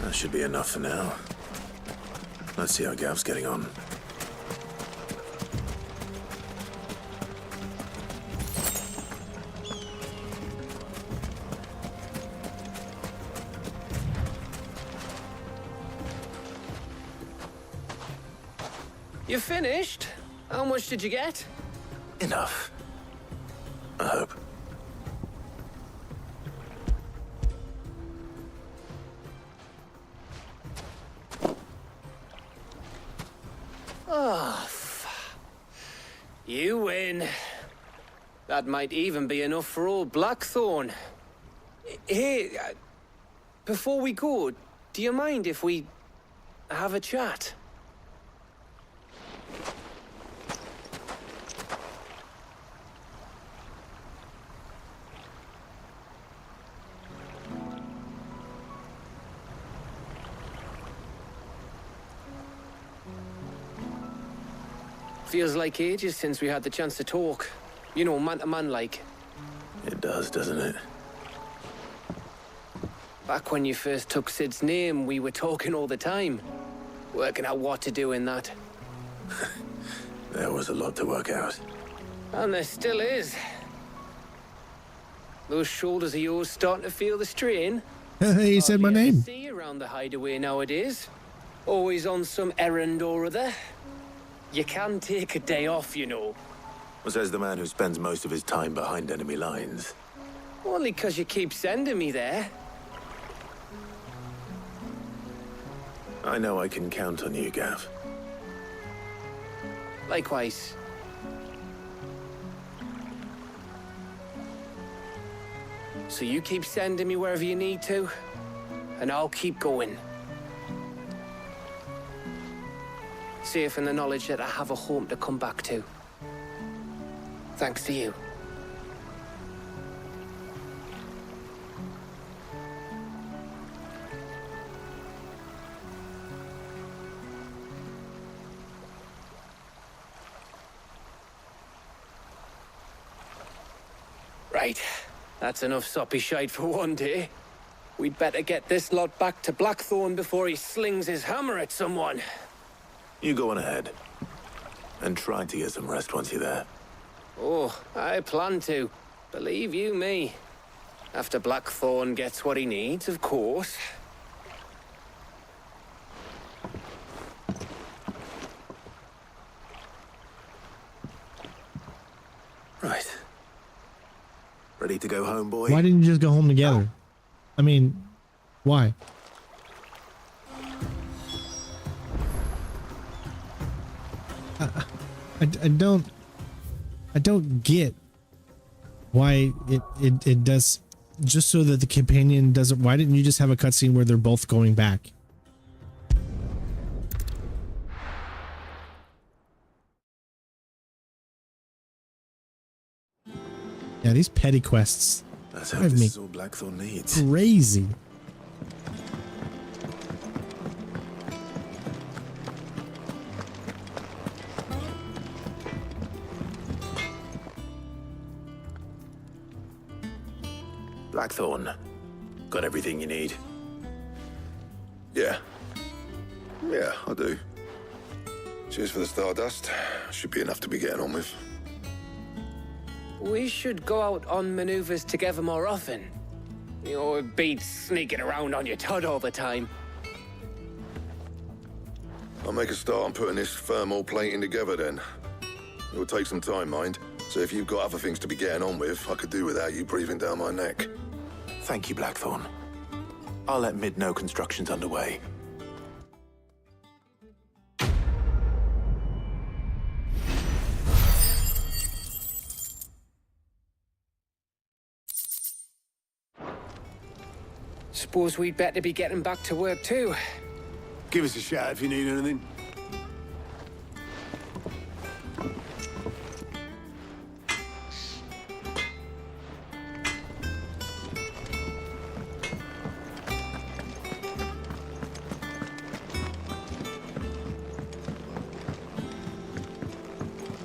That should be enough for now. Let's see how Gav's getting on. You finished? How much did you get? Enough. I hope. Oh, you win. That might even be enough for old Blackthorn. Hey, before we go, do you mind if we have a chat? Feels like ages since we had the chance to talk. You know, man to man like. It does, doesn't it? Back when you first took Sid's name, we were talking all the time. Working out what to do in that. There was a lot to work out. And there still is. Those shoulders of yours starting to feel the strain. He said my name. See you around the Hideaway nowadays. Always on some errand or other. You can take a day off, you know. Says the man who spends most of his time behind enemy lines. Only 'cause you keep sending me there. I know I can count on you, Gav. Likewise. So you keep sending me wherever you need to, and I'll keep going. Safe in the knowledge that I have a home to come back to. Thanks to you. Right. That's enough soppy shite for one day. We'd better get this lot back to Blackthorn before he slings his hammer at someone. You go on ahead. And try to get some rest once you're there. Oh, I plan to. Believe you me. After Blackthorn gets what he needs, of course. Right. Ready to go home, boy? Why didn't you just go home together? I mean, why? I don't get why it does, just so that the companion doesn't. Why didn't you just have a cutscene where they're both going back? Yeah, these petty quests That's how drive this me is all Blackthorn needs. crazy. Blackthorn, got everything you need? Yeah. Yeah, I do. Cheers for the Stardust. Should be enough to be getting on with. We should go out on maneuvers together more often. You know, it beats sneaking around on your Todd all the time. I'll make a start on putting this thermal plating together then. It'll take some time, mind. So if you've got other things to be getting on with, I could do without you breathing down my neck. Thank you, Blackthorn. I'll let Mid know construction's underway. Suppose we'd better be getting back to work too. Give us a shout if you need anything.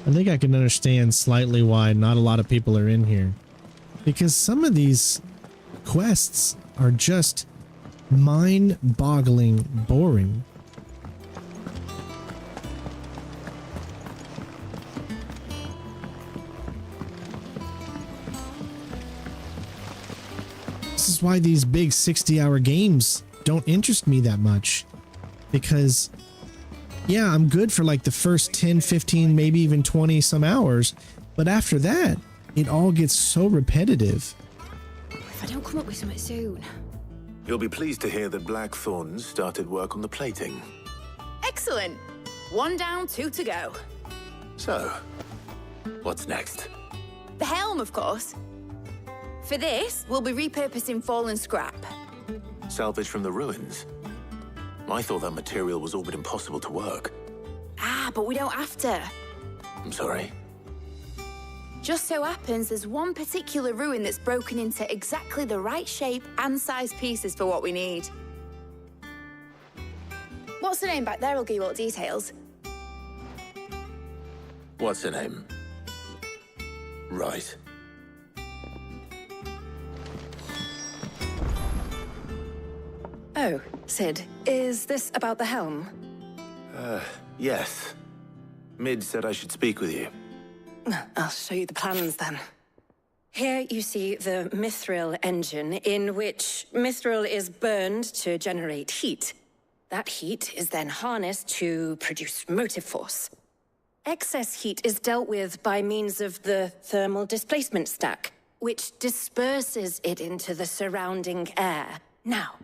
I think I can understand slightly why not a lot of people are in here, because some of these quests are just mind-boggling boring. This is why these big 60-hour games don't interest me that much, because yeah, I'm good for like the first 10, 15, maybe even 20 some hours. But after that, it all gets so repetitive. If I don't come up with something soon. You'll be pleased to hear that Blackthorn started work on the plating. Excellent. 1 down, 2 to go. So, what's next? The helm, of course. For this, we'll be repurposing fallen scrap. Salvage from the ruins? I thought that material was all but impossible to work. Ah, but we don't have to. I'm sorry. Just so happens there's one particular ruin that's broken into exactly the right shape and size pieces for what we need. What's the name back there? I'll give you all the details. What's her name? Right. Oh, Sid, is this about the helm? Yes. Mid said I should speak with you. I'll show you the plans then. Here you see the Mithril engine, in which Mithril is burned to generate heat. That heat is then harnessed to produce motive force. Excess heat is dealt with by means of the thermal displacement stack, which disperses it into the surrounding air. Now,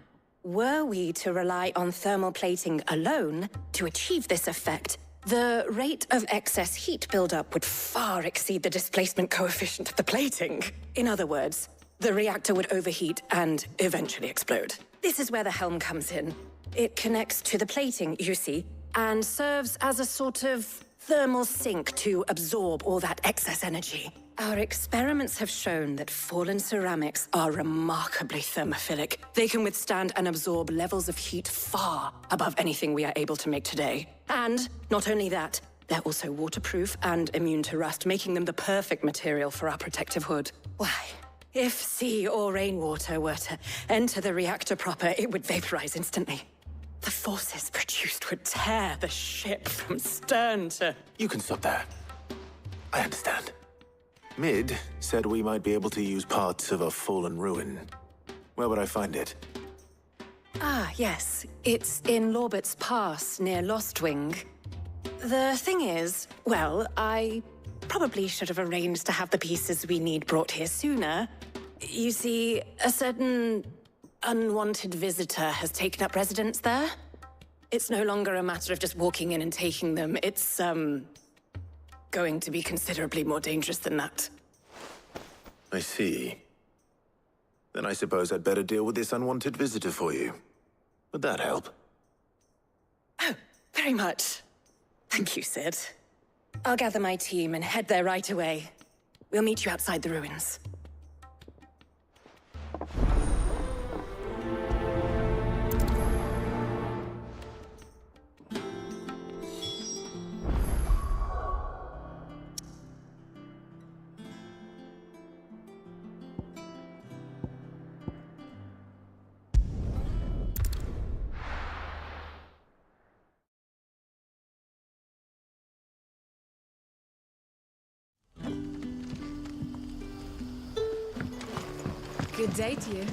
were we to rely on thermal plating alone to achieve this effect, the rate of excess heat buildup would far exceed the displacement coefficient of the plating. In other words, the reactor would overheat and eventually explode. This is where the helm comes in. It connects to the plating, you see, and serves as a sort of thermal sink to absorb all that excess energy. Our experiments have shown that fallen ceramics are remarkably thermophilic. They can withstand and absorb levels of heat far above anything we are able to make today. And not only that, they're also waterproof and immune to rust, making them the perfect material for our protective hood. Why, if sea or rainwater were to enter the reactor proper, it would vaporize instantly. The forces produced would tear the ship from stern to... You can stop there. I understand. Mid said we might be able to use parts of a fallen ruin. Where would I find it? Ah, yes. It's in Lorbert's Pass, near Lostwing. The thing is, well, I probably should have arranged to have the pieces we need brought here sooner. You see, a certain unwanted visitor has taken up residence there. It's no longer a matter of just walking in and taking them. It's, going to be considerably more dangerous than that. I see. Then I suppose I'd better deal with this unwanted visitor for you. Would that help? Oh, very much. Thank you, Sid. I'll gather my team and head there right away. We'll meet you outside the ruins. Good day to you.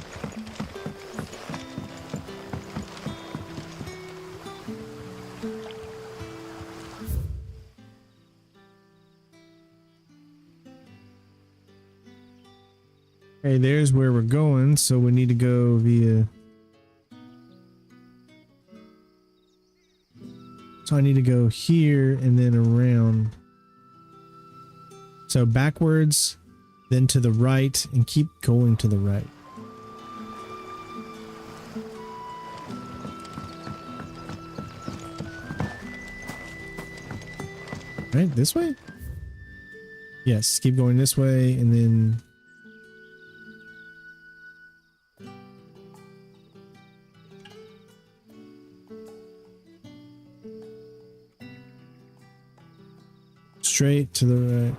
Okay, there's where we're going, so we need to go via... So I need to go here and then around. So backwards, then to the right, and keep going to the right. Right? This way? Yes, keep going this way and then... straight to the right.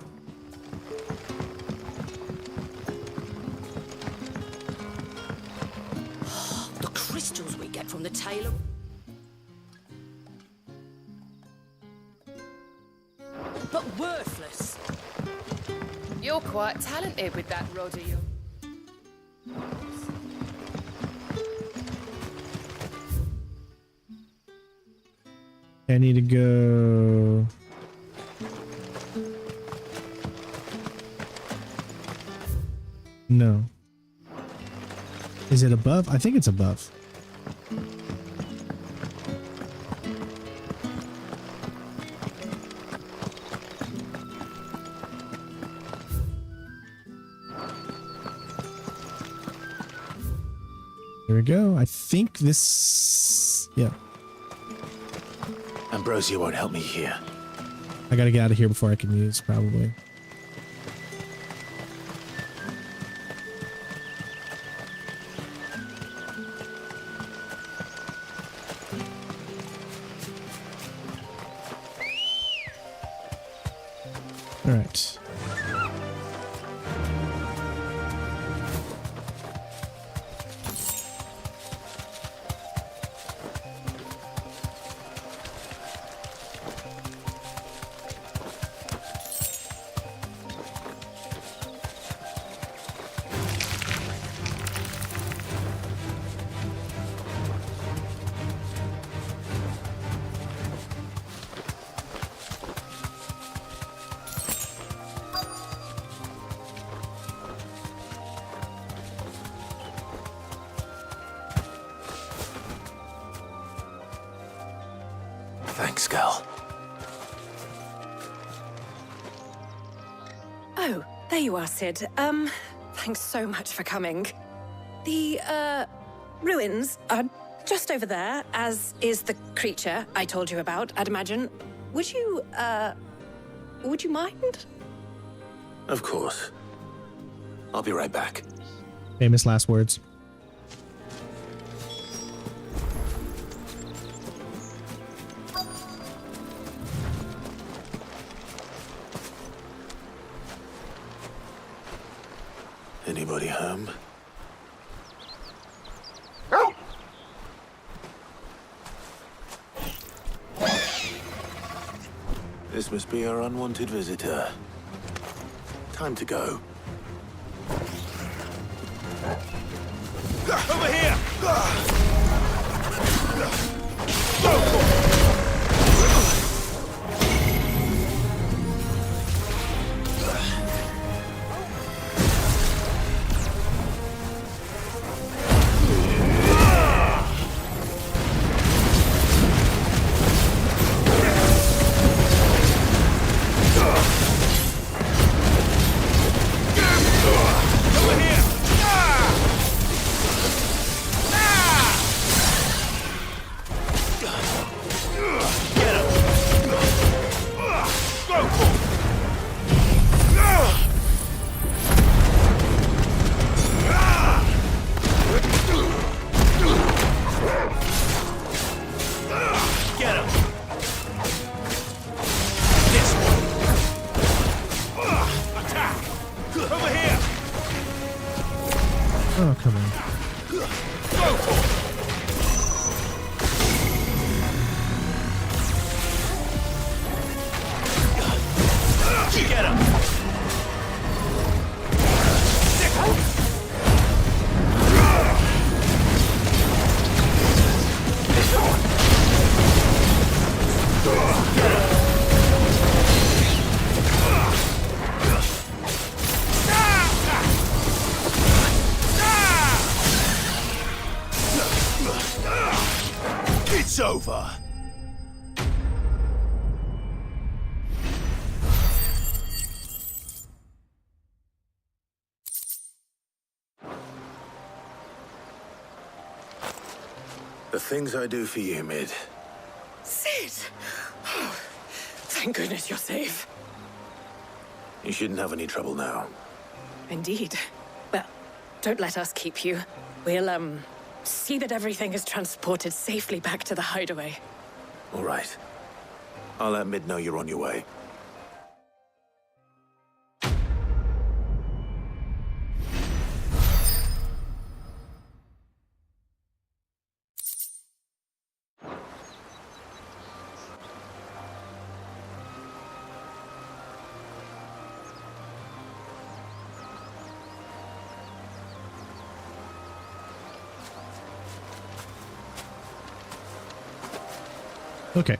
The crystals we get from the tailor. But worthless. You're quite talented with that rod of yours. I need to go... No. Is it above? I think it's above. There we go. I think this... yeah. Ambrosia won't help me here. I gotta get out of here before I can use, probably. All right. Thanks, Gal. Oh, there you are, Sid. Thanks so much for coming. The, ruins are just over there, as is the creature I told you about, I'd imagine. Would you mind? Of course. I'll be right back. Famous last words. Anybody home? This must be our unwanted visitor. Time to go. Over here! Oh, come on. Get him! It's over. The things I do for you, Mid. Sid! Oh, Thank goodness you're safe. You shouldn't have any trouble now. Indeed. Well, don't let us keep you. We'll, see that everything is transported safely back to the Hideaway. All right. I'll let Mid know you're on your way. Okay.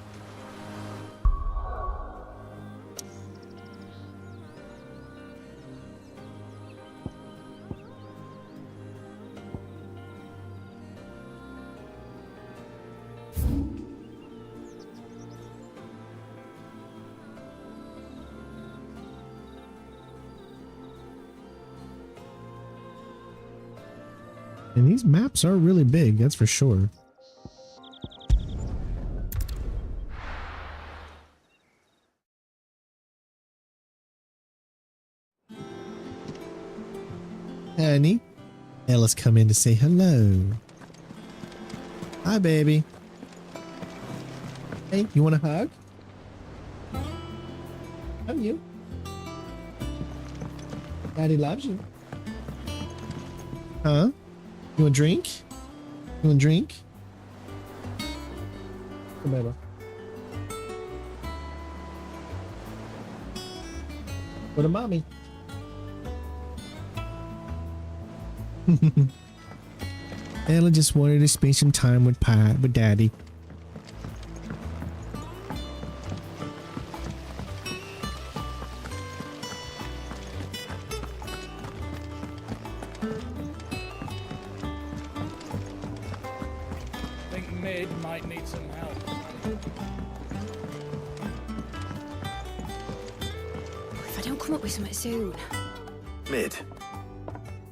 And these maps are really big, that's for sure. Honey, Ella's come in to say hello. Hi, baby. Hey, you want a hug? Love you. Daddy loves you. Huh? You want a drink? You want a drink? Come on. Go to mommy. Ella just wanted to spend some time with Daddy. I think Mid might need some help. If I don't come up with something soon. Mid.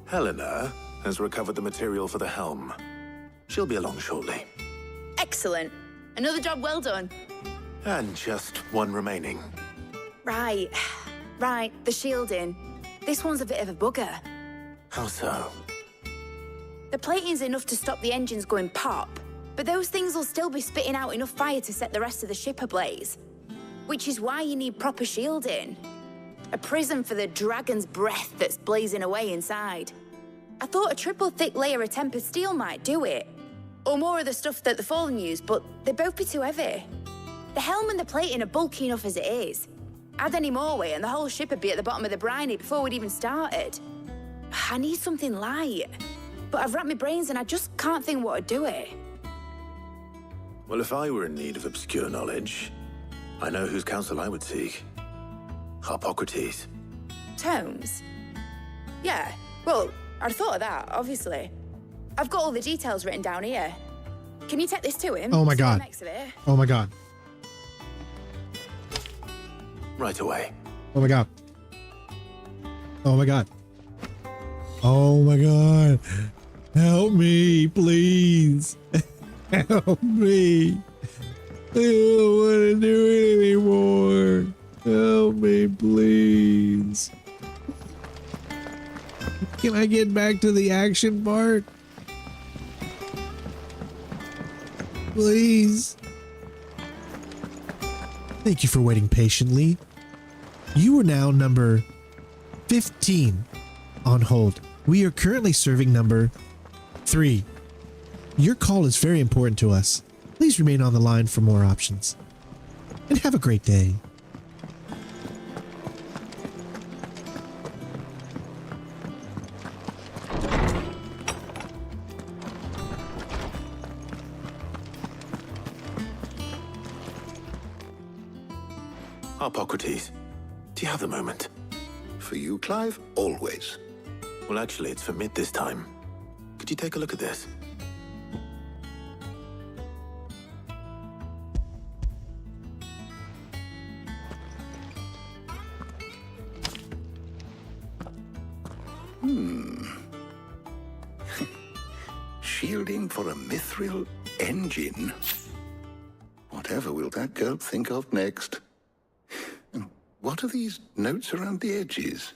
Helena has recovered the material for the helm. She'll be along shortly. Excellent. Another job well done. And just one remaining. Right. Right, the shielding. This one's a bit of a bugger. How so? The plating's enough to stop the engines going pop, but those things will still be spitting out enough fire to set the rest of the ship ablaze. Which is why you need proper shielding. A prison for the dragon's breath that's blazing away inside. I thought a triple thick layer of tempered steel might do it. Or more of the stuff that the Fallen use, but they'd both be too heavy. The helm and the plating are bulky enough as it is. Add any more weight and the whole ship would be at the bottom of the briny before we'd even started. I need something light. But I've racked my brains and I just can't think what would do it. Well, if I were in need of obscure knowledge, I know whose counsel I would seek. Harpocrates. Tomes? Yeah, well, I'd thought of that, obviously. I've got all the details written down here. Can you take this to him? Oh my See the god. next of it? Oh my god. Right away. Oh my god. Oh my god. Oh my god. Help me, please. Help me. I don't want to do it anymore. Help me, please. Can I get back to the action part? Please. Thank you for waiting patiently. You are now number 15 on hold. We are currently serving number 3. Your call is very important to us. Please remain on the line for more options. And have a great day. Harpocrates, do you have the moment? For you, Clive, always. Well, actually, it's for Mid this time. Could you take a look at this? Shielding for a mithril engine. Whatever will that girl think of next? What are these notes around the edges?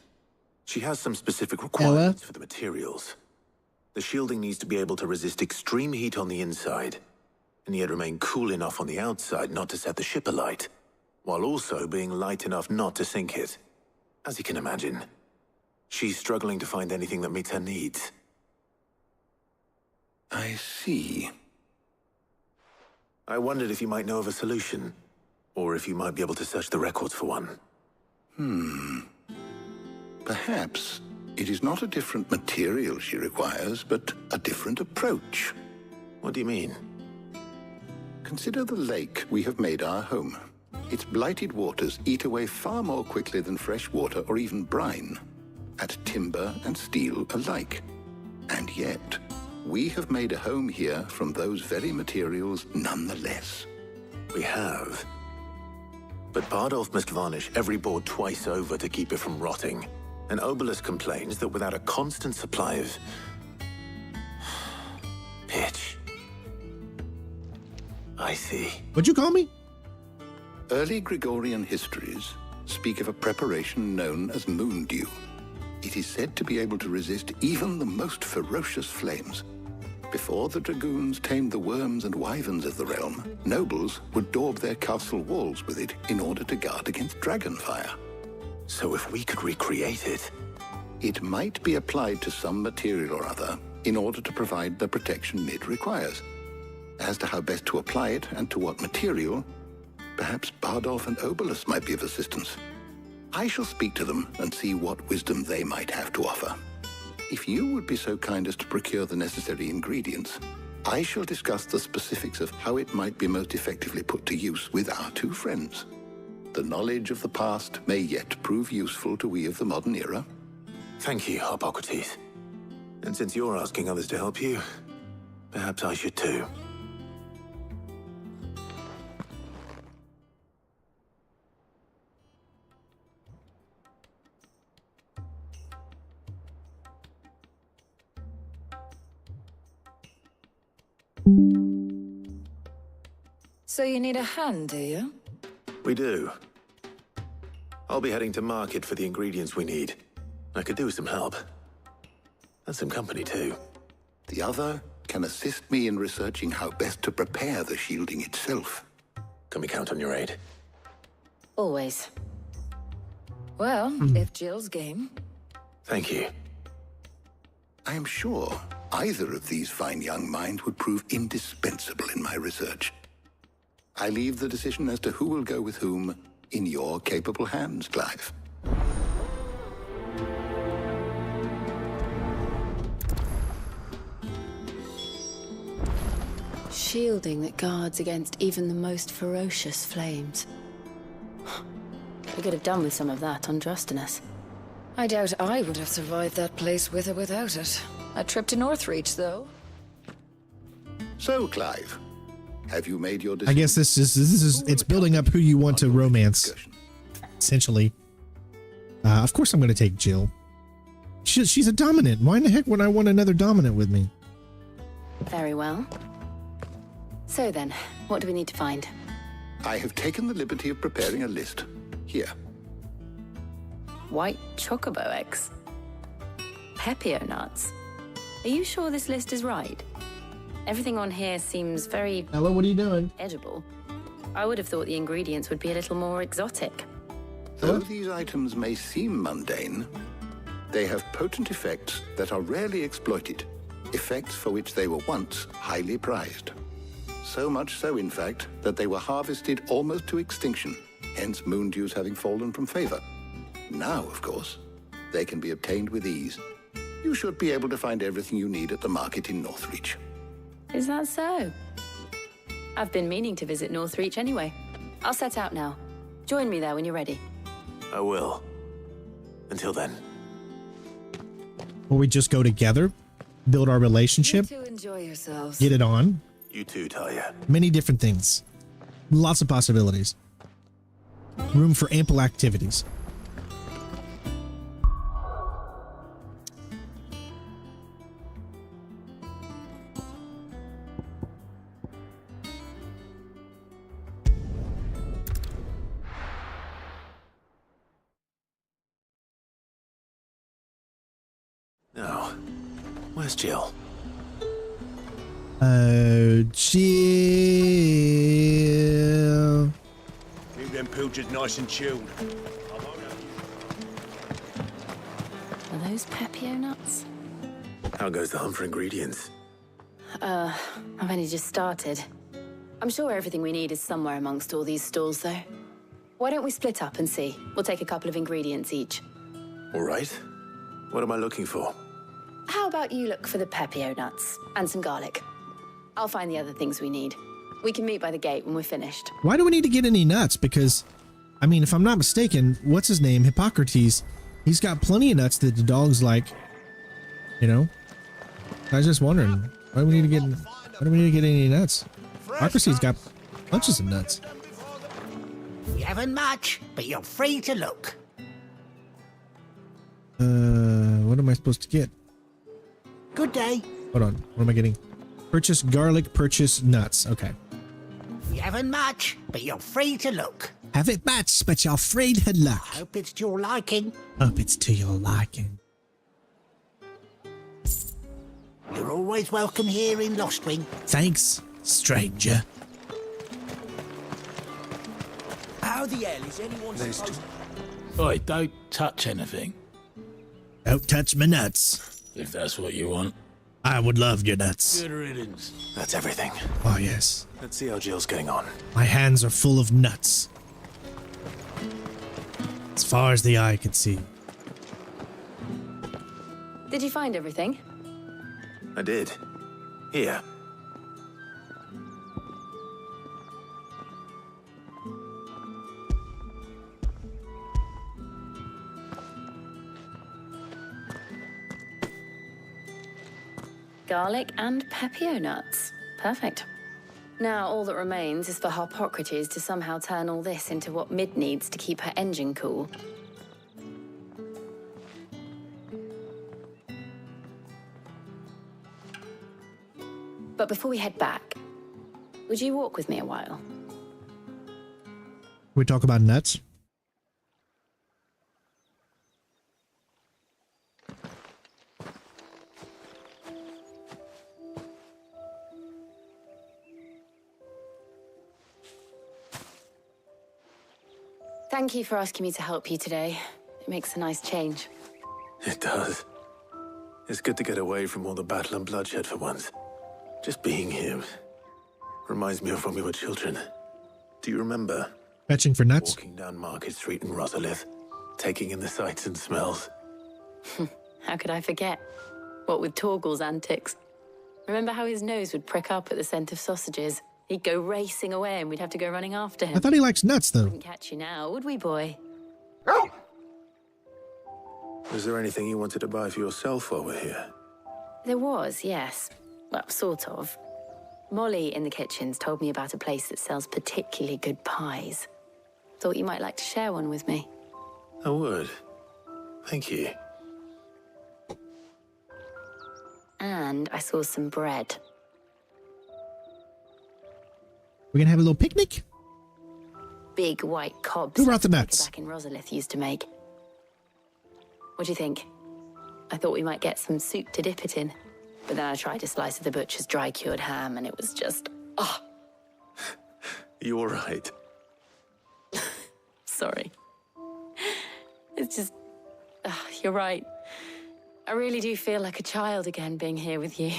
She has some specific requirements for the materials. The shielding needs to be able to resist extreme heat on the inside, and yet remain cool enough on the outside not to set the ship alight, while also being light enough not to sink it. As you can imagine, she's struggling to find anything that meets her needs. I see. I wondered if you might know of a solution, or if you might be able to search the records for one. Perhaps it is not a different material she requires, but a different approach. What do you mean? Consider the lake we have made our home. Its blighted waters eat away far more quickly than fresh water or even brine, at timber and steel alike. And yet, we have made a home here from those very materials nonetheless. We have. But Bardolph must varnish every board twice over to keep it from rotting. And Obelisk complains that without a constant supply of pitch. I see. What'd you call me? Early Gregorian histories speak of a preparation known as moon dew. It is said to be able to resist even the most ferocious flames. Before the dragoons tamed the worms and wyverns of the realm, nobles would daub their castle walls with it in order to guard against dragonfire. So if we could recreate it... It might be applied to some material or other in order to provide the protection it requires. As to how best to apply it and to what material, perhaps Bardolph and Obelisk might be of assistance. I shall speak to them and see what wisdom they might have to offer. If you would be so kind as to procure the necessary ingredients, I shall discuss the specifics of how it might be most effectively put to use with our two friends. The knowledge of the past may yet prove useful to we of the modern era. Thank you, Hippocrates. And since you're asking others to help you, perhaps I should too. So you need a hand, do you? We do. I'll be heading to market for the ingredients we need. I could do with some help. And some company, too. The other can assist me in researching how best to prepare the shielding itself. Can we count on your aid? Always. Well, if Jill's game. Thank you. I am sure either of these fine young minds would prove indispensable in my research. I leave the decision as to who will go with whom in your capable hands, Clive. Shielding that guards against even the most ferocious flames. We could have done with some of that on Drustinus. I doubt I would have survived that place with or without it. A trip to Northreach, though. So, Clive, have you made your decision? I guess this is it's building up who you want to romance, essentially. Of course I'm going to take Jill. She's a dominant. Why in the heck would I want another dominant with me? Very well. So then, what do we need to find? I have taken the liberty of preparing a list. Here. White chocobo eggs. Pepio nuts. Are you sure this list is right? Everything on here seems very... Hello, what are you doing? ...edible. I would have thought the ingredients would be a little more exotic. Though these items may seem mundane, they have potent effects that are rarely exploited, effects for which they were once highly prized. So much so, in fact, that they were harvested almost to extinction, hence moon dews having fallen from favor. Now, of course, they can be obtained with ease. You should be able to find everything you need at the market in Northreach. Is that so? I've been meaning to visit Northreach anyway. I'll set out now. Join me there when you're ready. I will. Until then. Or we just go together, build our relationship, You two enjoy yourselves. get it on. You too, Talia. Many different things. Lots of possibilities. Room for ample activities. Now, where's Jill? Jill. Keep them pilchards nice and chilled. Are those Pepio nuts? How goes the hunt for ingredients? I've only just started. I'm sure everything we need is somewhere amongst all these stalls, though. Why don't we split up and see? We'll take a couple of ingredients each. All right. What am I looking for? How about you look for the Pepio nuts and some garlic? I'll find the other things we need. We can meet by the gate when we're finished. Why do we need to get any nuts? Because, I mean, if I'm not mistaken, what's his name? Hippocrates. He's got plenty of nuts that the dogs like. You know? I was just wondering, why do we need to get any nuts? Hippocrates got bunches of nuts. You haven't much, but you're free to look. What am I supposed to get? Good day. Hold on. What am I getting? Purchase garlic, purchase nuts. Okay. You haven't much, but you're free to look. Have it matched, but you're free to look. Hope it's to your liking. Hope it's to your liking. You're always welcome here in Lostwing. Thanks, stranger. How the hell is anyone supposed to... Oi, don't touch anything. Don't touch my nuts. If that's what you want. I would love your nuts. Good riddance. That's everything. Oh, yes. Let's see how Jill's getting on. My hands are full of nuts. As far as the eye can see. Did you find everything? I did. Here. Garlic and Pepio nuts. Perfect. Now all that remains is for Hippocrates to somehow turn all this into what Mid needs to keep her engine cool. But before we head back, would you walk with me a while? We talk about nuts? Thank you for asking me to help you today. It makes a nice change. It does. It's good to get away from all the battle and bloodshed for once. Just being here reminds me of when we were children. Do you remember? Fetching for nuts? Walking down Market Street in Rosalith, taking in the sights and smells. How could I forget? What with Torgal's antics. Remember how his nose would prick up at the scent of sausages? He'd go racing away and we'd have to go running after him. I thought he likes nuts, though. Wouldn't catch you now, would we, boy? Was there anything you wanted to buy for yourself while we're here? There was, yes. Well, sort of. Molly in the kitchens told me about a place that sells particularly good pies. Thought you might like to share one with me. I would. Thank you. And I saw some bread. We're gonna have a little picnic? Big white cobs. Who brought the nuts? Back in Rosalith used to make. What do you think? I thought we might get some soup to dip it in. But then I tried a slice of the butcher's dry-cured ham, and it was just... oh. You all right? Sorry. It's just... you're right. I really do feel like a child again being here with you.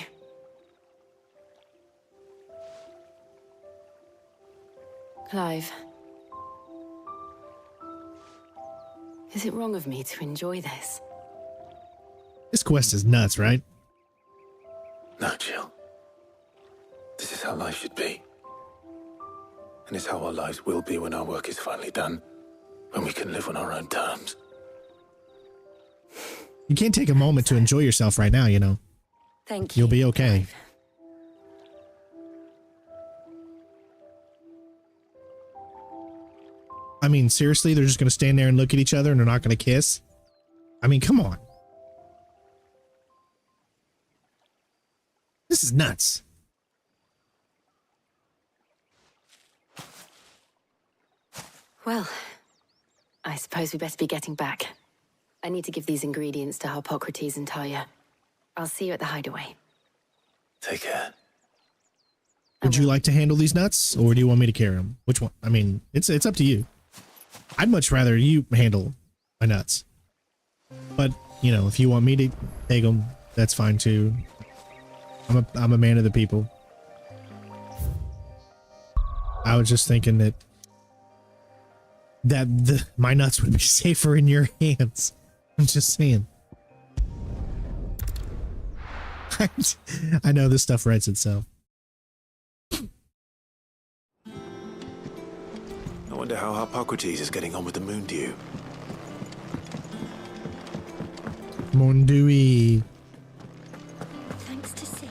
Clive. Is it wrong of me to enjoy this? This quest is nuts, right? No, Jill. This is how life should be. And it's how our lives will be when our work is finally done. When we can live on our own terms. You can't take a moment to enjoy yourself right now, you know. Thank you. You'll be okay. I mean, seriously, they're just going to stand there and look at each other and they're not going to kiss? I mean, come on. This is nuts. Well, I suppose we better be getting back. I need to give these ingredients to Hippocrates and Talia. I'll see you at the Hideaway. Take care. Would you like to handle these nuts, or do you want me to carry them? Which one? I mean, it's up to you. I'd much rather you handle my nuts. But, you know, if you want me to take them, that's fine too. I'm a man of the people. I was just thinking that my nuts would be safer in your hands. I'm just saying. I know this stuff writes itself. I wonder how Hippocrates is getting on with the moon dew. Mondui. Thanks to Sid.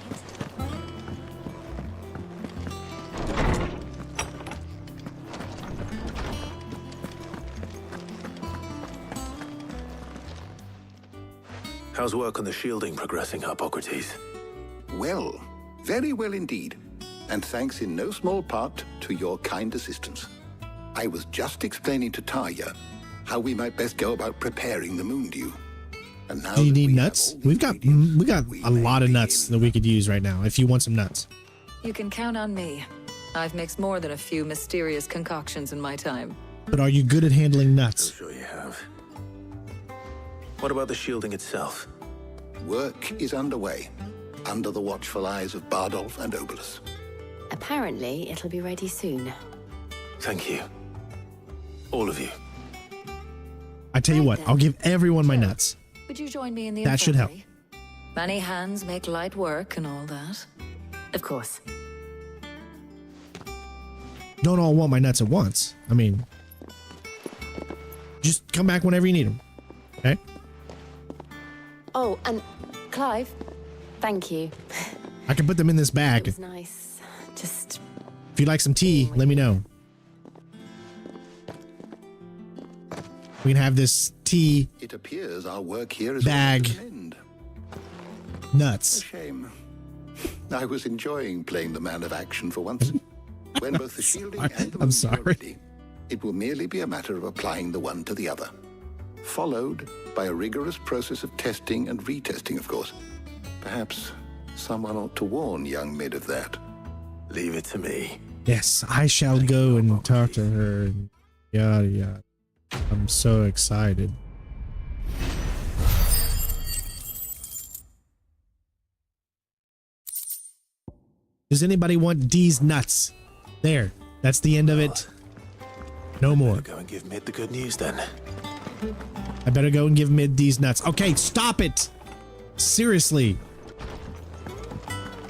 How's work on the shielding progressing, Hippocrates? Well, very well indeed. And thanks in no small part to your kind assistance. I was just explaining to Tarja how we might best go about preparing the moon dew. And now do you need nuts? We got a lot of nuts that we could use right now if you want some nuts. You can count on me. I've mixed more than a few mysterious concoctions in my time. But are you good at handling nuts? I'm sure you have. What about the shielding itself? Work is underway, under the watchful eyes of Bardolph and Obolus. Apparently, it'll be ready soon. Thank you. All of you. I tell you what, I'll give everyone my nuts. Would you join me in the That should help. infirmary? Many hands make light work and all that. Of course. Don't all want my nuts at once. I mean, just come back whenever you need them. Okay? Oh, and Clive, thank you. I can put them in this bag. It was nice. Just... If you'd like some tea, let me know. We can have this tea It appears our work here is bag almost at an end. nuts. A shame. I was enjoying playing the man of action for once. When both the shielding and the moon are ready, it will merely be a matter of applying the one to the other. Followed by a rigorous process of testing and retesting, of course. Perhaps someone ought to warn young Mid of that. Leave it to me. Yes, I shall go and talk to her and yada yada. I'm so excited. Does anybody want D's nuts? There. That's the end of it. No more. Go and give Mid the good news then. I better go and give Mid these nuts. Okay, stop it. Seriously.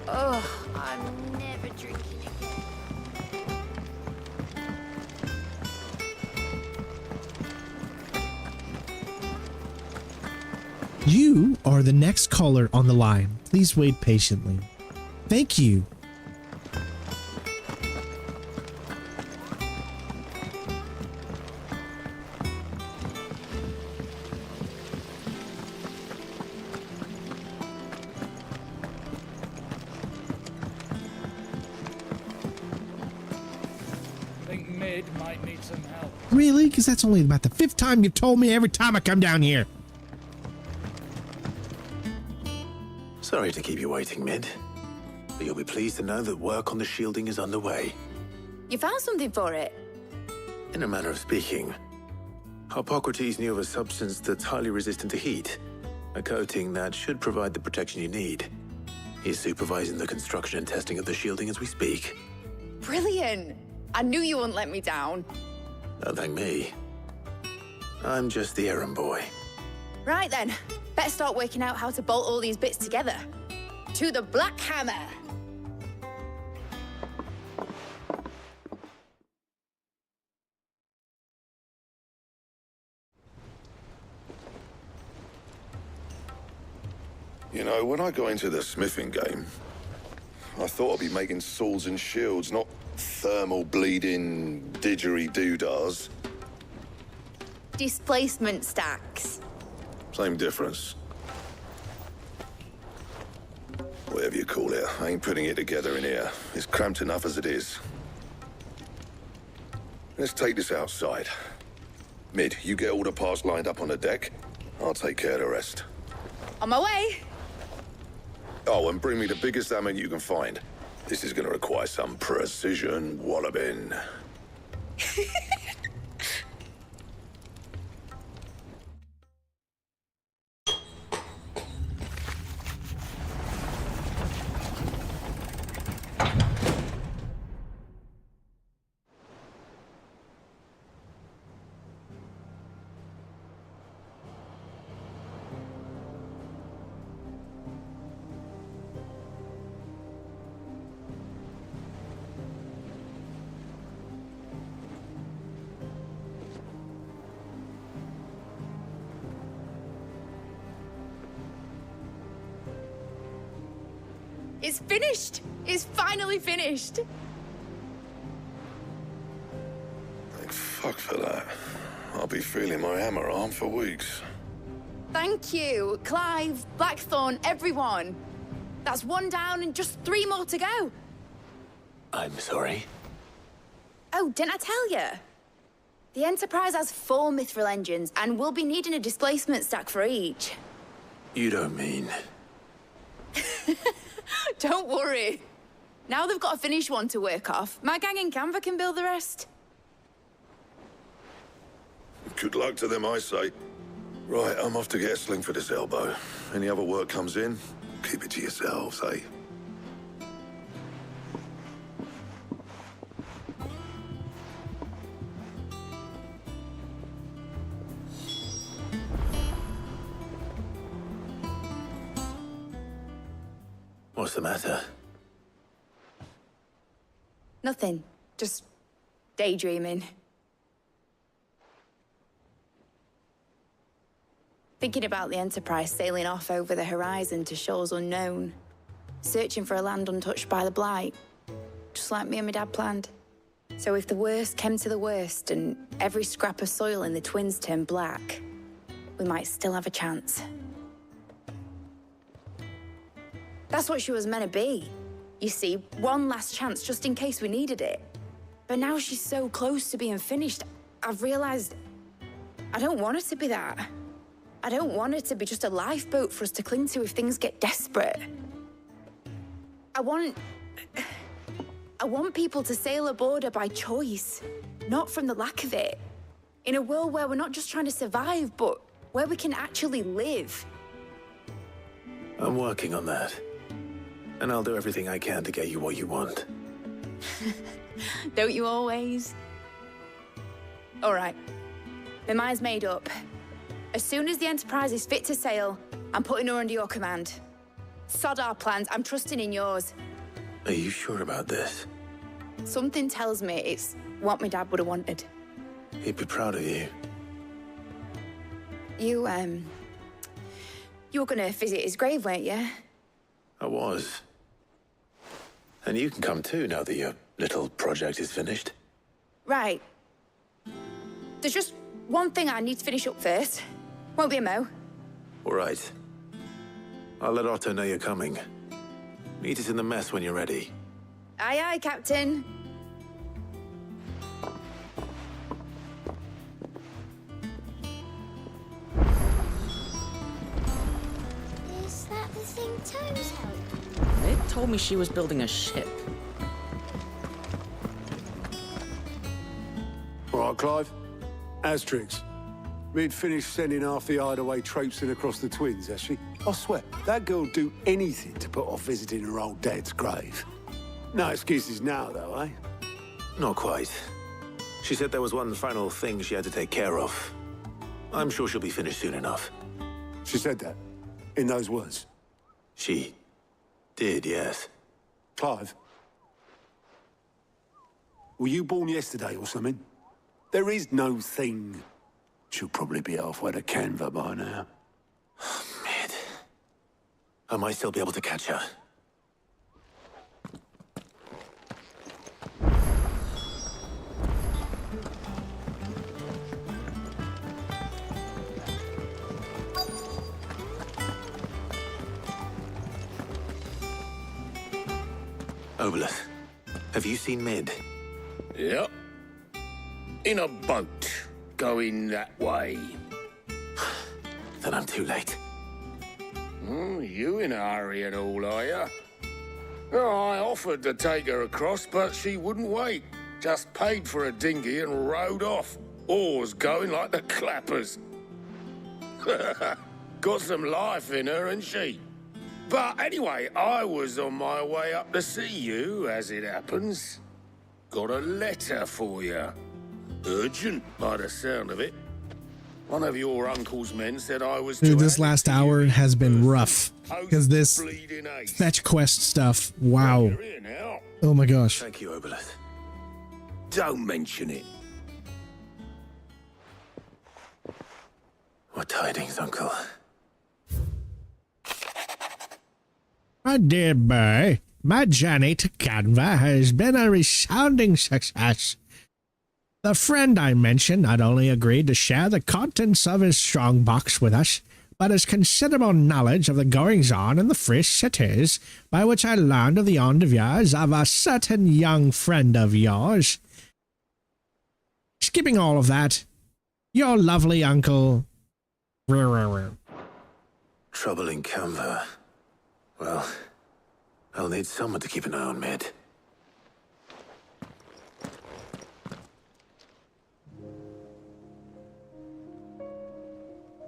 Oh, I'm never drinking again. You are the next caller on the line. Please wait patiently. Thank you. I think Mid might need some help. Really? Because that's only about the 5th time you've told me every time I come down here. Sorry to keep you waiting, Mid. But you'll be pleased to know that work on the shielding is underway. You found something for it? In a manner of speaking, Hippocrates knew of a substance that's highly resistant to heat. A coating that should provide the protection you need. He's supervising the construction and testing of the shielding as we speak. Brilliant! I knew you wouldn't let me down. Don't thank me. I'm just the errand boy. Right then, better start working out how to bolt all these bits together. To the Black Hammer! You know, when I got into the smithing game, I thought I'd be making swords and shields, not thermal bleeding didgeridoo-dahs. Displacement stacks. Same difference. Whatever you call it, I ain't putting it together in here. It's cramped enough as it is. Let's take this outside. Mid, you get all the parts lined up on the deck. I'll take care of the rest. On my way! Oh, and bring me the biggest hammer you can find. This is going to require some precision walloping. It's finished! It's finally finished! Thank fuck for that. I'll be feeling my hammer arm for weeks. Thank you, Clive, Blackthorn, everyone. That's one down and just 3 more to go. I'm sorry. Oh, didn't I tell you? The Enterprise has 4 Mithril engines, and we'll be needing a displacement stack for each. You don't mean... Don't worry. Now they've got a finished one to work off. My gang in Canva can build the rest. Good luck to them, I say. Right, I'm off to get a sling for this elbow. Any other work comes in, keep it to yourselves, eh? What's the matter? Nothing. Just daydreaming. Thinking about the Enterprise sailing off over the horizon to shores unknown. Searching for a land untouched by the Blight. Just like me and my dad planned. So if the worst came to the worst and every scrap of soil in the Twins turned black, we might still have a chance. That's what she was meant to be. You see, one last chance just in case we needed it. But now she's so close to being finished, I've realized I don't want it to be that. I don't want it to be just a lifeboat for us to cling to if things get desperate. I want people to sail aboard her by choice, not from the lack of it. In a world where we're not just trying to survive, but where we can actually live. I'm working on that. And I'll do everything I can to get you what you want. Don't you always? All right. My mind's made up. As soon as the Enterprise is fit to sail, I'm putting her under your command. Sod our plans, I'm trusting in yours. Are you sure about this? Something tells me it's what my dad would have wanted. He'd be proud of you. You were gonna visit his grave, weren't you? I was. And you can come too now that your little project is finished. Right. There's just one thing I need to finish up first. Won't be a mo. All right. I'll let Otto know you're coming. Meet us in the mess when you're ready. Aye, aye, Captain. Is that the thing Tomes held? They told me she was building a ship. All right, Clive. Asterix. We'd finished sending half the Hideaway traipsing across the Twins, has she? I swear, that girl'd do anything to put off visiting her old dad's grave. No excuses now, though, eh? Not quite. She said there was one final thing she had to take care of. I'm sure she'll be finished soon enough. She said that? In those words? She did, yes. Clive? Were you born yesterday or something? There is no thing. She'll probably be halfway to Canva by now. Mid. I might still be able to catch her. Obolus, have you seen Mid? Yep. In a boat, going that way. Then I'm too late. You in a hurry and all, are you? Oh, I offered to take her across, but she wouldn't wait. Just paid for a dinghy and rowed off. Oars going like the clappers. Got some life in her, ain't she? But anyway, I was on my way up to see you, as it happens. Got a letter for you. Urgent, by the sound of it. One of your uncle's men said I was... Dude, this last hour has been rough. Because this fetch quest stuff, wow. Oh my gosh. Thank you, Obelith. Don't mention it. What tidings, Uncle? My dear boy, my journey to Canva has been a resounding success. The friend I mentioned not only agreed to share the contents of his strongbox with us, but his considerable knowledge of the goings-on in the free cities, by which I learned of the endeavours of a certain young friend of yours. Skipping all of that, your lovely uncle... Trouble in Canva. Well, I'll need someone to keep an eye on Mid.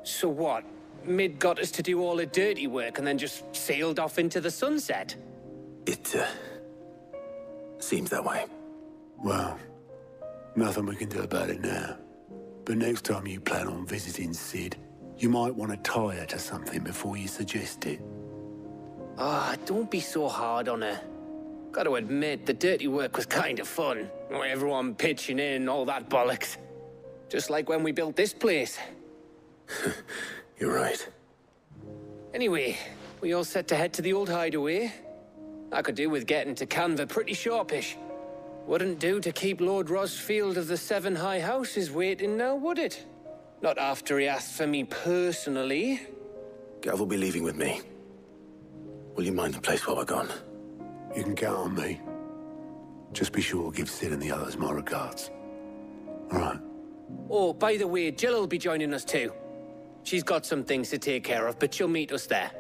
So what? Mid got us to do all the dirty work and then just sailed off into the sunset? It, seems that way. Well, nothing we can do about it now. But next time you plan on visiting Sid, you might want to tie her to something before you suggest it. Ah, don't be so hard on her. Got to admit, the dirty work was kind of fun. Everyone pitching in, all that bollocks. Just like when we built this place. You're right. Anyway, we all set to head to the old hideaway. I could do with getting to Canva pretty sharpish. Wouldn't do to keep Lord Rosfield of the Seven High Houses waiting now, would it? Not after he asked for me personally. Gav will be leaving with me. Will you mind the place while we're gone? You can count on me. Just be sure to give Sid and the others my regards. All right. Oh, by the way, Jill will be joining us too. She's got some things to take care of, but she'll meet us there.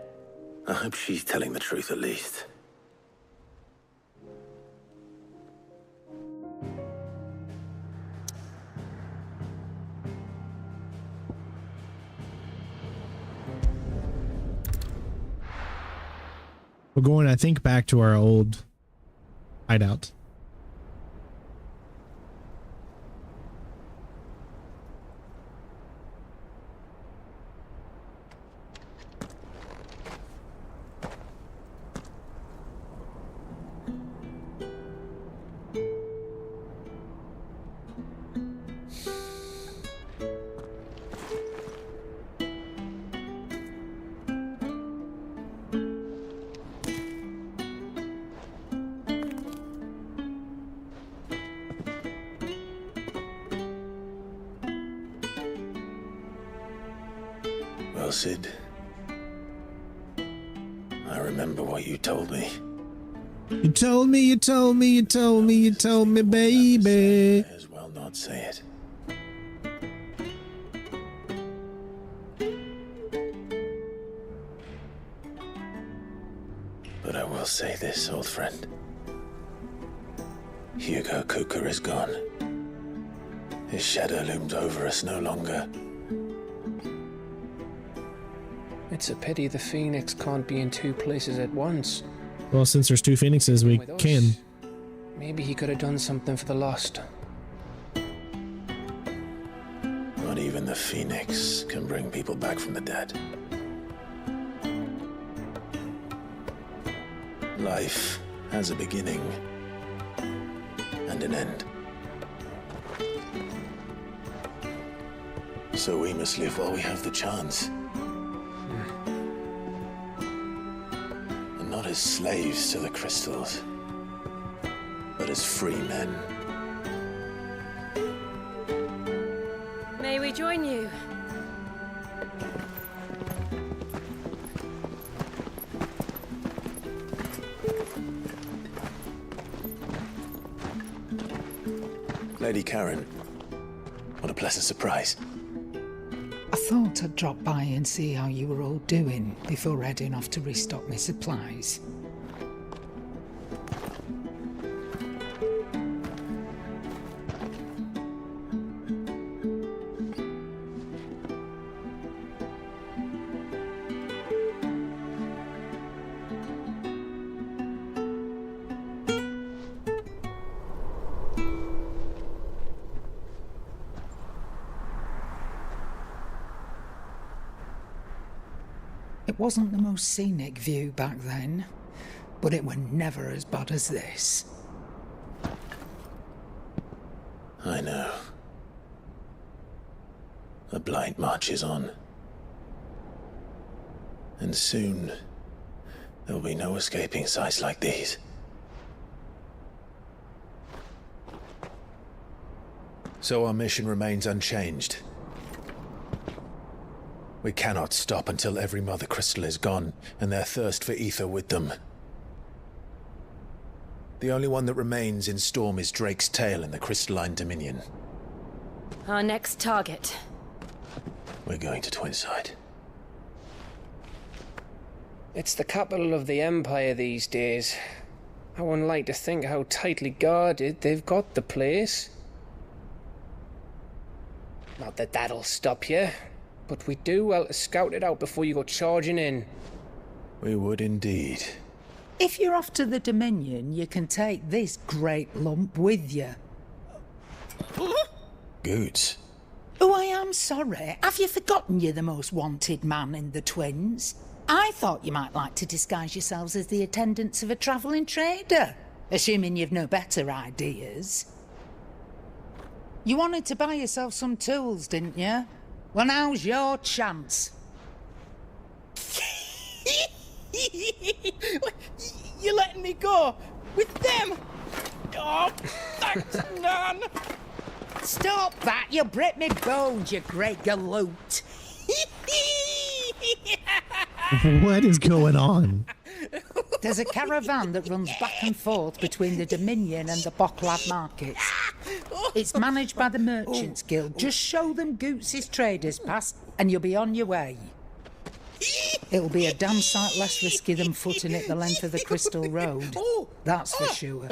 I hope she's telling the truth at least. We're going, I think, back to our old hideout. Well, Sid, I remember what you told me. You told me, baby. May as well not say it. But I will say this, old friend. Hugo Kupka is gone. His shadow looms over us no longer. It's a pity the Phoenix can't be in two places at once. Well, since there's two Phoenixes, we can. Maybe he could have done something for the lost. Not even the Phoenix can bring people back from the dead. Life has a beginning and an end. So we must live while we have the chance. And not as slaves to the crystals, but as free men. May we join you? Lady Karen, what a pleasant surprise. I thought I'd drop by and see how you were all doing before heading off to restock my supplies. It wasn't the most scenic view back then, but it were never as bad as this. I know. The Blight marches on. And soon, there'll be no escaping sights like these. So our mission remains unchanged. We cannot stop until every Mothercrystal is gone, and their thirst for ether with them. The only one that remains in Storm is Drake's tail in the Crystalline Dominion. Our next target. We're going to Twinside. It's the capital of the Empire these days. I wouldn't like to think how tightly guarded they've got the place. Not that that'll stop you. But we do well to scout it out before you go charging in. We would indeed. If you're off to the Dominion, you can take this great lump with you. Goods. Oh, I am sorry. Have you forgotten you're the most wanted man in the Twins? I thought you might like to disguise yourselves as the attendants of a travelling trader, assuming you've no better ideas. You wanted to buy yourself some tools, didn't you? Well, now's your chance. You're letting me go with them? Oh, thanks, Nan. Stop that! You'll break me bones, you great galoot. What is going on? There's a caravan that runs back and forth between the Dominion and the Bocklad markets. It's managed by the Merchants Guild. Just show them Goots' traders pass and you'll be on your way. It'll be a damn sight less risky than footing it the length of the Crystal Road. That's for sure.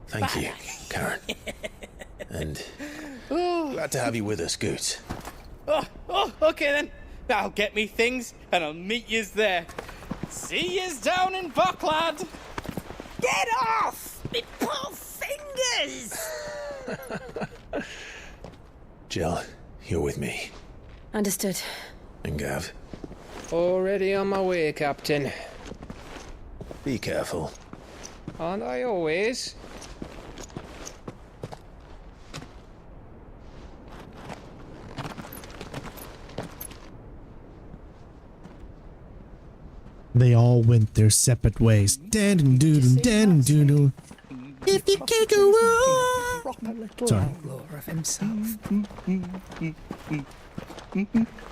Thank you, Karen. And glad to have you with us, Goots. Okay then. I'll get me things and I'll meet yous there. See yous down in Bocklad. Get off! Me poor fingers! Jill, you're with me. Understood. And Gav. Already on my way, Captain. Be careful. Aren't I always? They all went their separate ways. Dan-doodle. If you can't go wrong. Proper little Sorry. outlaw of himself.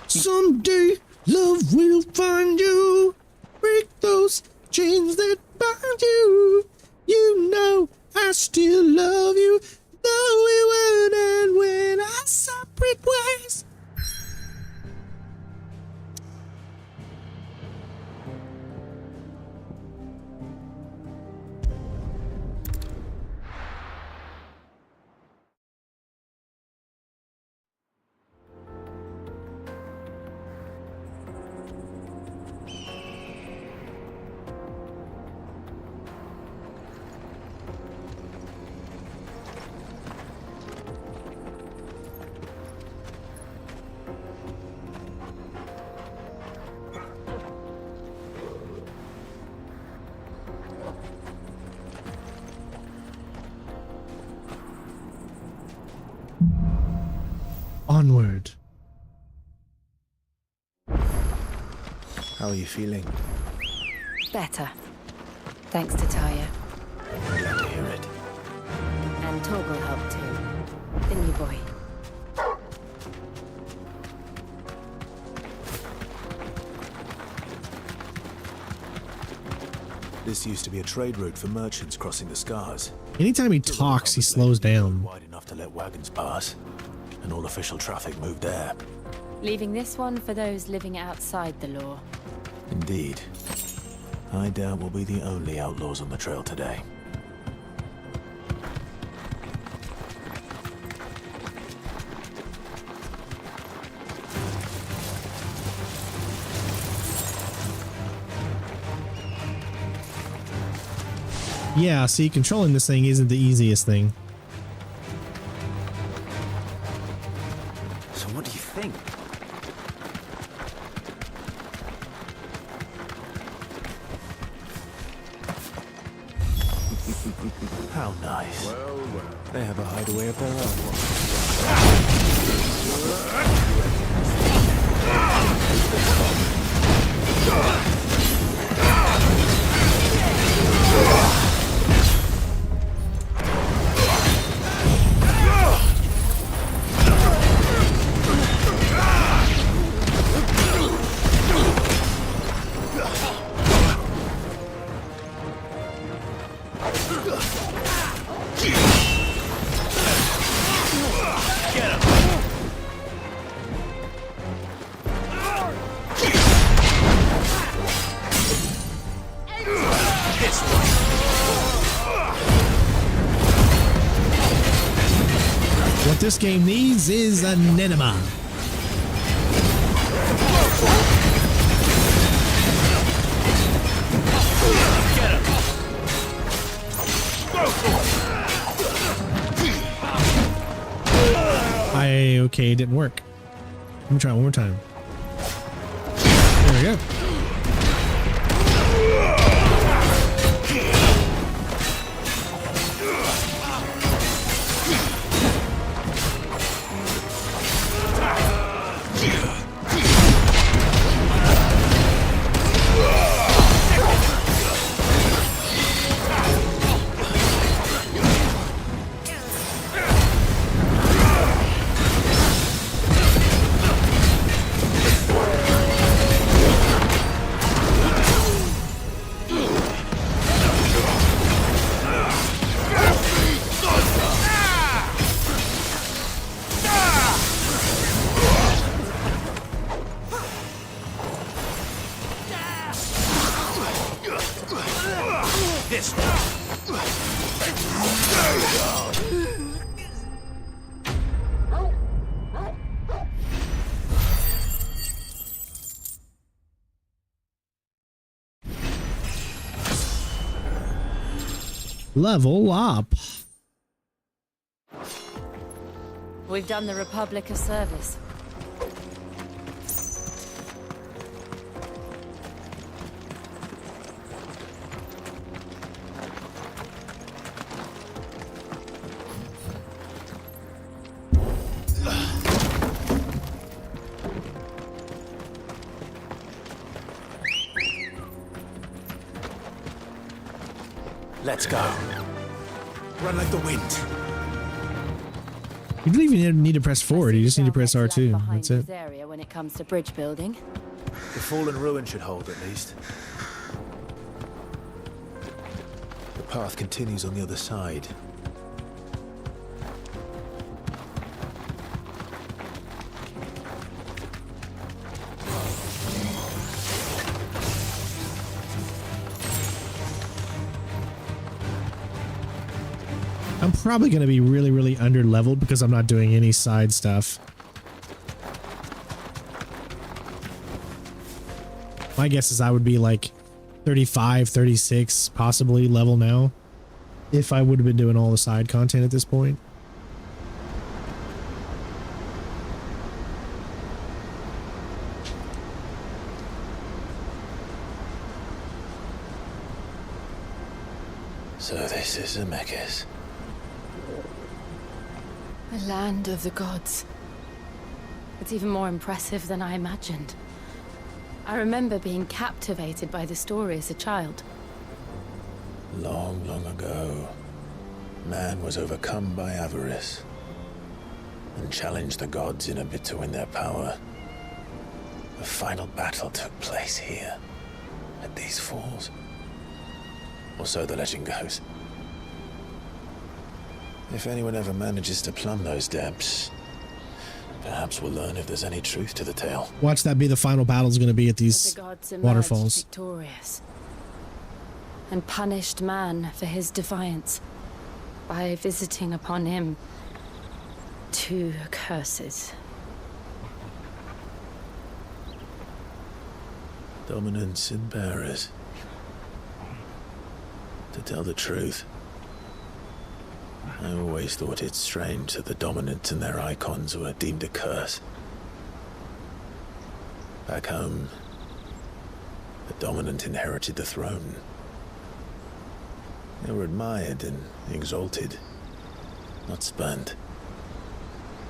Someday love will find you. Break those chains that bind you. You know I still love you. Though we went and went our separate ways. Onward. How are you feeling? Better. Thanks to Taya. Glad to hear it. And Torgal helped too. The new boy. This used to be a trade route for merchants crossing the Scars. Anytime he talks, he slows down. Wide enough to let wagons pass, and all official traffic moved there. leaving this one for those living outside the law. Indeed. I doubt we'll be the only outlaws on the trail today. Yeah, see, controlling this thing isn't the easiest thing. So what do you think? How nice. Well, well. They have a hideaway of their own. What this game needs is an enema. Okay, it didn't work. Let me try one more time. There we go. Level up. We've done the Republic a service. Let's go. Run like the wind. You don't even need to press forward. You just need to press R2. That's it. Area when it comes to bridge building. The fallen ruin should hold at least. The path continues on the other side. I'm probably going to be really, really under leveled because I'm not doing any side stuff. My guess is I would be like 35, 36, possibly level now, if I would have been doing all the side content at this point. So this is Zemeckis. The land of the gods. It's even more impressive than I imagined. I remember being captivated by the story as a child. Long, long ago, man was overcome by avarice and challenged the gods in a bid to win their power. The final battle took place here, at these falls. Or so the legend goes. If anyone ever manages to plumb those depths, Perhaps we'll learn if there's any truth to the tale. Watch that be the final battle's going to be at these The gods emerged waterfalls. victorious and punished man for his defiance by visiting upon him 2 curses. Dominance and bearers. To tell the truth, I always thought it strange that the dominant and their icons were deemed a curse. Back home, the dominant inherited the throne. They were admired and exalted, not spurned.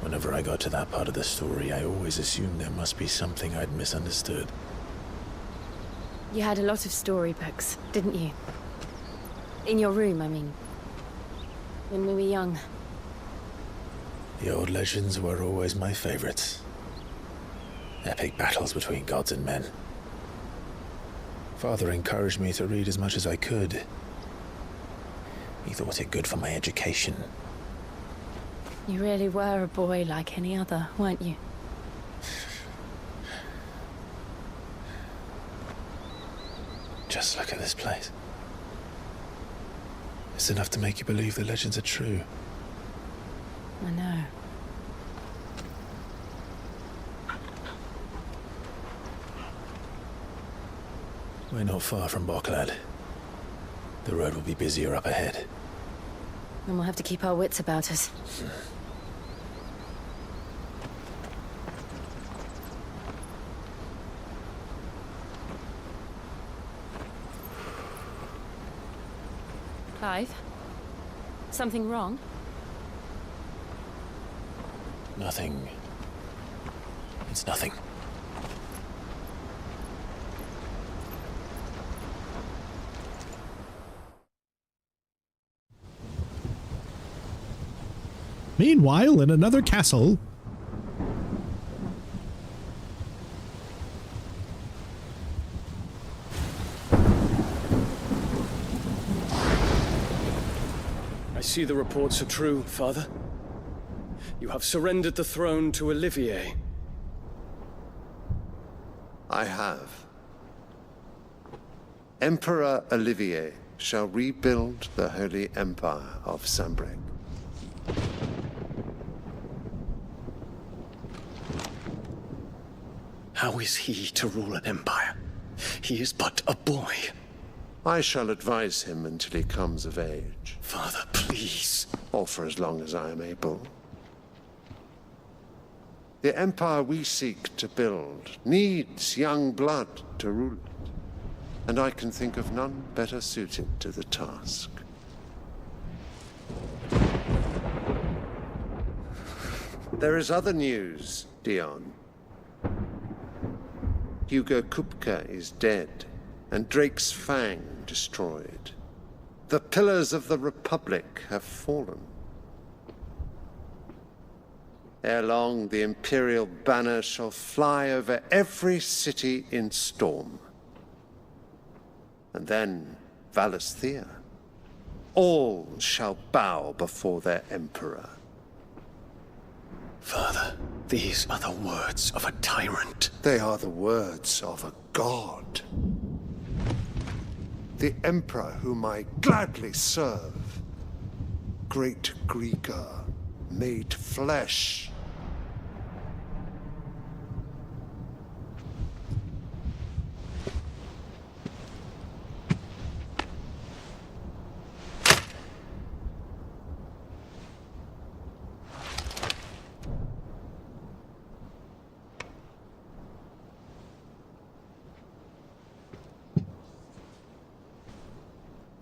Whenever I got to that part of the story, I always assumed there must be something I'd misunderstood. You had a lot of storybooks, didn't you? In your room, I mean. When we were young. The old legends were always my favorites. Epic battles between gods and men. Father encouraged me to read as much as I could. He thought it good for my education. You really were a boy like any other, weren't you? Just look at this place. It's enough to make you believe the legends are true. I know. We're not far from Boklad. The road will be busier up ahead. And we'll have to keep our wits about us. Clive? Something wrong? Nothing. It's nothing. Meanwhile, in another castle. I see the reports are true, Father. You have surrendered the throne to Olivier. I have. Emperor Olivier shall rebuild the Holy Empire of Sanbreque. How is he to rule an empire? He is but a boy. I shall advise him until he comes of age. Father, please. Or for as long as I am able. The empire we seek to build needs young blood to rule it, and I can think of none better suited to the task. There is other news, Dion. Hugo Kupka is dead, and Drake's Fang destroyed. The pillars of the Republic have fallen. Ere long, the Imperial banner shall fly over every city in Storm. And then, Valisthea. All shall bow before their Emperor. Father, these are the words of a tyrant. They are the words of a god. The Emperor whom I gladly serve. Great Greeker, made flesh.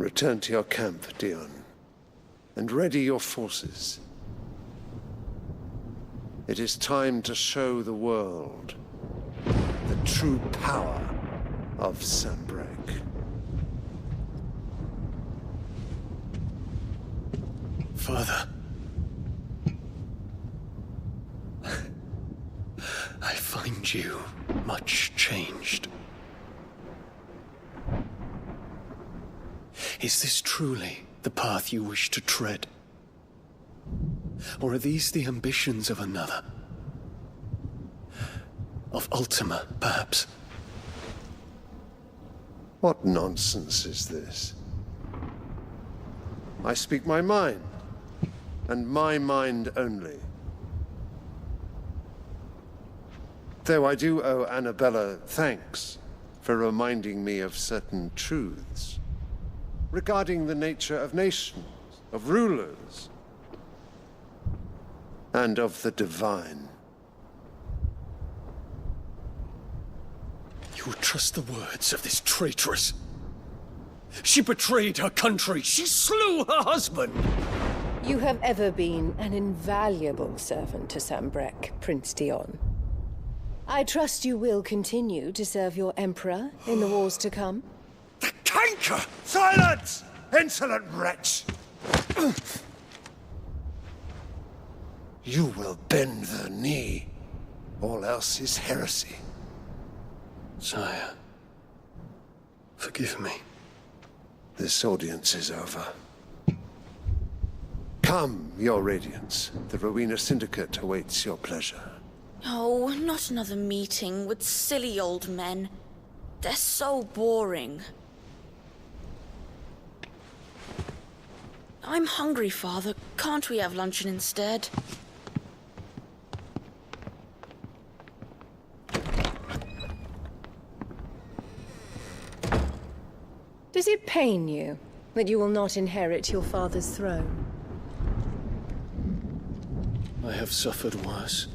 Return to your camp, Dion, and ready your forces. It is time to show the world the true power of Sanbreque. Father. I find you much changed. Is this truly the path you wish to tread? Or are these the ambitions of another? of Ultima, perhaps. What nonsense is this? I speak my mind, and my mind only. Though I do owe Annabella thanks for reminding me of certain truths regarding the nature of nations, of rulers, and of the divine. You would trust the words of this traitress? She betrayed her country. She slew her husband. You have ever been an invaluable servant to Sambrek, Prince Dion. I trust you will continue to serve your Emperor in the wars to come. The canker! Silence! Insolent wretch! You will bend the knee. All else is heresy. Sire, forgive me. This audience is over. Come, your Radiance. The Rowena Syndicate awaits your pleasure. Oh, not another meeting with silly old men. They're so boring. I'm hungry, Father. Can't we have luncheon instead? Does it pain you that you will not inherit your father's throne? I have suffered worse.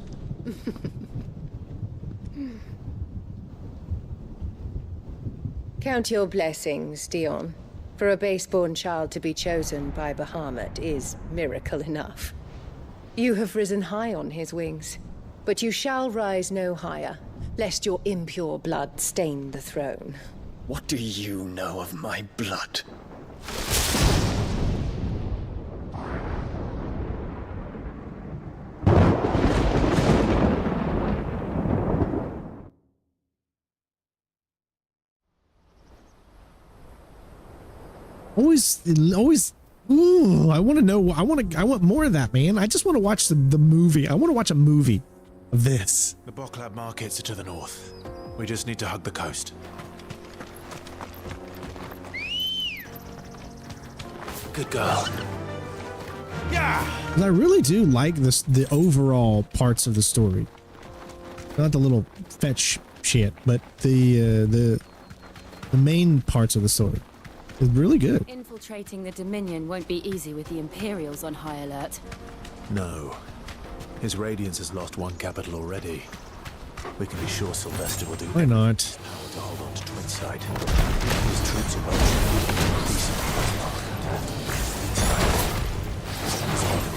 Count your blessings, Dion. For a base-born child to be chosen by Bahamut is miracle enough. You have risen high on his wings, but you shall rise no higher, lest your impure blood stain the throne. What do you know of my blood? Always. Ooh, I want to know. I want more of that, man. I just want to watch the movie. I want to watch a movie of this. The Boklab markets are to the north. We just need to hug the coast. Good girl. Yeah. I really do like the overall parts of the story. Not the little fetch shit, but the main parts of the story. It's really good. Infiltrating the Dominion won't be easy with the Imperials on high alert. No. His Radiance has lost one capital already. We can be sure Sylvester will do Why not? power to hold on to Twinside. His troops are well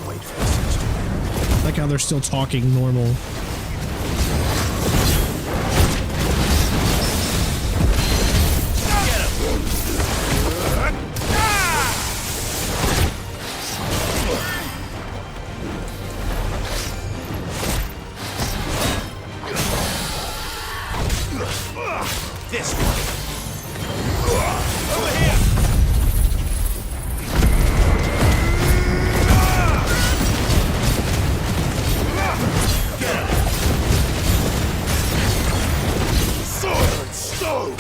wait for us. Like how they're still talking normal. This one. Over here. Sword and stone.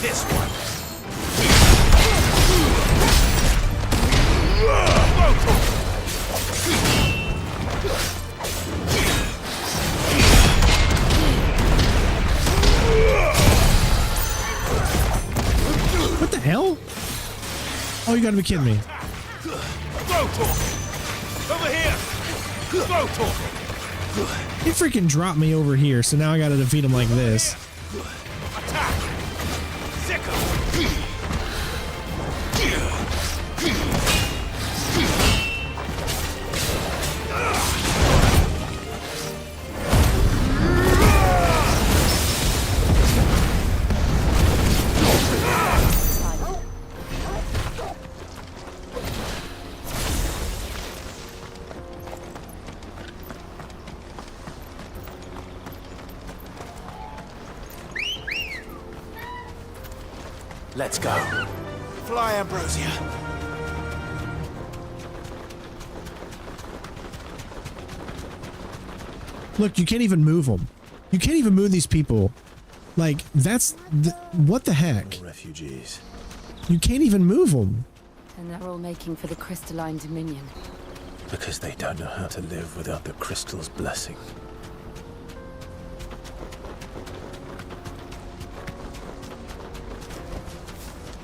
This one. What the hell? Oh, you gotta be kidding me. Over here. He freaking dropped me over here, so now I gotta defeat him like this. Attack. Sickle. Let's go. Fly, Ambrosia. Look, you can't even move them. You can't even move these people. Like, that's... what the heck? Refugees. You can't even move them. And they're all making for the crystalline dominion. Because they don't know how to live without the crystal's blessing.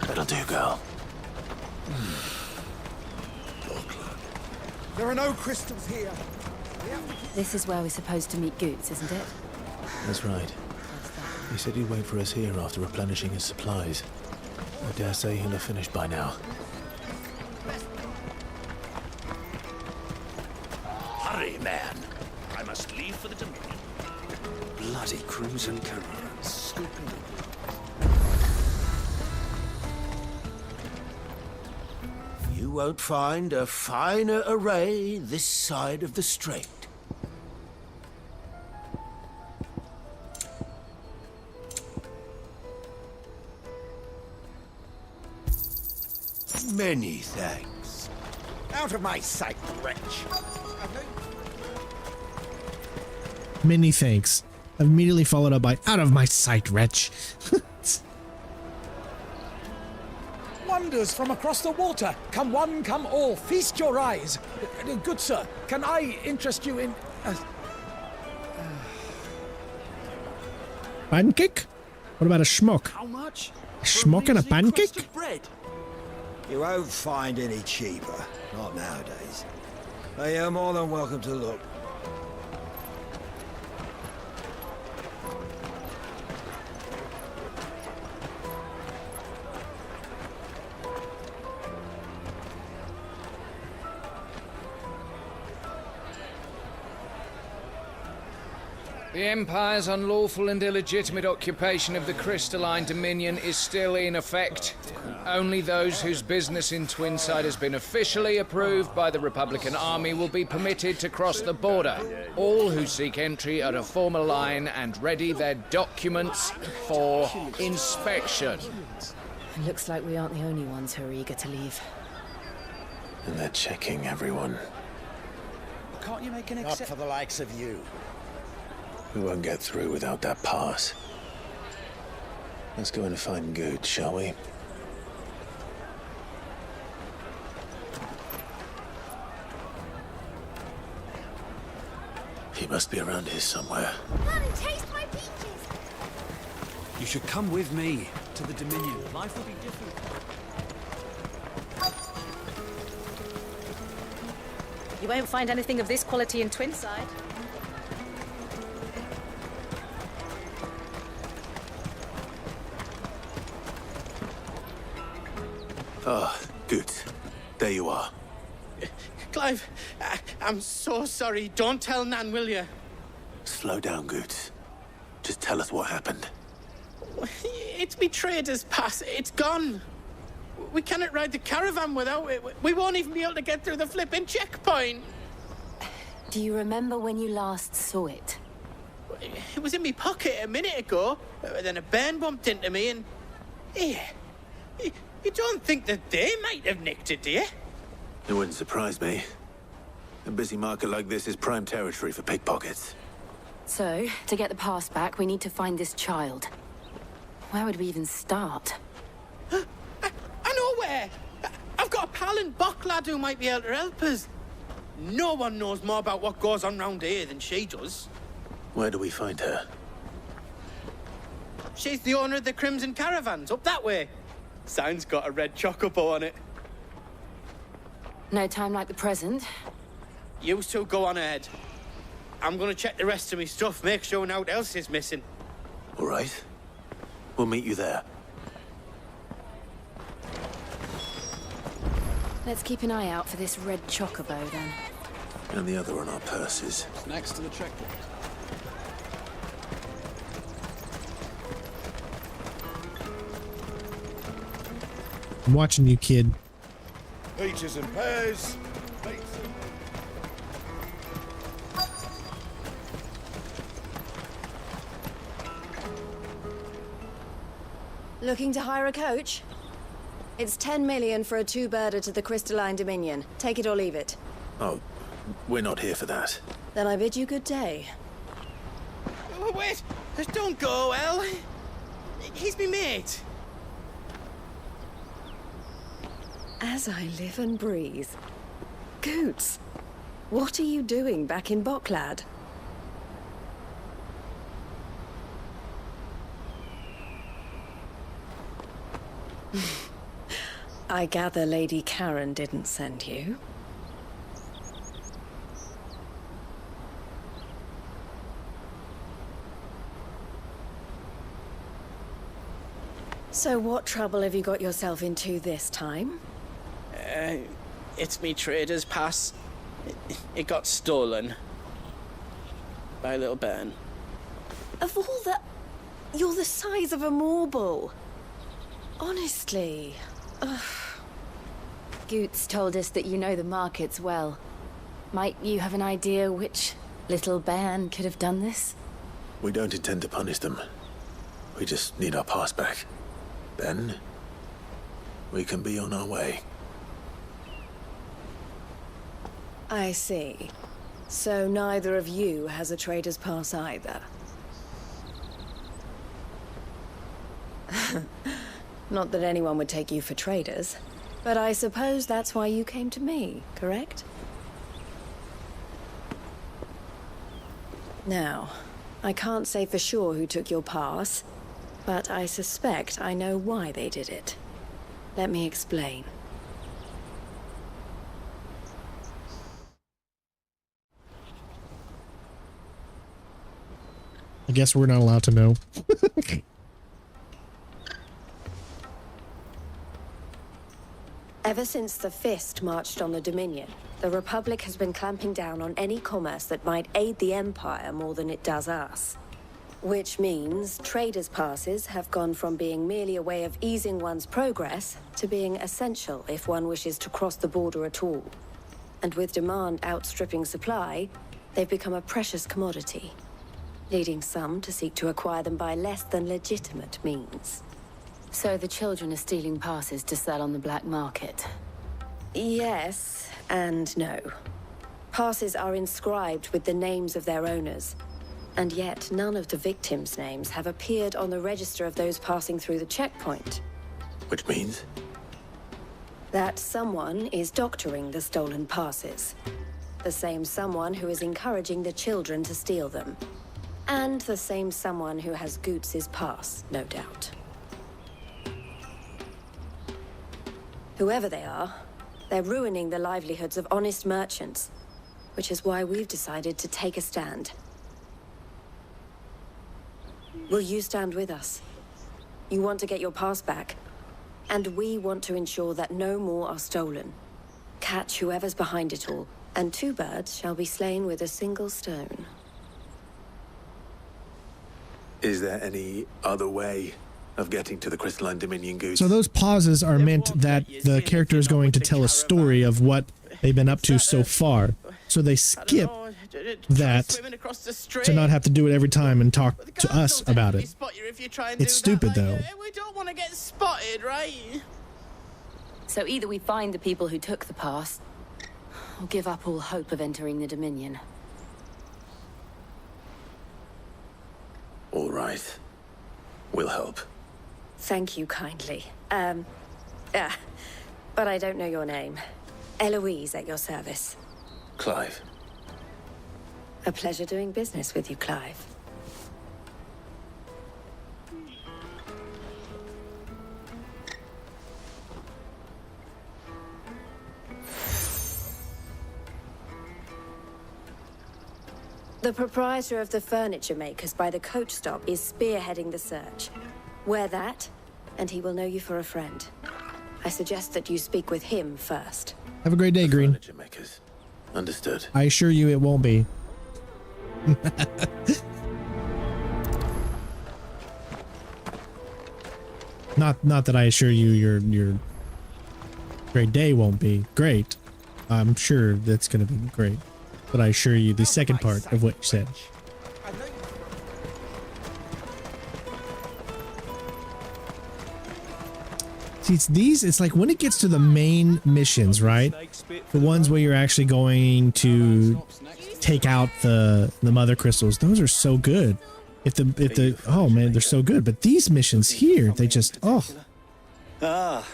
That'll do, girl. There are no crystals here. This is where we're supposed to meet Goots, isn't it? That's right. He said he'd wait for us here after replenishing his supplies. I dare say he'll have finished by now. Hurry, man. I must leave for the Dominion. Bloody crimson caravans scooping up. You won't find a finer array this side of the strait. Many thanks. Out of my sight, wretch. Many thanks. Immediately followed up by, out of my sight, wretch. Wonders from across the water. Come one, come all. Feast your eyes. Good sir, can I interest you in... Pancake? What about a schmuck? How much? A schmuck and a pancake? You won't find any cheaper. Not nowadays. But you're more than welcome to look. The Empire's unlawful and illegitimate occupation of the crystalline dominion is still in effect. Only those whose business in Twinside has been officially approved by the Republican Army will be permitted to cross the border. All who seek entry are to form a line and ready their documents for inspection. It looks like we aren't the only ones who are eager to leave. And they're checking everyone. Can't you make an exception? Not for the likes of you. We won't get through without that pass. Let's go in and find Good, shall we? He must be around here somewhere. Come and taste my peaches. You should come with me to the Dominion. Life will be different. You won't find anything of this quality in Twinside. Ah, good. There you are. Clive, I'm so sorry. Don't tell Nan, will you? Slow down, Goots. Just tell us what happened. It's me trader's pass. It's gone. We cannot ride the caravan without it. We won't even be able to get through the flipping checkpoint. Do you remember when you last saw it? It was in my pocket a minute ago. Then a bairn bumped into me and... Yeah. You don't think that they might have nicked it, do you? It wouldn't surprise me. A busy market like this is prime territory for pickpockets. So, to get the pass back, we need to find this child. Where would we even start? I know where! I've got a pal in Bocklad who might be able to help us. No one knows more about what goes on round here than she does. Where do we find her? She's the owner of the Crimson Caravans, up that way. Sign's got a red chocobo on it. No time like the present. You two go on ahead. I'm gonna check the rest of my stuff, make sure nothing else is missing. All right. We'll meet you there. Let's keep an eye out for this red chocobo, then. And the other on our purses. Next to the checkpoint. I'm watching you, kid. Peaches and pears. Looking to hire a coach? It's 10 million for a two-birder to the Crystalline Dominion. Take it or leave it. Oh, we're not here for that. Then I bid you good day. Oh, wait! Don't go, El. He's me mate. As I live and breathe. Goots, what are you doing back in Boklad? I gather Lady Karen didn't send you. So what trouble have you got yourself into this time? It's me trader's pass. It got stolen. By a little bairn. Of all the... You're the size of a marble. Honestly. Ugh. Goots told us that you know the markets well. Might you have an idea which little bairn could have done this? We don't intend to punish them. We just need our pass back. Then, we can be on our way. I see. So neither of you has a trader's pass either. Not that anyone would take you for traders, but I suppose that's why you came to me, correct? Now, I can't say for sure who took your pass, but I suspect I know why they did it. Let me explain. I guess we're not allowed to know. Ever since the Fist marched on the Dominion, the Republic has been clamping down on any commerce that might aid the Empire more than it does us. Which means traders' passes have gone from being merely a way of easing one's progress to being essential if one wishes to cross the border at all. And with demand outstripping supply, they've become a precious commodity, leading some to seek to acquire them by less than legitimate means. So the children are stealing passes to sell on the black market? Yes, and no. Passes are inscribed with the names of their owners, and yet none of the victims' names have appeared on the register of those passing through the checkpoint. Which means? That someone is doctoring the stolen passes. The same someone who is encouraging the children to steal them. And the same someone who has Goots' pass, no doubt. Whoever they are, they're ruining the livelihoods of honest merchants, which is why we've decided to take a stand. Will you stand with us? You want to get your pass back, and we want to ensure that no more are stolen. Catch whoever's behind it all, and two birds shall be slain with a single stone. Is there any other way of getting to the Crystalline Dominion, Goose? So those pauses are meant that the character is going to tell a story of what they've been up to so far. So they skip that to not have to do it every time and talk to us about it. It's stupid though. We don't want to get spotted, right? So either we find the people who took the pass, or give up all hope of entering the Dominion. All right. We'll help. Thank you kindly. But I don't know your name. Eloise at your service. Clive. A pleasure doing business with you, Clive. The proprietor of the furniture makers by the coach stop is spearheading the search. Wear that, and he will know you for a friend. I suggest that you speak with him first. Have a great day, Green. Furniture makers. Understood. I assure you it won't be. Not that I assure you your great day won't be great. I'm sure that's going to be great. But I assure you the second part of what you said. See, it's like when it gets to the main missions, right? The ones where you're actually going to take out the Mothercrystals, those are so good. Oh man, they're so good. But these missions here, they just, oh. Ah,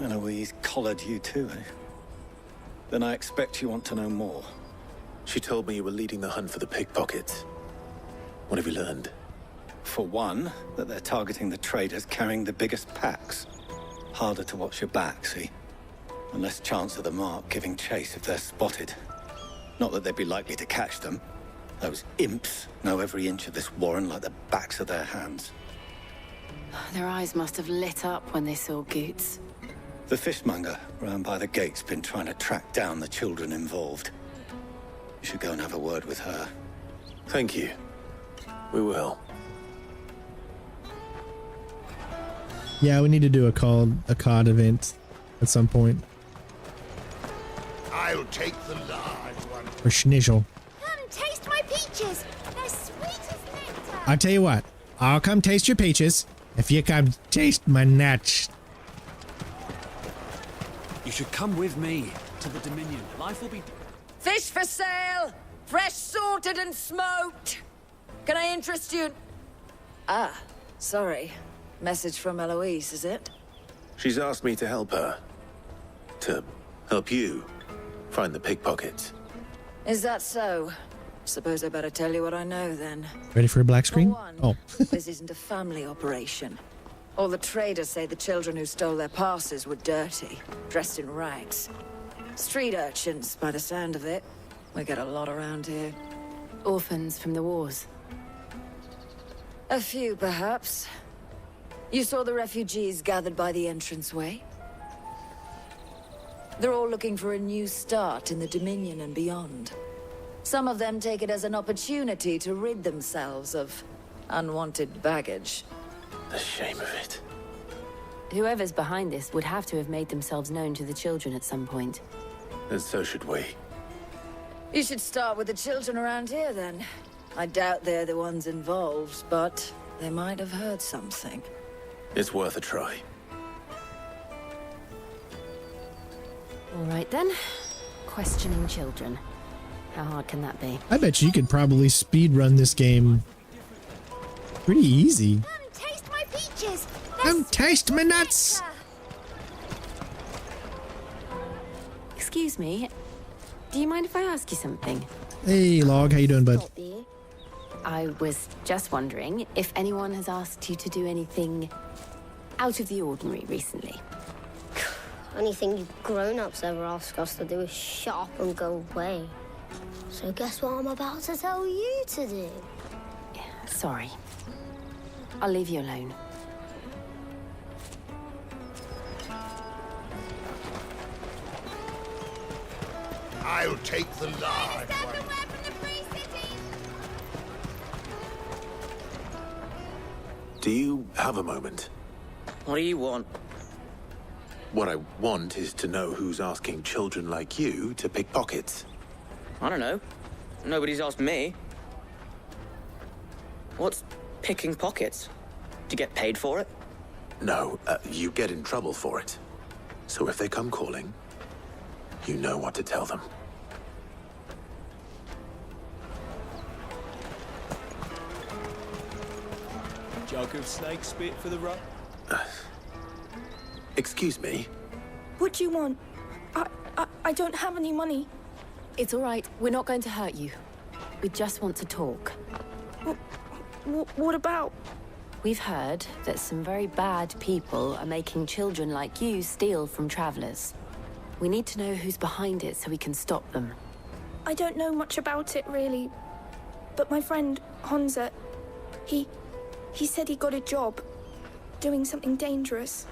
Eloise collared you too, eh? Then I expect you want to know more. She told me you were leading the hunt for the pickpockets. What have you learned? For one, that they're targeting the traders carrying the biggest packs. Harder to watch your back, see? And less chance of the mark giving chase if they're spotted. Not that they'd be likely to catch them. Those imps know every inch of this warren like the backs of their hands. Their eyes must have lit up when they saw Goots. The fishmonger round by the gate's been trying to track down the children involved. You should go and have a word with her. Thank you. We will. Yeah, we need to do a COD event at some point. I'll take the large one. Or Schnizzle. Come taste my peaches. They're sweet as nectar. I'll tell you what. I'll come taste your peaches if you come taste my nuts. You should come with me to the Dominion. Life will be... Fish for sale! Fresh sorted and smoked! Can I interest you? Ah, sorry. Message from Eloise, is it? She's asked me to help her. To help you find the pickpockets. Is that so? Suppose I better tell you what I know then. Ready for a black screen? Oh. This isn't a family operation. All the traders say the children who stole their passes were dirty, dressed in rags. Street urchins, by the sound of it. We get a lot around here. Orphans from the wars. A few, perhaps. You saw the refugees gathered by the entranceway? They're all looking for a new start in the Dominion and beyond. Some of them take it as an opportunity to rid themselves of unwanted baggage. The shame of it. Whoever's behind this would have to have made themselves known to the children at some point. And so should we. You should start with the children around here, then. I doubt they're the ones involved, but they might have heard something. It's worth a try. All right, then. Questioning children. How hard can that be? I bet you could probably speed run this game pretty easy. Come taste my peaches. Come taste my nuts. Excuse me. Do you mind if I ask you something? Hey, Log. How you doing, bud? I was just wondering if anyone has asked you to do anything out of the ordinary recently. Anything you grown-ups ever ask us to do is shut up and go away. So guess what I'm about to tell you to do? Sorry. I'll leave you alone. I'll take the large one. Do you have a moment? What do you want? What I want is to know who's asking children like you to pick pockets. I don't know. Nobody's asked me. What's picking pockets? Do you get paid for it? No, you get in trouble for it. So if they come calling, you know what to tell them. Jug of snake spit for the rub? Excuse me? What do you want? I don't have any money. It's all right. We're not going to hurt you. We just want to talk. What about? We've heard that some very bad people are making children like you steal from travelers. We need to know who's behind it so we can stop them. I don't know much about it, really. But my friend, Honza, he said he got a job doing something dangerous.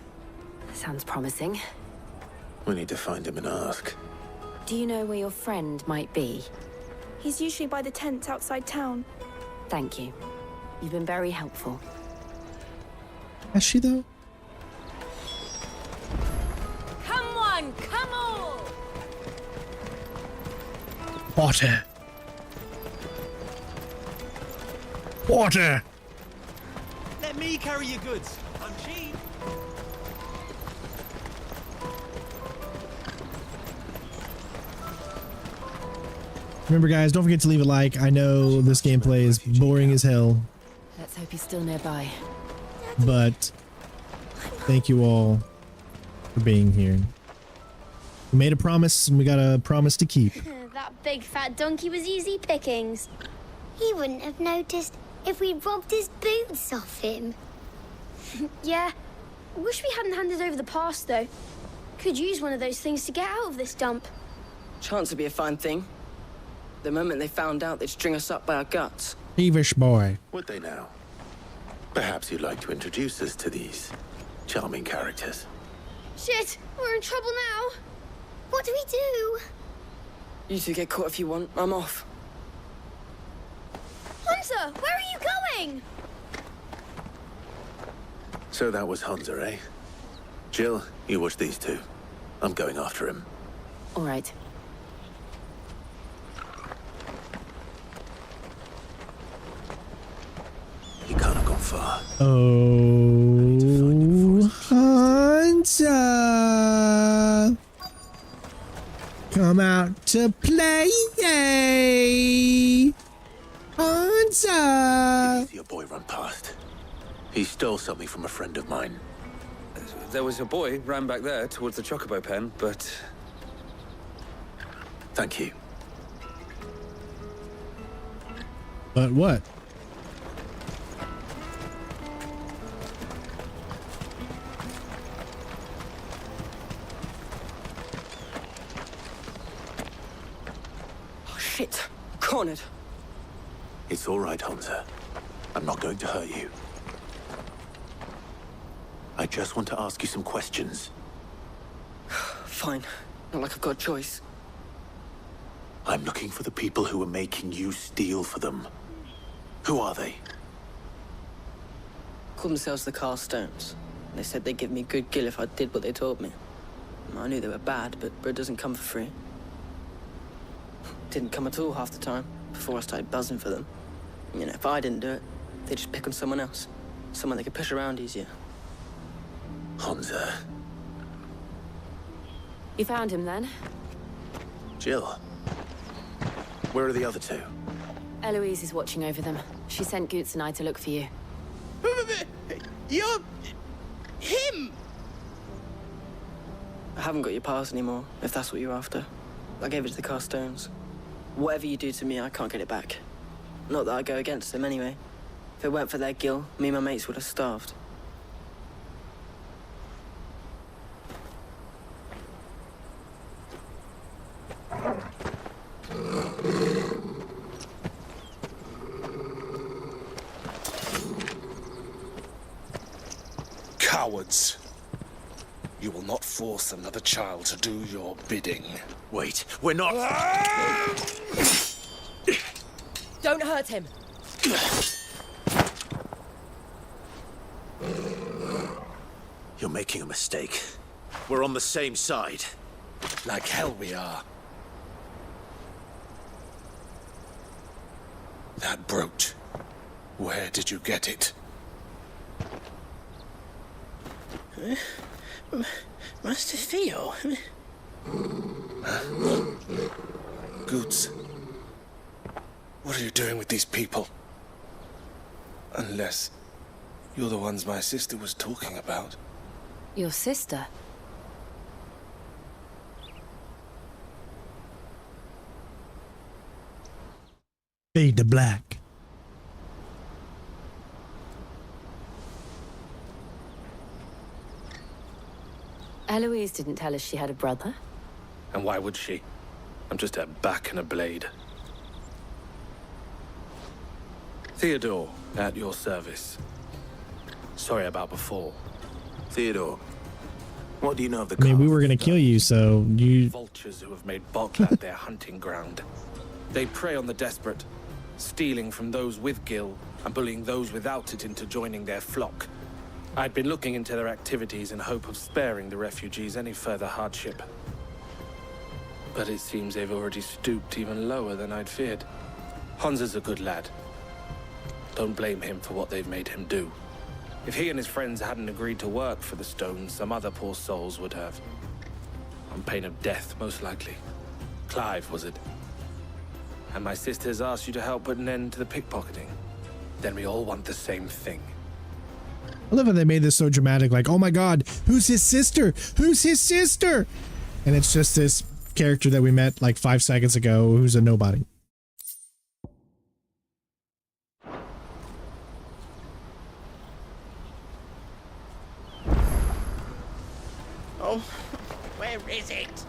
Sounds promising. We need to find him and ask. Do you know where your friend might be? He's usually by the tents outside town. Thank you. You've been very helpful. Has she, though? Come on, come on! Water. Water. Let me carry your goods. I'm cheap. Remember, guys, don't forget to leave a like. I know this gameplay is boring as hell. Let's hope he's still nearby. But thank you all for being here. We made a promise and we got a promise to keep. That big fat donkey was easy pickings. He wouldn't have noticed if we'd robbed his boots off him. Yeah. Wish we hadn't handed over the pass, though. Could use one of those things to get out of this dump. Chance would be a fine thing. The moment they found out, they'd string us up by our guts. Thievish boy. Would they now? Perhaps you'd like to introduce us to these charming characters. Shit, we're in trouble now. What do we do? You two get caught if you want. I'm off. Hunter, where are you going? So that was Hunter, eh? Jill, you watch these two. I'm going after him. All right. He can't have gone far. Oh, Hunter! Come out to play, yay! Hunter! See your boy run past. He stole something from a friend of mine. There was a boy ran back there towards the Chocobo pen, but... Thank you. But what? Oh, shit. Cornered. It's all right, Hunter. I'm not going to hurt you. I just want to ask you some questions. Fine. Not like I've got a choice. I'm looking for the people who are making you steal for them. Who are they? Called themselves the Carstones. They said they'd give me good gill if I did what they told me. I knew they were bad, but bread doesn't come for free. Didn't come at all half the time, before I started buzzing for them. You know, if I didn't do it, they'd just pick on someone else. Someone they could push around easier. Hunter. You found him then? Jill. Where are the other two? Eloise is watching over them. She sent Goots and I to look for you. You're... him! I haven't got your pass anymore, if that's what you're after. I gave it to the Carstones. Whatever you do to me, I can't get it back. Not that I go against them anyway. If it weren't for their gill, me and my mates would have starved. Cowards. You will not force another child to do your bidding. Wait, we're not... Don't hurt him. You're making a mistake. We're on the same side. Like hell we are. That brooch. Where did you get it? Master Theo? Goots. What are you doing with these people? Unless you're the ones my sister was talking about. Your sister? Fade to black. Eloise didn't tell us she had a brother. And why would she? I'm just her back and a blade. Theodore, at your service. Sorry about before. Theodore, what do you know of the I mean, we were gonna kill you, so you... Vultures who have made Boklad their hunting ground. They prey on the desperate, stealing from those with gil and bullying those without it into joining their flock. I'd been looking into their activities in hope of sparing the refugees any further hardship. But it seems they've already stooped even lower than I'd feared. Hansa's a good lad. Don't blame him for what they've made him do. If he and his friends hadn't agreed to work for the Stones, some other poor souls would have. On pain of death, most likely. Clive, was it? And my sisters asked you to help put an end to the pickpocketing. Then we all want the same thing. I love how they made this so dramatic, like, oh my god, who's his sister? Who's his sister? And it's just this character that we met like 5 seconds ago who's a nobody. Oh, where is it?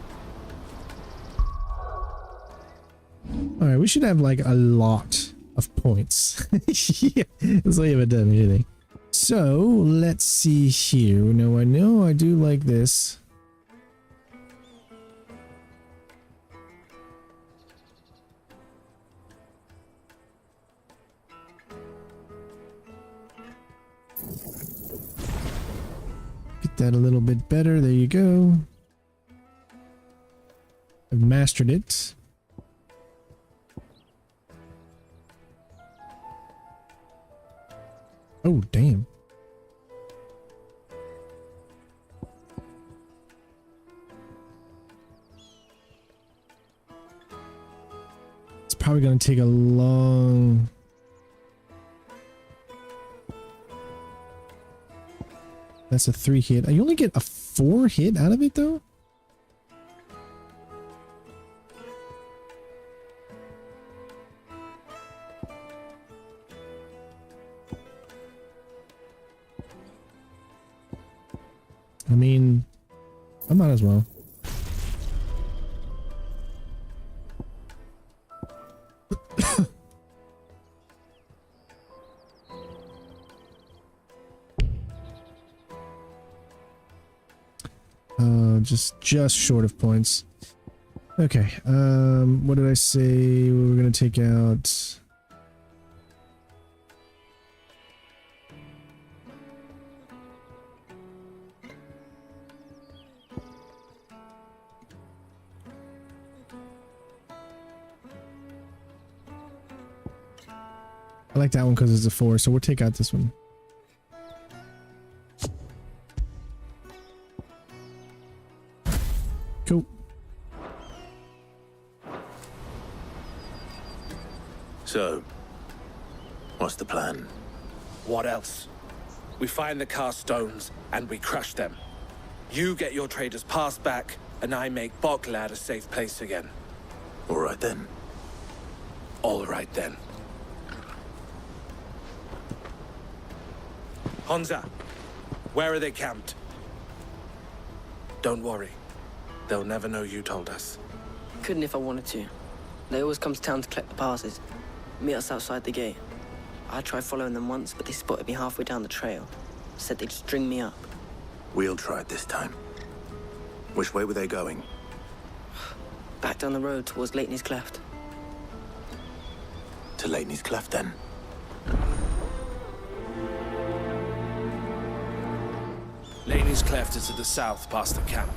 Alright, we should have like a lot of points. Yeah, it's like we haven't done anything. So, let's see here. Now, I know I do like this. Get that a little bit better. There you go. I've mastered it. Oh, damn. It's probably going to take a long... That's a 3 hit. You only get a 4 hit out of it, though? I mean, I might as well. Just short of points. Okay. What did I say we were gonna take out? I like that one because it's a 4, so we'll take out this one. Cool. So, what's the plan? What else? We find the cast stones and we crush them. You get your traders pass back, and I make Boklad a safe place again. All right then. All right then. Honza, where are they camped? Don't worry. They'll never know you told us. Couldn't if I wanted to. They always come to town to collect the passes. Meet us outside the gate. I tried following them once, but they spotted me halfway down the trail. Said they'd string me up. We'll try it this time. Which way were they going? Back down the road towards Leighton's Cleft. To Leighton's Cleft, then? Leighton's Cleft is to the south, past the camp.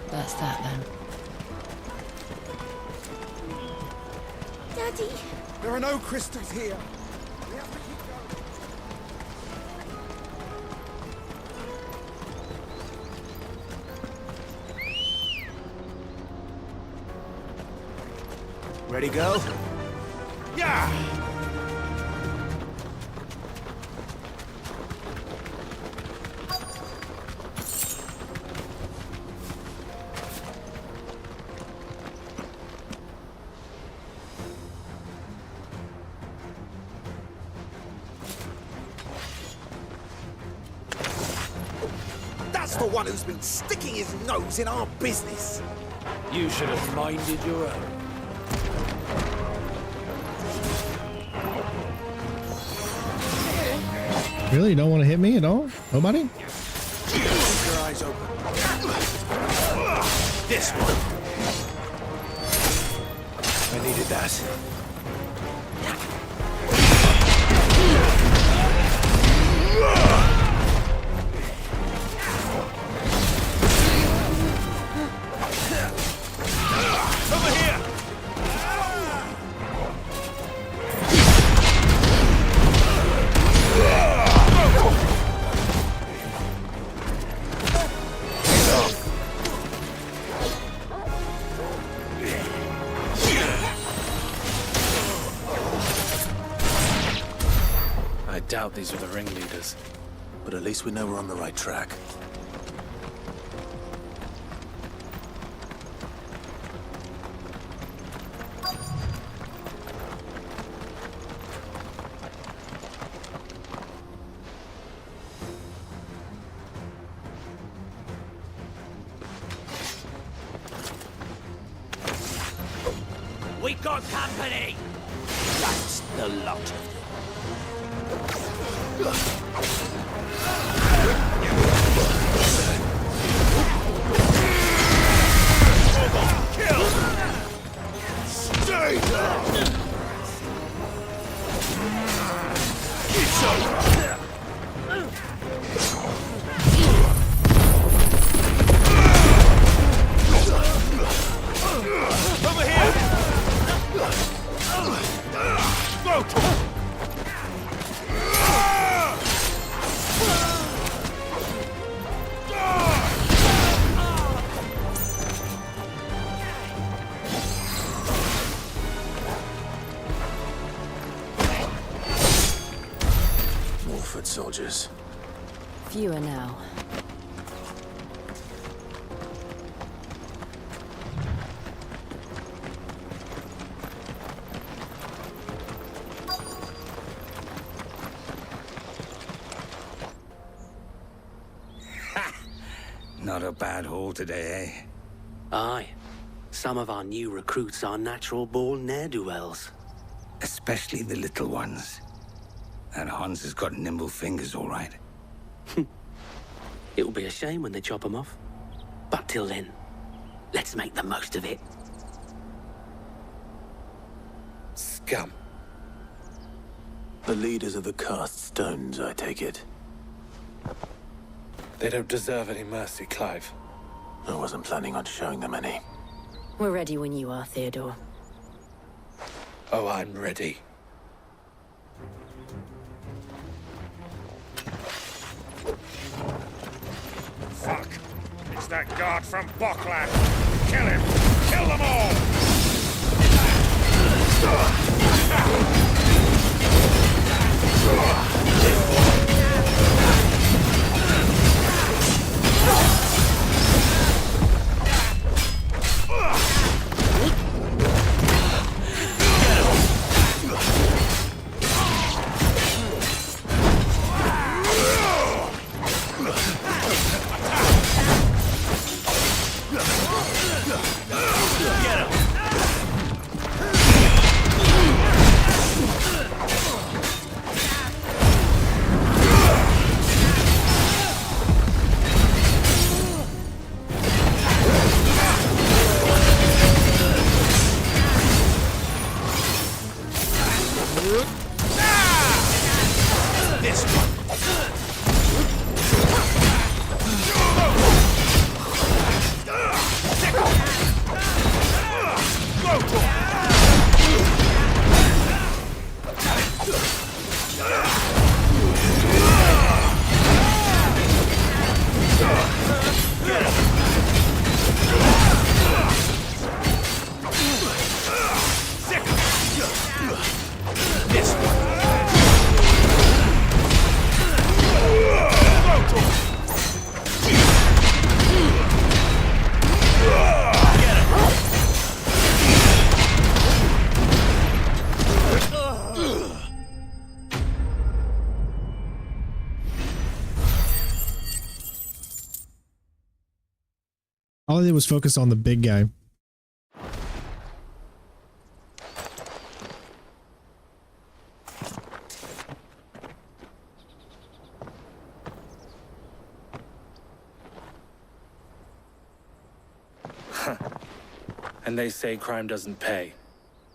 That's that then. Daddy! There are no crystals here. We have to keep going. Ready, go? Yeah! The one who's been sticking his nose in our business. You should have minded your own. Really? You don't want to hit me at all? Nobody? Keep your eyes open. This one. I needed that. doubt these are the ringleaders. But at least we know we're on the right track. We got company! That's the lot of them. Kill! Stay down! It's over! Over here! Go! More foot soldiers. Fewer now. Not a bad haul today, eh? Aye. Some of our new recruits are natural-born ne'er-do-wells. Especially the little ones. That Hans has got nimble fingers, all right. It'll be a shame when they chop them off. But till then, let's make the most of it. Scum. The leaders of the cast stones, I take it. They don't deserve any mercy, Clive. I wasn't planning on showing them any. We're ready when you are, Theodore. Oh, I'm ready. Fuck! It's that guard from Bokland! Kill him! Kill them all! All I did was focus on the big guy. And they say crime doesn't pay.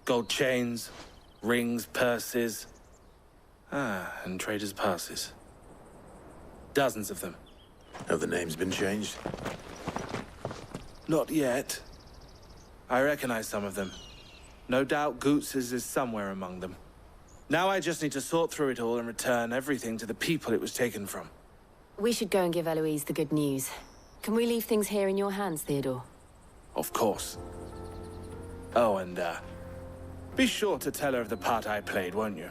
Gold chains, rings, purses. And traders' passes. Dozens of them. Have the names been changed? Not yet. I recognize some of them. No doubt Goots's is somewhere among them. Now I just need to sort through it all and return everything to the people it was taken from. We should go and give Eloise the good news. Can we leave things here in your hands, Theodore? Of course. Oh, and, be sure to tell her of the part I played, won't you?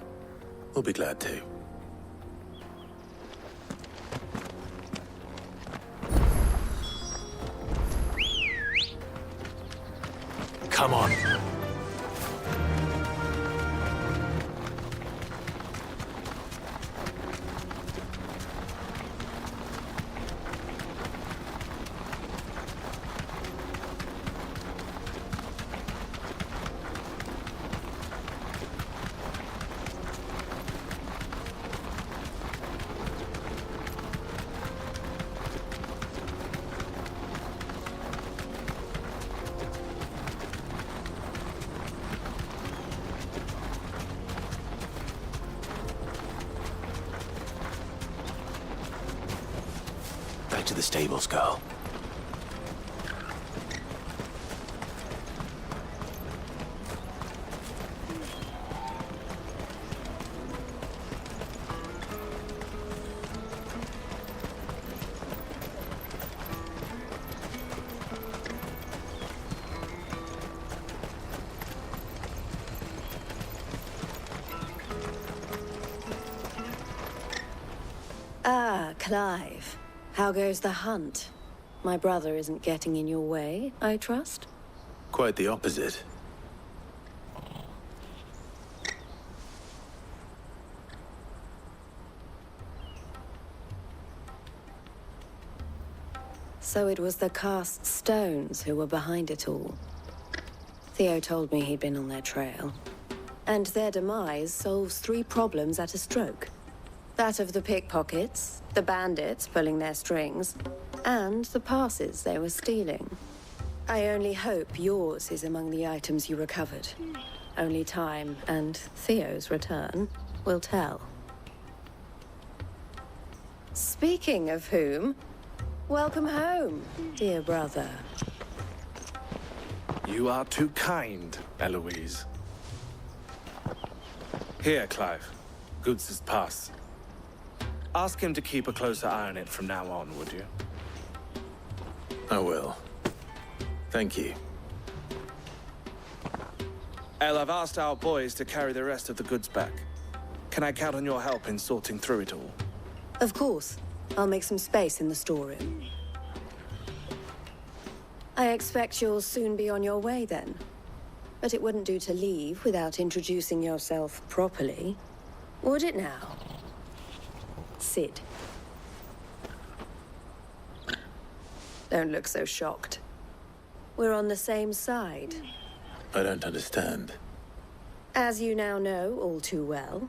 We'll be glad to. Come on. Back to the stables, girl. Ah, Clive. How goes the hunt? My brother isn't getting in your way, I trust? Quite the opposite. So it was the cast stones who were behind it all. Theo told me he'd been on their trail. And their demise solves 3 problems at a stroke. That of the pickpockets, the bandits pulling their strings, and the passes they were stealing. I only hope yours is among the items you recovered. Only time and Theo's return will tell. Speaking of whom, welcome home, dear brother. You are too kind, Eloise. Here, Clive. Goods' pass. Ask him to keep a closer eye on it from now on, would you? I will. Thank you. El, I've asked our boys to carry the rest of the goods back. Can I count on your help in sorting through it all? Of course. I'll make some space in the storeroom. I expect you'll soon be on your way then. But it wouldn't do to leave without introducing yourself properly, would it now? Sid. Don't look so shocked. We're on the same side. I don't understand. As you now know all too well,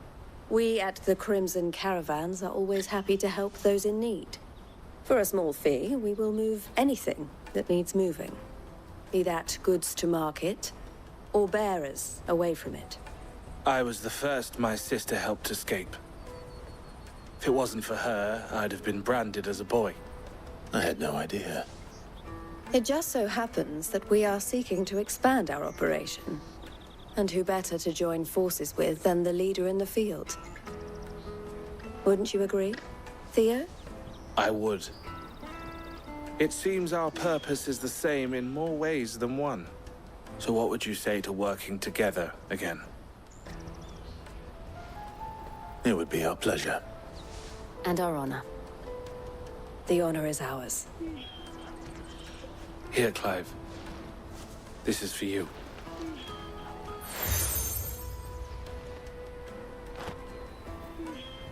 we at the Crimson Caravans are always happy to help those in need. For a small fee, we will move anything that needs moving. Be that goods to market, or bearers away from it. I was the first my sister helped escape. If it wasn't for her, I'd have been branded as a boy. I had no idea. It just so happens that we are seeking to expand our operation. And who better to join forces with than the leader in the field? Wouldn't you agree, Theo? I would. It seems our purpose is the same in more ways than one. So what would you say to working together again? It would be our pleasure. And our honor. The honor is ours. Here, Clive. This is for you.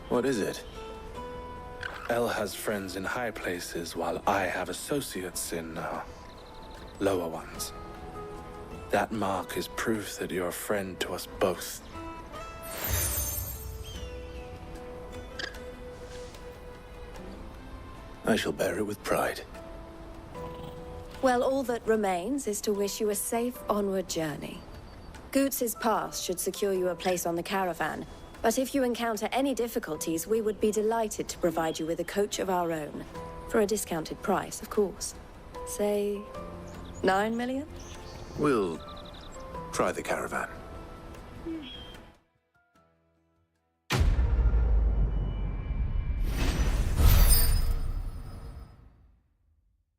What is it? El has friends in high places, while I have associates in, lower ones. That mark is proof that you're a friend to us both. I shall bear it with pride. Well, all that remains is to wish you a safe onward journey. Goots' pass should secure you a place on the caravan, but if you encounter any difficulties, we would be delighted to provide you with a coach of our own. For a discounted price, of course. Say, 9 million? We'll try the caravan.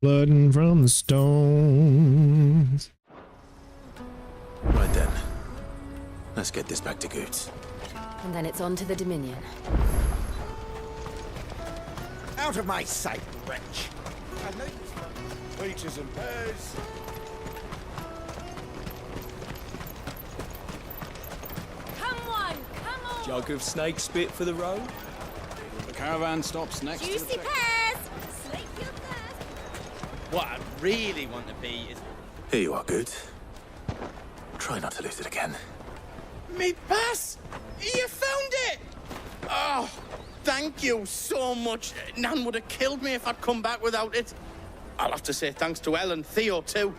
Blooding from the stones. Right then. Let's get this back to Goots. And then it's on to the Dominion. Out of my sight, wretch! Waiters and pairs. Jug of snake spit for the road? The caravan stops next to the Juicy pears! Slake your thirst! What I really want to be is... Here you are, Good. Try not to lose it again. Me pass! You found it! Oh, thank you so much. Nan would have killed me if I'd come back without it. I'll have to say thanks to Elle and Theo, too.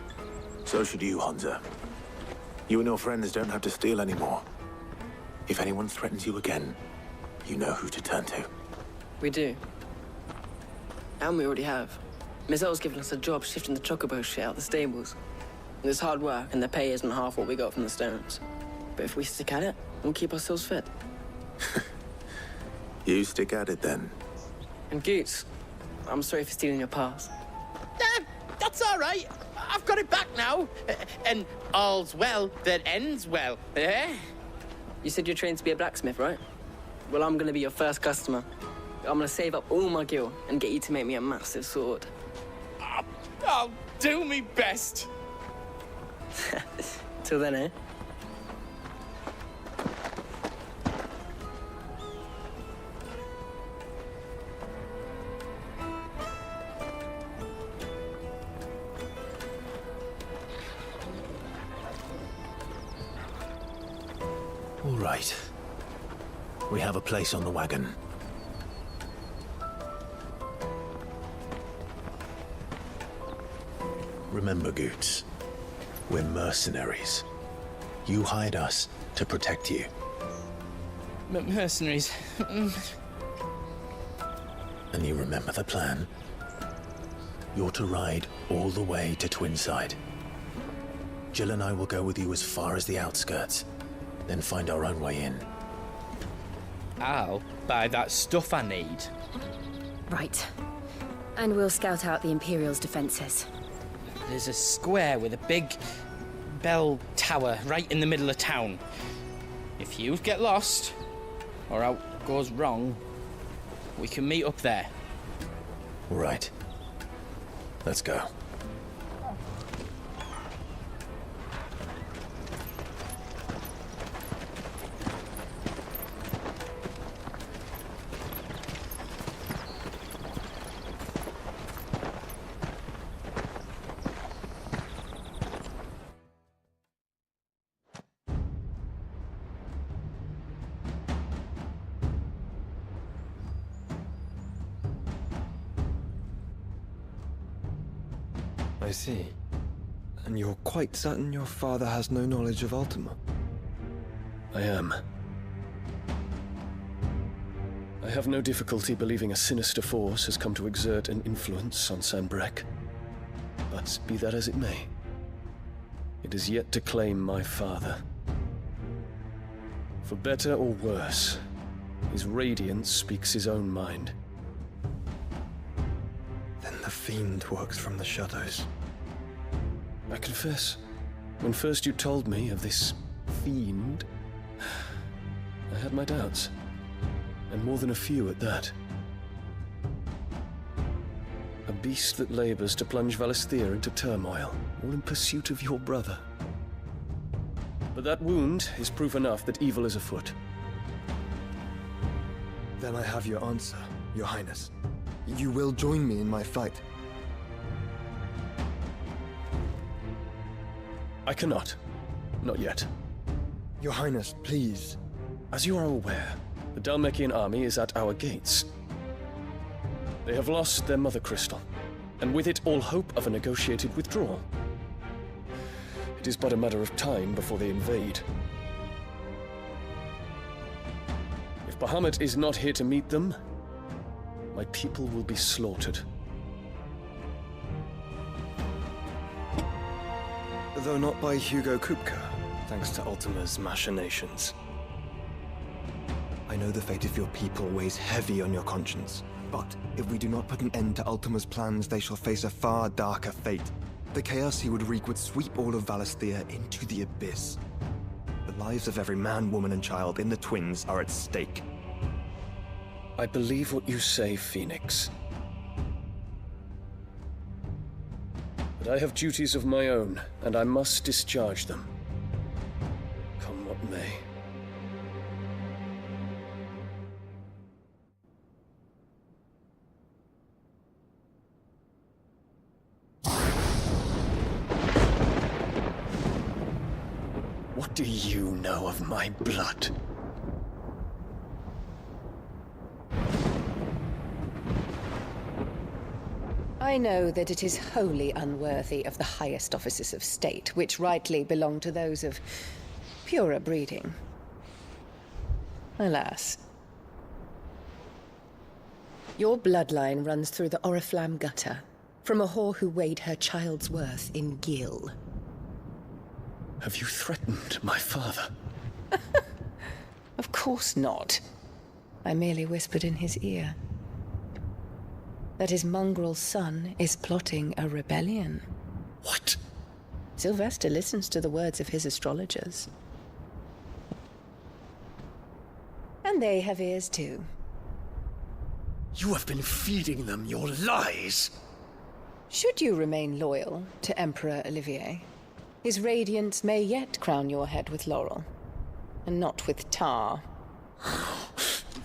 So should you, Honza. You and your friends don't have to steal anymore. If anyone threatens you again, you know who to turn to. We do. And we already have. Miss Elle's given us a job shifting the chocobo shit out the stables. It's hard work, and the pay isn't half what we got from the stones. But if we stick at it, we'll keep ourselves fit. You stick at it, then. And Goots, I'm sorry for stealing your pass. That's all right. I've got it back now. And all's well that ends well, eh? You said you're trained to be a blacksmith, right? Well, I'm gonna be your first customer. I'm gonna save up all my gil and get you to make me a massive sword. I'll do me best. Till then, eh? All right. We have a place on the wagon. Remember, Goots, we're mercenaries. You hired us to protect you. Mercenaries. And you remember the plan? You're to ride all the way to Twinside. Jill and I will go with you as far as the outskirts, then find our own way in. I'll buy that stuff I need. Right. And we'll scout out the Imperial's defenses. There's a square with a big bell tower right in the middle of town. If you get lost, or out goes wrong, we can meet up there. All right. Let's go. I see. And you're quite certain your father has no knowledge of Ultima? I am. I have no difficulty believing a sinister force has come to exert an influence on Sanbreque. But be that as it may, it is yet to claim my father. For better or worse, his radiance speaks his own mind. Then the Fiend works from the shadows. I confess, when first you told me of this Fiend, I had my doubts. And more than a few at that. A beast that labors to plunge Valisthea into turmoil, all in pursuit of your brother. But that wound is proof enough that evil is afoot. Then I have your answer, Your Highness. You will join me in my fight. I cannot. Not yet. Your Highness, please. As you are aware, the Dalmekian army is at our gates. They have lost their Mothercrystal, and with it all hope of a negotiated withdrawal. It is but a matter of time before they invade. If Bahamut is not here to meet them, my people will be slaughtered. Though not by Hugo Kupka, thanks to Ultima's machinations. I know the fate of your people weighs heavy on your conscience, but if we do not put an end to Ultima's plans, they shall face a far darker fate. The chaos he would wreak would sweep all of Valisthea into the abyss. The lives of every man, woman, and child in the Twins are at stake. I believe what you say, Phoenix. But I have duties of my own, and I must discharge them. Come what may. do you know of my blood? I know that it is wholly unworthy of the highest offices of state, which rightly belong to those of purer breeding. Alas. Your bloodline runs through the Oriflamme gutter, from a whore who weighed her child's worth in gil. Have you threatened my father? Of course not. I merely whispered in his ear that his mongrel son is plotting a rebellion. What? Sylvester listens to the words of his astrologers. And they have ears too. You have been feeding them your lies! Should you remain loyal to Emperor Olivier, his radiance may yet crown your head with laurel, and not with tar.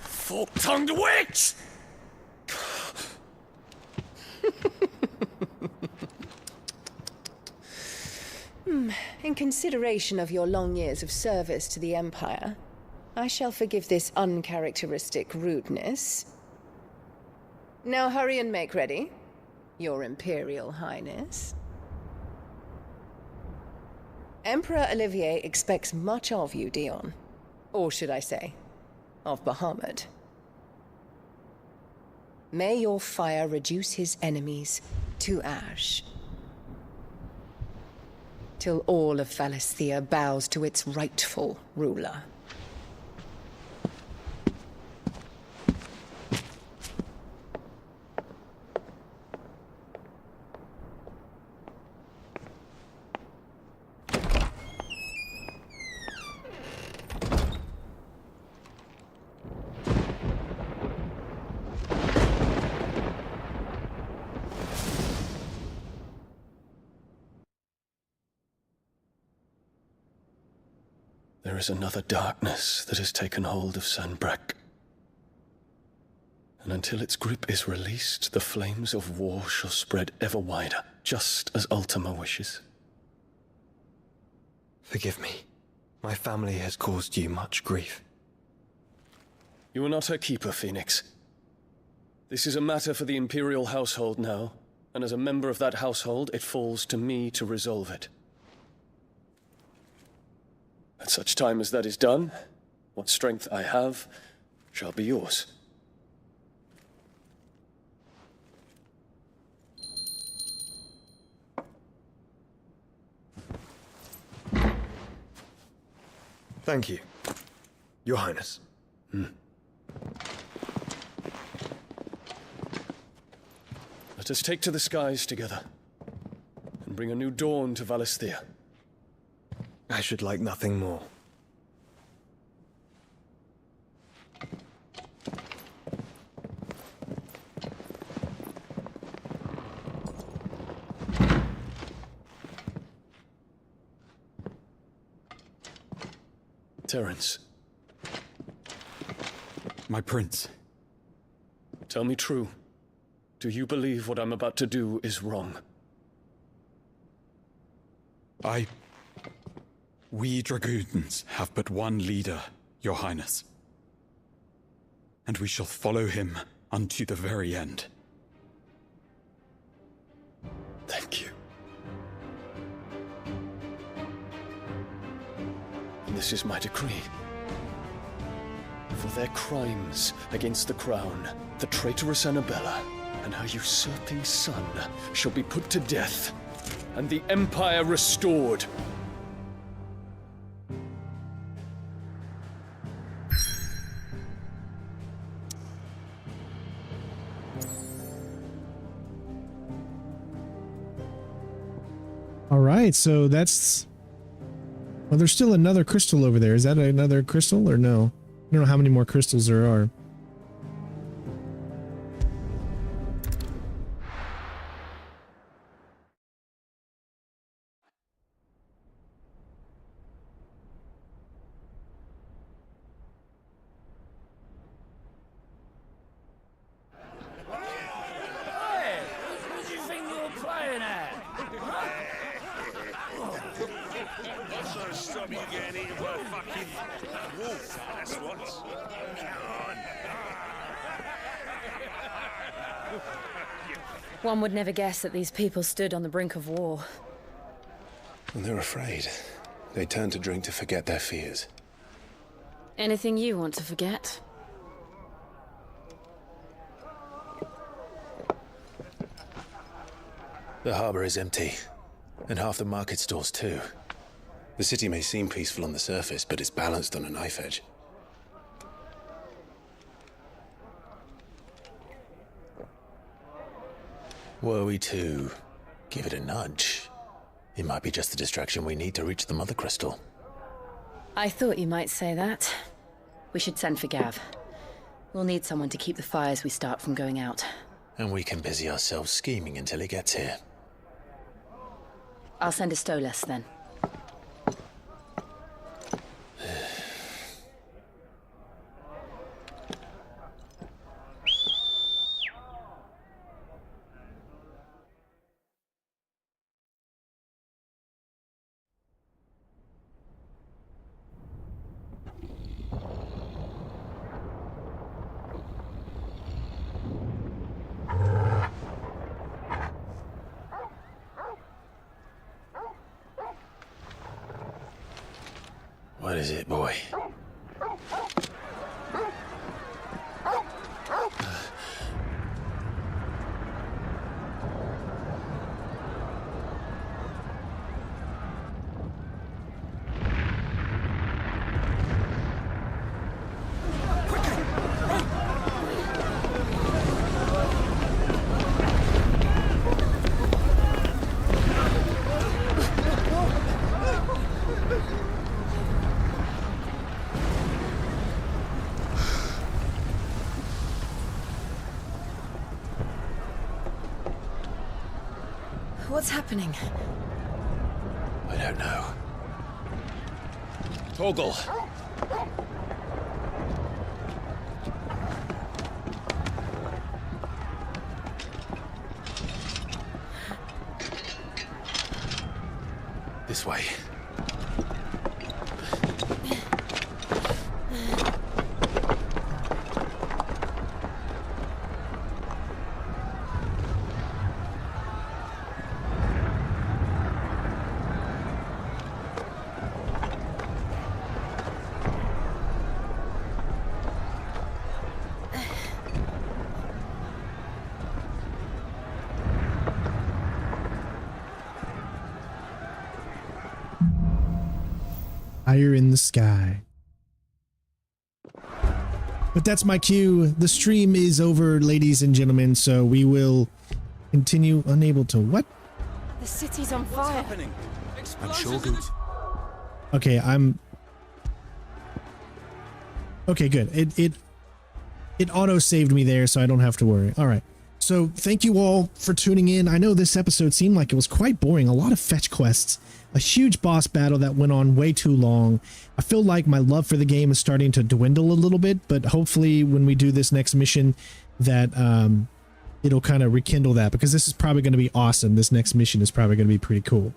Fork-tongued witch! In consideration of your long years of service to the Empire, I shall forgive this uncharacteristic rudeness. Now hurry and make ready, Your Imperial Highness. Emperor Olivier expects much of you, Dion. Or should I say, of Bahamut. May your fire reduce his enemies to ash, till all of Valisthea bows to its rightful ruler. There is another darkness that has taken hold of Sanbreque. And until its grip is released, the flames of war shall spread ever wider, just as Ultima wishes. Forgive me. My family has caused you much grief. You are not her keeper, Phoenix. This is a matter for the Imperial household now, and as a member of that household, it falls to me to resolve it. At such time as that is done, what strength I have shall be yours. Thank you, Your Highness. Let us take to the skies together, and bring a new dawn to Valisthea. I should like nothing more. Terence. My prince. Tell me true. Do you believe what I'm about to do is wrong? We dragoons have but one leader, Your Highness. And we shall follow him unto the very end. Thank you. And this is my decree. For their crimes against the crown, the traitorous Annabella and her usurping son shall be put to death, and the Empire restored. All right, so that's... Well, there's still another crystal over there. Is that another crystal or no? I don't know how many more crystals there are. What's gonna stop you getting eaten by a fucking wolf? That's what. One would never guess that these people stood on the brink of war. And they're afraid. They turn to drink to forget their fears. Anything you want to forget? The harbor is empty, and half the market stalls too. The city may seem peaceful on the surface, but it's balanced on a knife edge. Were we to give it a nudge, it might be just the distraction we need to reach the Mothercrystal. I thought you might say that. We should send for Gav. We'll need someone to keep the fires we start from going out. And we can busy ourselves scheming until he gets here. I'll send a Stolas then. What is it, boy? What's happening? I don't know. Toggle! This way. Higher in the sky. But that's my cue. The stream is over, ladies and gentlemen, so we will continue. Unable to what? The city's on fire. I'm sure good. Okay, okay, good. It auto saved me there, so I don't have to worry. All right. So thank you all for tuning in. I know this episode seemed like it was quite boring. A lot of fetch quests, a huge boss battle that went on way too long. I feel like my love for the game is starting to dwindle a little bit, but hopefully when we do this next mission that it'll kind of rekindle that, because this is probably going to be awesome. This next mission is probably going to be pretty cool.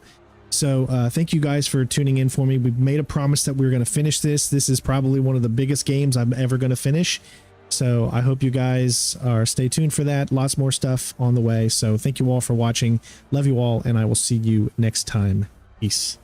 So thank you guys for tuning in for me. We made a promise that we were going to finish this. This is probably one of the biggest games I'm ever going to finish. So I hope you guys stay tuned for that. Lots more stuff on the way. So thank you all for watching. Love you all, and I will see you next time. Peace.